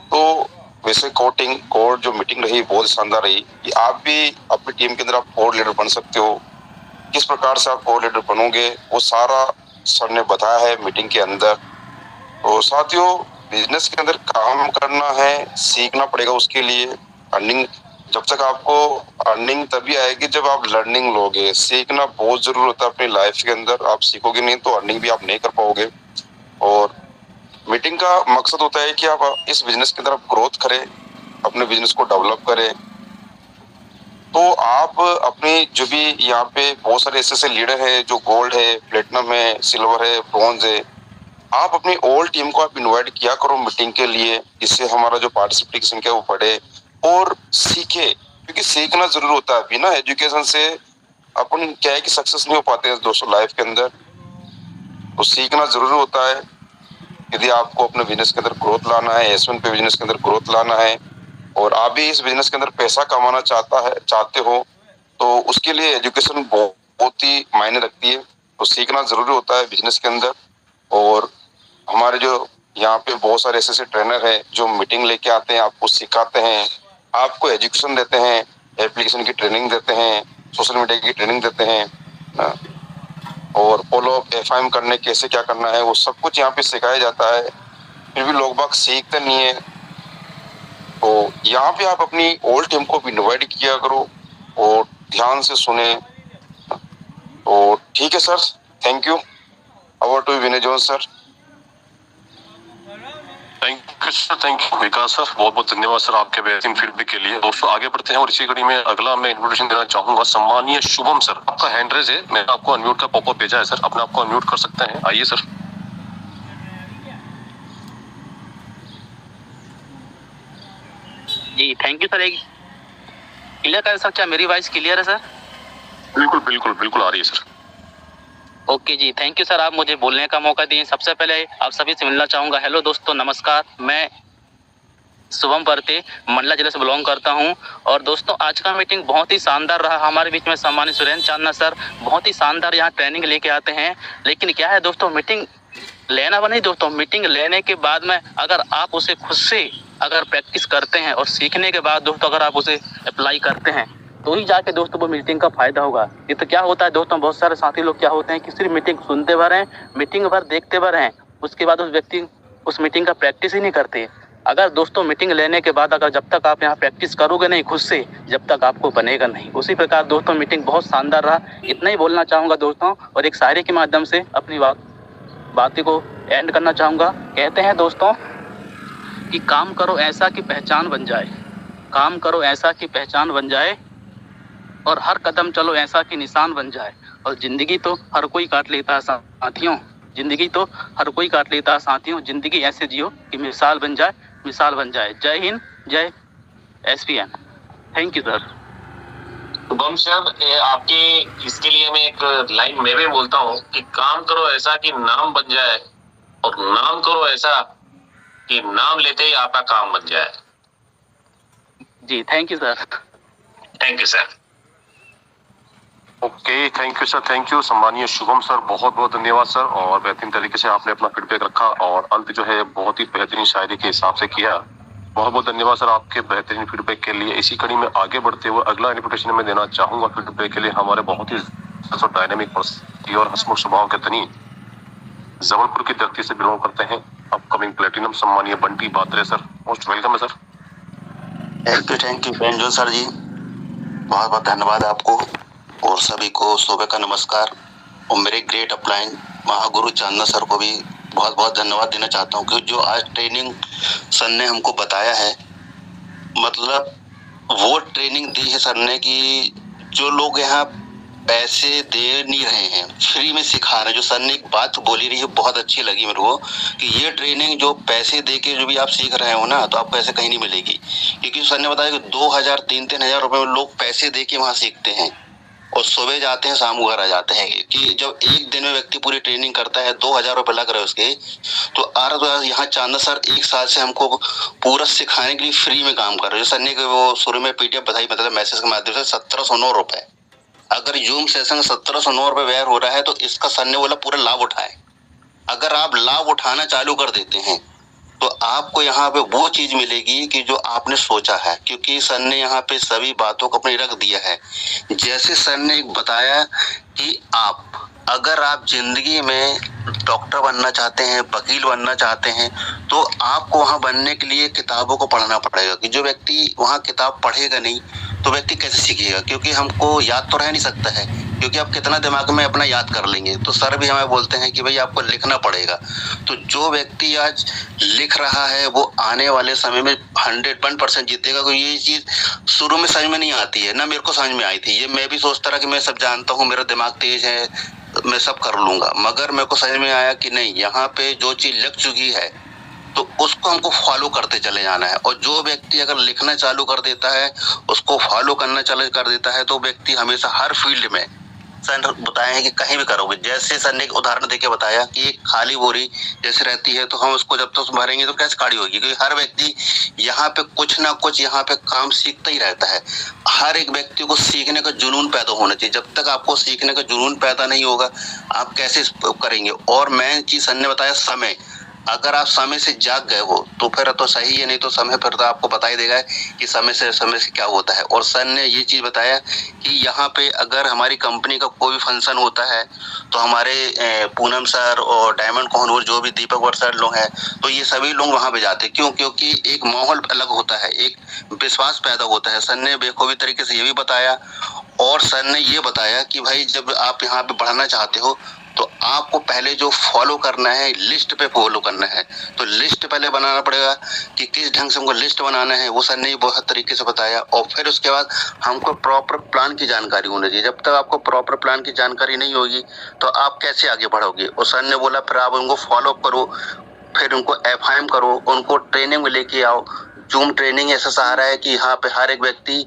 तो वैसे कोर जो मीटिंग रही बहुत शानदार रही कि आप भी अपनी टीम के अंदर आप कोर लीडर बन सकते हो। किस प्रकार से आप कोर लीडर बनोगे वो सारा सर ने बताया है मीटिंग के अंदर। तो साथियों, बिजनेस के अंदर काम करना है, सीखना पड़ेगा उसके लिए। अर्निंग जब तक आपको अर्निंग तभी आएगी जब आप लर्निंग लोगे। सीखना बहुत जरूरी होता है अपनी लाइफ के अंदर। आप सीखोगे नहीं तो अर्निंग भी आप नहीं कर पाओगे। और मीटिंग का मकसद होता है कि आप इस बिजनेस के अंदर आप ग्रोथ करें, अपने बिजनेस को डेवलप करें। तो आप अपनी जो भी यहाँ पे बहुत सारे ऐसे लीडर है जो गोल्ड है, प्लेटिनम है, सिल्वर है, ब्रॉन्ज है, आप अपनी ओल्ड टीम को आप इनवाइट किया करो मीटिंग के लिए, जिससे हमारा जो पार्टिसिपेशन क्या वो बढ़े और सीखे। क्योंकि सीखना जरूर होता है, बिना एजुकेशन से अपन क्या है कि सक्सेस नहीं हो पाते हैं दोस्तों लाइफ के अंदर। तो सीखना जरूरी होता है यदि आपको अपने बिजनेस के अंदर ग्रोथ लाना है, S1 पे बिजनेस के अंदर ग्रोथ लाना है और आप भी इस बिजनेस के अंदर पैसा कमाना चाहते हो तो उसके लिए एजुकेशन बहुत ही मायने रखती है। तो सीखना जरूरी होता है बिजनेस के अंदर। और हमारे जो यहाँ पे बहुत सारे ऐसे ट्रेनर हैं जो मीटिंग लेके आते हैं, आपको सिखाते हैं, आपको एजुकेशन देते हैं, एप्लीकेशन की ट्रेनिंग देते हैं, सोशल मीडिया की ट्रेनिंग देते हैं और फॉलो अप FIM करने कैसे क्या करना है वो सब कुछ यहाँ पे सिखाया जाता है। फिर भी लोग बाग सीखते नहीं है। तो यहाँ पे आप अपनी ओल्ड टीम को भी इनवाइट किया करो और ध्यान से सुने। तो ठीक है sir, thank you. Over to Vinay John sir. Thank you sir, thank you Vikas sir, बहुत बहुत धन्यवाद सर आपके बेहतरीन फीडबैक के लिए। दोस्तों आगे बढ़ते हैं और इसी कड़ी में अगला मैं इन्विटेशन देना चाहूंगा सम्मानीय शुभम सर। आपका हैंड रेज है, मैंने आपको अनम्यूट का पॉपअप भेजा है सर, अपने आपको अनम्यूट कर सकते हैं, आइए sir. Ji thank you sir. एक क्लियर कर सकते हैं, मेरी वॉइस क्लियर है सर? बिल्कुल बिल्कुल बिल्कुल आ रही है सर। ओके जी, थैंक यू सर, आप मुझे बोलने का मौका दिए। सबसे पहले आप सभी से मिलना चाहूँगा। हेलो दोस्तों, नमस्कार। मैं शुभम परते मंडला जिले से बिलोंग करता हूं। और दोस्तों आज का मीटिंग बहुत ही शानदार रहा। हमारे बीच में सम्मानित सुरेंद्र चांदा सर बहुत ही शानदार यहाँ ट्रेनिंग लेके आते हैं। लेकिन क्या है दोस्तों, मीटिंग लेना बनी दोस्तों, मीटिंग लेने के बाद में अगर आप उसे खुद से अगर प्रैक्टिस करते हैं और सीखने के बाद दोस्तों अगर आप उसे अप्लाई करते हैं तो ही जाके दोस्तों वो मीटिंग का फायदा होगा। ये तो क्या होता है दोस्तों, बहुत सारे साथी लोग क्या होते हैं कि सिर्फ मीटिंग सुनते भर हैं, मीटिंग भर देखते भर हैं, उसके बाद उस व्यक्ति उस मीटिंग का प्रैक्टिस ही नहीं करते। अगर दोस्तों मीटिंग लेने के बाद अगर जब तक आप यहाँ प्रैक्टिस करोगे नहीं खुद से, जब तक आपको बनेगा नहीं। उसी प्रकार दोस्तों मीटिंग बहुत शानदार रहा। इतना ही बोलना चाहूँगा दोस्तों और एक शायरी के माध्यम से अपनी बातें को एंड करना चाहूँगा। कहते हैं दोस्तों कि काम करो ऐसा कि पहचान बन जाए, काम करो ऐसा कि पहचान बन जाए और हर कदम चलो ऐसा कि निशान बन जाए। और ज़िंदगी तो हर कोई काट लेता है साथियों, ज़िंदगी तो हर कोई काट लेता है साथियों। ज़िंदगी ऐसे जियो कि मिसाल बन जाए, मिसाल बन जाए। जय हिंद, जय SPN। Thank you sir. Shubham sir, आपकी इसके लिए मैं एक लाइन मैं भी बोलता हूँ कि काम करो ऐसा कि नाम बन जाए और नाम करो ऐसा कि नाम लेते ही आपका काम बन जाए। जी thank you sir. Thank you sir. Okay, thank you sir, thank you सम्मानीय शुभम सर, बहुत बहुत धन्यवाद सर। और बेहतरीन तरीके से आपने अपना फीडबैक रखा और अंत जो है बहुत ही बेहतरीन शायरी के हिसाब से किया। बहुत बहुत धन्यवाद सर आपके बेहतरीन फीडबैक के लिए। इसी कड़ी में आगे बढ़ते हुए अगला इन्विटेशन में देना चाहूंगा फीडबैक के लिए हमारे बहुत ही और डायनेमिक पर्सनालिटी और हंसमुख स्वभाव के धनी जबलपुर की धरती से बिलोंग करते हैं अपकमिंग प्लेटिनम सम्मानीय Bunty Batre sir. Most welcome है sir. Thank you Benjo sir ji, बहुत बहुत धन्यवाद आपको और सभी को सुबह का नमस्कार। और मेरे great upline Mahaguru Chandna sir को भी बहुत बहुत धन्यवाद देना चाहता हूँ, क्योंकि जो आज ट्रेनिंग सर ने हमको बताया है, मतलब वो ट्रेनिंग दी है सर ने कि जो लोग यहाँ पैसे दे नहीं रहे हैं, फ्री में सिखा रहे हैं। जो सर ने एक बात बोली रही है बहुत अच्छी लगी मेरे को, कि ये ट्रेनिंग जो पैसे दे के जो भी आप सीख रहे हो ना, तो आपको ऐसे कहीं नहीं मिलेगी। क्योंकि सर ने बताया कि 2000 3-3 हजार रुपए में लोग पैसे दे के वहाँ सीखते हैं और सुबह जाते हैं शाम घर आ जाते हैं। कि जब एक दिन में व्यक्ति पूरी ट्रेनिंग करता है, 2000 रुपए लग रहे हैं उसके, तो यहाँ चांदना सर 1 साल से हमको पूरा सिखाने के लिए फ्री में काम कर रहे हैं। सर ने वो शुरू में PDF बताई, मतलब मैसेज के माध्यम से 1709 रुपए। अगर जूम सेशन 1709 रुपए व्यय हो रहा है, तो इसका सर ने बोला पूरा लाभ उठाए। अगर आप लाभ उठाना चालू कर देते हैं तो आपको यहाँ पे वो चीज मिलेगी कि जो आपने सोचा है, क्योंकि सर ने यहाँ पे सभी बातों को अपने रख दिया है। जैसे सर ने एक बताया कि अगर आप जिंदगी में डॉक्टर बनना चाहते हैं, वकील बनना चाहते हैं, तो आपको वहाँ बनने के लिए किताबों को पढ़ना पड़ेगा। कि जो व्यक्ति वहाँ किताब पढ़ेगा नहीं तो व्यक्ति कैसे सीखेगा, क्योंकि हमको याद तो रह नहीं सकता है, क्योंकि आप कितना दिमाग में अपना याद कर लेंगे। तो सर भी हमें बोलते हैं कि भाई आपको लिखना पड़ेगा। तो जो व्यक्ति आज लिख रहा है वो आने वाले समय में 101% जीतेगा। क्योंकि ये चीज शुरू में समझ में नहीं आती है ना, मेरे को समझ में आई थी। ये मैं भी सोचता रहा कि मैं सब जानता हूँ, मेरा दिमाग तेज है, मैं सब कर लूंगा, मगर मेरे को समझ में आया कि नहीं, यहाँ पे जो चीज लग चुकी है तो उसको हमको फॉलो करते चले जाना है। और जो व्यक्ति अगर लिखना चालू कर देता है, उसको फॉलो करना चालू कर देता है, तो व्यक्ति हमेशा हर फील्ड में, सर बताए हैं कि कहीं भी करोगे। जैसे सर ने एक उदाहरण देके बताया कि एक खाली बोरी जैसे रहती है, तो हम उसको जब तक भरेंगे तो कैसे खाली होगी, क्योंकि हर व्यक्ति यहाँ पे कुछ ना कुछ यहाँ पे काम सीखता ही रहता है। हर एक व्यक्ति को सीखने का जुनून पैदा होना चाहिए। जब तक आपको सीखने का जुनून पैदा नहीं होगा, आप कैसे करेंगे। और मेन चीज सर ने बताया, समय। अगर आप समय से जाग गए हो तो फिर तो सही है, नहीं तो समय फिर तो आपको बता ही देगा कि समय से क्या होता है। और सर ने ये चीज बताया कि यहाँ पे अगर हमारी कंपनी का कोई भी फंक्शन होता है, तो हमारे पूनम सर और डायमंड कोहनूर, जो भी दीपक वर सर लोग हैं, तो ये सभी लोग वहाँ पे जाते हैं। क्यों? क्योंकि एक माहौल अलग होता है, एक विश्वास पैदा होता है। सर ने बेखूबी तरीके से ये भी बताया। और सर ने ये बताया कि भाई जब आप यहाँ पे बढ़ना चाहते हो, तो आपको पहले जो फॉलो करना है, लिस्ट पे फॉलो करना है। तो लिस्ट पहले बनाना पड़ेगा कि किस ढंग से हमको लिस्ट बनाना है, वो सर ने बहुत तरीके से बताया। और फिर उसके बाद हमको प्रॉपर प्लान की जानकारी होनी चाहिए। जब तक आपको प्रॉपर प्लान की जानकारी नहीं होगी तो आप कैसे आगे बढ़ोगे। और सर ने बोला फिर आप उनको फॉलो करो, फिर उनको FIM करो, उनको ट्रेनिंग में लेके आओ। जूम ट्रेनिंग ऐसा सहारा है कि यहाँ पे हर एक व्यक्ति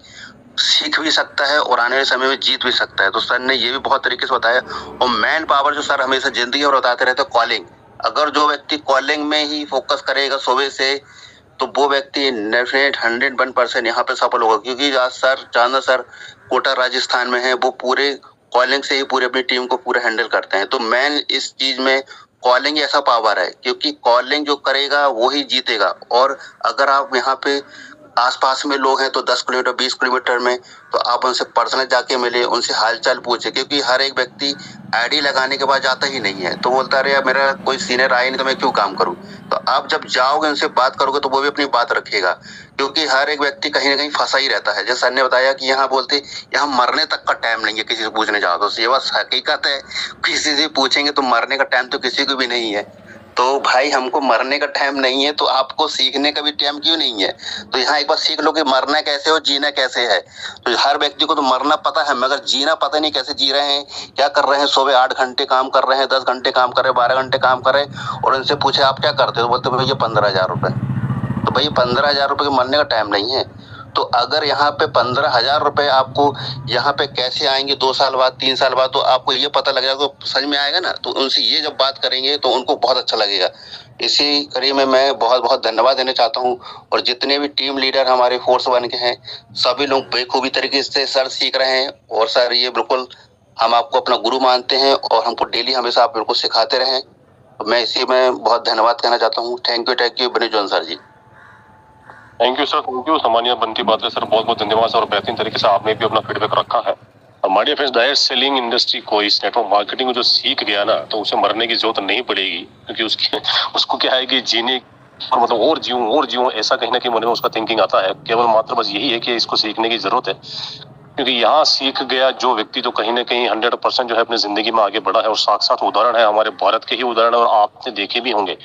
सीख भी सकता है और आने वाले समय में जीत भी सकता है। तो सर ने ये भी बहुत तरीके से बताया। और मैन पावर जो सर हमेशा जिंदगी में बताते रहते, कॉलिंग। अगर जो व्यक्ति कॉलिंग में ही फोकस करेगा सुबह से, तो वो व्यक्ति 101% यहाँ पे सफल होगा। क्योंकि आज सर चांदना सर कोटा राजस्थान में है, वो पूरे कॉलिंग से ही पूरी अपनी टीम को पूरा हैंडल करते हैं। तो मैन इस चीज में कॉलिंग ऐसा पावर है, क्योंकि कॉलिंग जो करेगा वो ही जीतेगा। और अगर आप यहाँ पे आसपास में लोग हैं तो 10 किलोमीटर 20 किलोमीटर में, तो आप उनसे पर्सनल जाके मिले, उनसे हालचाल पूछे। क्योंकि हर एक व्यक्ति आईडी लगाने के बाद जाता ही नहीं है, तो बोलता है यार मेरा कोई सीनियर आया नहीं तो मैं क्यों काम करूं। तो आप जब जाओगे उनसे बात करोगे तो वो भी अपनी बात रखेगा। क्योंकि हर एक व्यक्ति कहीं ना कहीं फंसा ही रहता है। जैसे सर ने बताया कि यहाँ बोलते यहाँ मरने तक का टाइम नहीं है किसी से पूछने जाओ तो। ये बात हकीकत है, किसी से पूछेंगे तो मरने का टाइम तो किसी को भी नहीं है। तो भाई हमको मरने का टाइम नहीं है, तो आपको सीखने का भी टाइम क्यों नहीं है। तो यहाँ एक बार सीख लो कि मरना कैसे और जीना कैसे है। तो हर व्यक्ति को तो मरना पता है, मगर जीना पता नहीं कैसे जी रहे हैं, क्या कर रहे हैं। सुबह 8 घंटे काम कर रहे हैं, 10 घंटे काम कर रहे हैं, 12 घंटे काम कर रहे हैं, और उनसे पूछे आप क्या करते हो, बोलते भैया 15,000 रुपये। तो भैया 15,000 रुपये के मरने का टाइम नहीं है। तो अगर यहाँ पे 15,000 रुपये आपको यहाँ पे कैसे आएंगे 2 साल बाद 3 साल बाद, तो आपको ये पता लग जाएगा, तो समझ में आएगा ना। तो उनसे ये जब बात करेंगे तो उनको बहुत अच्छा लगेगा। इसी कड़ी में मैं बहुत बहुत धन्यवाद देना चाहता हूँ। और जितने भी टीम लीडर हमारे फोर्स वन के हैं, सभी लोग बेखूबी तरीके से सर सीख रहे हैं। और सर ये बिल्कुल हम आपको अपना गुरु मानते हैं और हमको डेली हमेशा आप बिल्कुल सिखाते रहें। तो मैं इसी में बहुत धन्यवाद कहना चाहता हूँ। Thank you Bani John sir ji. Thank you sir, thank you. सामान्य बनती बात है सर, बहुत बहुत धन्यवाद सर। और बेहतरीन तरीके से आपने भी अपना फीडबैक रखा है। हमारे फ्रेंड्स डायरेक्ट सेलिंग इंडस्ट्री को, इस नेटवर्क मार्केटिंग को जो सीख गया ना, तो उसे मरने की जरूरत नहीं पड़ेगी, क्योंकि उसको क्या है कि जीने और मतलब और जीऊं ऐसा कहीं ना कहीं मन में उसका थिंकिंग आता है। केवल मात्र बस यही है कि इसको सीखने की जरूरत है, क्योंकि यहाँ सीख गया जो व्यक्ति तो कहीं ना कहीं 100% जो है अपनी जिंदगी में आगे बढ़ा है। और साक्षात उदाहरण है, हमारे भारत के ही उदाहरण है और आपने देखे भी होंगे।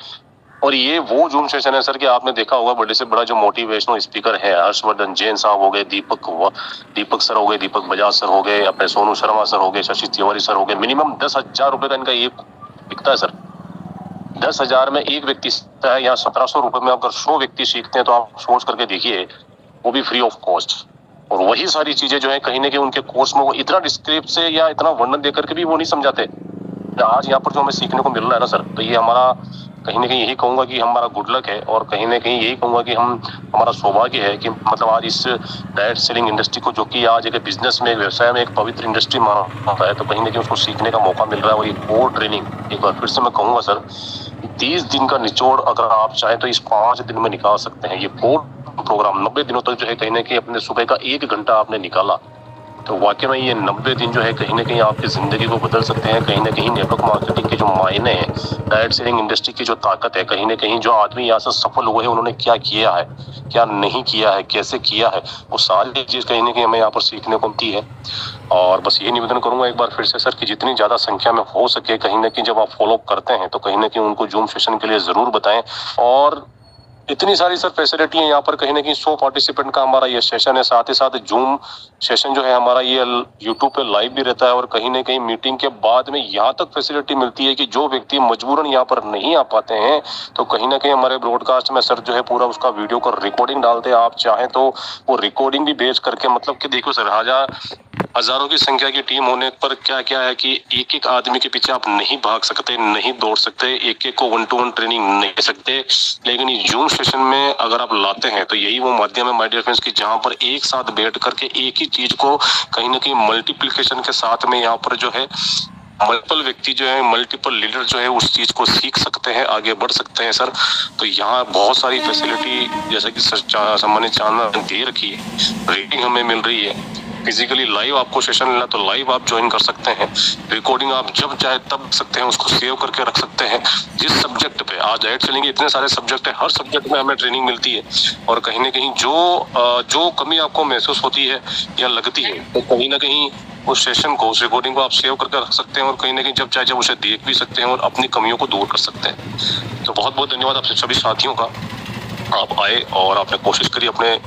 और ये वो जूम सेशन है सर कि आपने देखा होगा बड़े से बड़ा जो मोटिवेशनल स्पीकर है, हर्षवर्धन जैन साहब हो गए, दीपक सर हो गए, दीपक बजाज सर हो गए, अपने सोनू शर्मा सर हो गए, शशि तिवारी सर हो गए। मिनिमम 10,000 रुपए का इनका ये बिकता है सर। 10,000 में एक व्यक्ति सीखता है, यहाँ 1,700 रुपए में अगर 100 व्यक्ति सीखते हैं तो आप सोच करके देखिए, वो भी फ्री ऑफ कॉस्ट। और वही सारी चीजें जो है कहीं ना कहीं उनके कोर्स में वो इतना डिस्क्रिप्ट से या इतना वर्णन देकर के भी वो नहीं समझाते। आज यहाँ पर जो हमें सीखने को मिल रहा है ना सर, तो ये हमारा कहीं ना कहीं यही कहूंगा कि हमारा गुड लक है, और कहीं ना कहीं यही कहूंगा कि हमारा सौभाग्य है कि मतलब आज इस डायरेक्ट सेलिंग इंडस्ट्री को, जो कि आज एक बिजनेस में, एक व्यवसाय में एक पवित्र इंडस्ट्री माना जाता है, तो कहीं ना कहीं उसको सीखने का मौका मिल रहा है। और ये कोर ट्रेनिंग, एक बार फिर से मैं कहूंगा सर, 30 दिन का निचोड़ अगर आप चाहें तो इस 5 दिन में निकाल सकते हैं। ये कोर प्रोग्राम 90 दिनों तक जो है कहीं ना कहीं अपने सुबह का 1 घंटा आपने निकाला, तो वाकई में ये 90 दिन जो है कहीं ना कहीं आपकी जिंदगी को बदल सकते हैं। कहीं ना कहीं नेटवर्क मार्केटिंग के जो मायने हैं, डायरेक्ट सेलिंग इंडस्ट्री की जो ताकत है, कहीं ना कहीं जो आदमी यहाँ से सफल हुए हैं, उन्होंने क्या किया है, क्या नहीं किया है, कैसे किया है, वो सारी चीज कहीं ना कहीं हमें यहाँ पर सीखने को मिलती है। और बस ये निवेदन करूंगा एक बार फिर से सर कि जितनी ज्यादा संख्या में हो सके, कहीं ना कहीं जब आप फॉलो करते हैं तो कहीं ना कहीं उनको जूम सेशन के लिए जरूर बताएं। और इतनी सारी सर फैसिलिटी है यहाँ पर, कहीं ना कहीं 100 पार्टिसिपेंट का हमारा ये सेशन है। साथ ही साथ जूम सेशन जो है हमारा ये यूट्यूब पे लाइव भी रहता है। और कहीं ना कहीं मीटिंग के बाद में यहाँ तक फैसिलिटी मिलती है कि जो व्यक्ति मजबूरन यहाँ पर नहीं आ पाते हैं, तो कहीं ना कहीं हमारे ब्रॉडकास्ट में सर जो है पूरा उसका वीडियो का रिकॉर्डिंग डालते हैं। आप चाहें तो वो रिकॉर्डिंग भी भेज करके, मतलब कि देखो सर, हजारों की संख्या की टीम होने पर क्या क्या है कि एक एक आदमी के पीछे आप नहीं भाग सकते, नहीं दौड़ सकते, एक एक को 1-to-1 ट्रेनिंग नहीं दे सकते। लेकिन ये जूम सेशन में अगर आप लाते हैं तो यही वो माध्यम है माय डियर फ्रेंड्स की जहां पर एक साथ बैठ करके एक ही चीज को कहीं ना कहीं मल्टीप्लिकेशन के साथ में यहाँ पर जो है मल्टीपल व्यक्ति जो है, मल्टीपल लीडर जो है उस चीज को सीख सकते हैं, आगे बढ़ सकते हैं सर। तो यहाँ बहुत सारी फैसिलिटी, जैसे कि सम्मानित चांदना दे रखी है, रेटिंग हमें मिल रही है। फिजिकली लाइव आपको सेशन लेना तो लाइव आप ज्वाइन कर सकते हैं, रिकॉर्डिंग आप जब चाहे तब सकते हैं, उसको सेव करके रख सकते हैं। जिस सब्जेक्ट पे आज डायरेक्ट सेलिंग इतने सारे सब्जेक्ट है, हर सब्जेक्ट में हमें ट्रेनिंग मिलती है। और कहीं ना कहीं जो कमी आपको महसूस होती है या लगती है, तो कहीं ना कहीं उस सेशन को, उस रिकॉर्डिंग को आप सेव करके रख सकते हैं, और कहीं ना कहीं जब चाहे जब उसे देख भी सकते हैं और अपनी कमियों को दूर कर सकते हैं। तो बहुत बहुत धन्यवाद आपसे सभी साथियों का, आप आए और आपने कोशिश करी अपने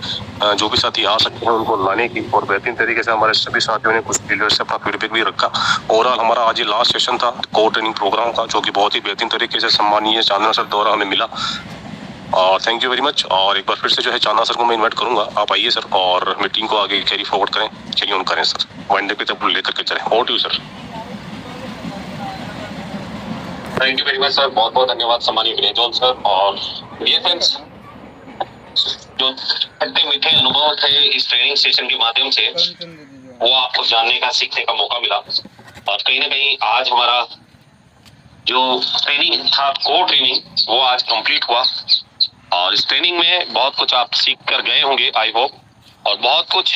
जो भी साथी आ सकते हैं उनको लाने की। और बेहतरीन तरीके से हमारे सभी साथियों ने कुछ डीलर्स से अपना फीडबैक भी रखा। ओवरऑल हमारा आज ये लास्ट सेशन था कोर ट्रेनिंग प्रोग्राम का, जो कि बहुत ही बेहतरीन तरीके से सम्मानीय चांदना सर द्वारा हमें मिला। और थैंक यू वेरी मच। और एक बार फिर से जो है चांदना सर को मैं इन्वाइट करूंगा, आप आइए सर और मीटिंग को आगे कैरी फॉरवर्ड करें, कैरी ऑन करें सर, वन पे तक लेकर के चलें। Over to you sir. Thank you very much sir, बहुत बहुत धन्यवाद सम्मानीय विनय सर। और डियर फ्रेंड्स, जो खट्टे मीठे अनुभव थे इस ट्रेनिंग सेशन के माध्यम से, वो आपको जानने का, सीखने का मौका मिला। और कहीं ना कहीं आज हमारा जो ट्रेनिंग था, कोर ट्रेनिंग, वो आज कंप्लीट हुआ। और इस ट्रेनिंग में बहुत कुछ आप सीख कर गए होंगे आई होप, और बहुत कुछ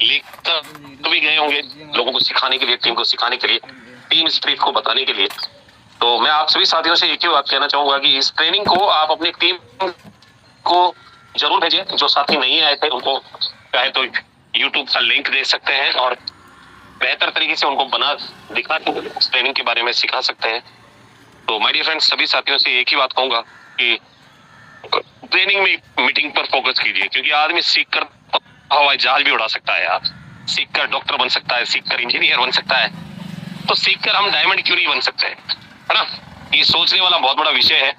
लिख कर भी गए होंगे लोगों को सिखाने के लिए, टीम को सिखाने के लिए, टीम स्पिरिट को बताने के लिए। तो मैं आप सभी साथियों से एक ही बात कहना चाहूंगा कि इस ट्रेनिंग को आप अपनी टीम को जरूर भेजें। जो साथी नहीं आए थे उनको चाहे तो YouTube का लिंक दे सकते हैं और बेहतर तरीके से उनको बना दिखा के इस ट्रेनिंग के बारे में सिखा सकते हैं। तो माय डियर फ्रेंड्स, सभी साथियों से एक ही बात कहूंगा कि ट्रेनिंग में मीटिंग पर फोकस कीजिए, क्योंकि आदमी सीख कर हवाई जहाज भी उड़ा सकता है, यार सीख कर डॉक्टर बन सकता है, सीख कर इंजीनियर बन सकता है, तो सीख कर हम डायमंड क्यों नहीं बन सकते, है ना। ये सोचने वाला बहुत बड़ा विषय है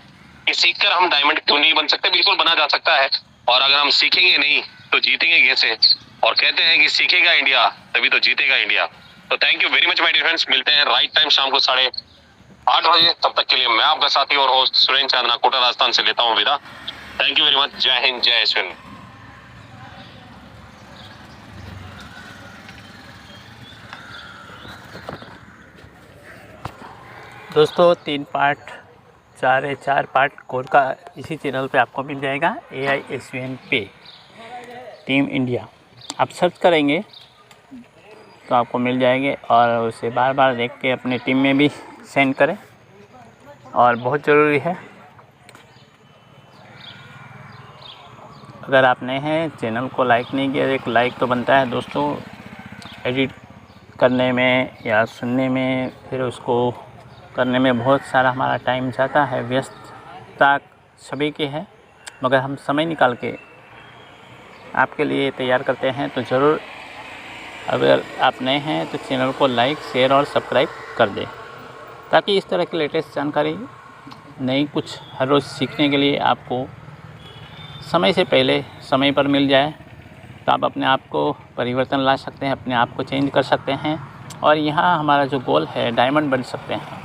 कि सीख कर हम डायमंड क्यों नहीं बन सकते। बिल्कुल बना जा सकता है, और अगर हम सीखेंगे नहीं तो जीतेंगे कैसे। और कहते हैं कि सीखेगा इंडिया तभी तो जीतेगा इंडिया। तो thank you very much my dear friends, मिलते हैं राइट टाइम शाम को 8:30 बजे। तब तक के लिए मैं आपका साथी और होस्ट सुरेंद्र चांदना कोटा राजस्थान से लेता हूँ विदा। Thank you very much. जय हिंद, जय एसवीएन। दोस्तों 3 पार्ट 4 पार्ट कोर का इसी चैनल पे आपको मिल जाएगा, AISVN पे टीम इंडिया। आप सर्च करेंगे तो आपको मिल जाएंगे, और उसे बार बार देख के अपनी टीम में भी सेंड करें, और बहुत ज़रूरी है। अगर आप नए हैं, चैनल को लाइक नहीं किया, एक लाइक तो बनता है दोस्तों। एडिट करने में या सुनने में, फिर उसको करने में बहुत सारा हमारा टाइम जाता है, व्यस्तता सभी की है, मगर हम समय निकाल के आपके लिए तैयार करते हैं। तो ज़रूर अगर आप नए हैं तो चैनल को लाइक, शेयर और सब्सक्राइब कर दें, ताकि इस तरह की लेटेस्ट जानकारी नई कुछ हर रोज़ सीखने के लिए आपको समय से पहले समय पर मिल जाए। तो आप अपने आप को परिवर्तन ला सकते हैं, अपने आप को चेंज कर सकते हैं, और यहाँ हमारा जो गोल है डायमंड बन सकते हैं,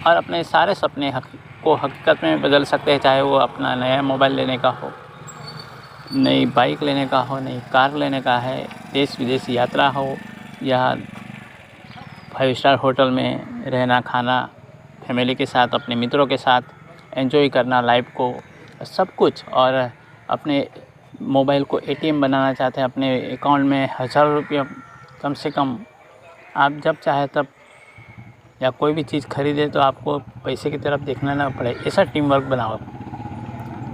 और अपने सारे सपने को हकीकत में बदल सकते हैं। चाहे वो अपना नया मोबाइल लेने का हो, नई बाइक लेने का हो, नई कार लेने का है, देश विदेश यात्रा हो, या 5 स्टार होटल में रहना खाना, फैमिली के साथ, अपने मित्रों के साथ एंजॉय करना लाइफ को, सब कुछ। और अपने मोबाइल को ATM बनाना चाहते हैं, अपने अकाउंट में 1000 रुपये कम से कम आप जब चाहे तब, या कोई भी चीज़ खरीदे तो आपको पैसे की तरफ देखना ना पड़े। ऐसा टीम वर्क बनाओ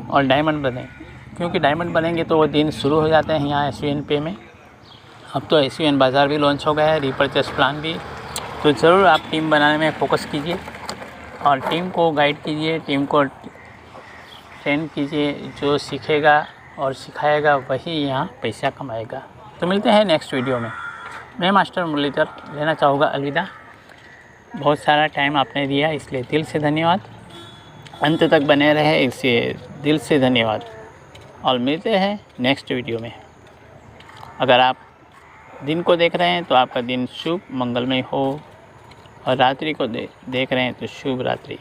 और डायमंड बने, क्योंकि डायमंड बनेंगे तो वो दिन शुरू हो जाते हैं यहाँ SVN पे में। अब तो SVN बाज़ार भी लॉन्च हो गया है, रीपर्चेस प्लान भी। तो ज़रूर आप टीम बनाने में फोकस कीजिए, और टीम को गाइड कीजिए, टीम को ट्रेन कीजिए। जो सीखेगा और सिखाएगा वही यहाँ पैसा कमाएगा। तो मिलते हैं नेक्स्ट वीडियो में। मैं मास्टर मुरलीधर लेना चाहूँगा अलविदा। बहुत सारा टाइम आपने दिया, इसलिए दिल से धन्यवाद। अंत तक बने रहे, इसलिए दिल से धन्यवाद, और मिलते हैं नेक्स्ट वीडियो में। अगर आप दिन को देख रहे हैं तो आपका दिन शुभ मंगलमय हो, और रात्रि को देख रहे हैं तो शुभ रात्रि।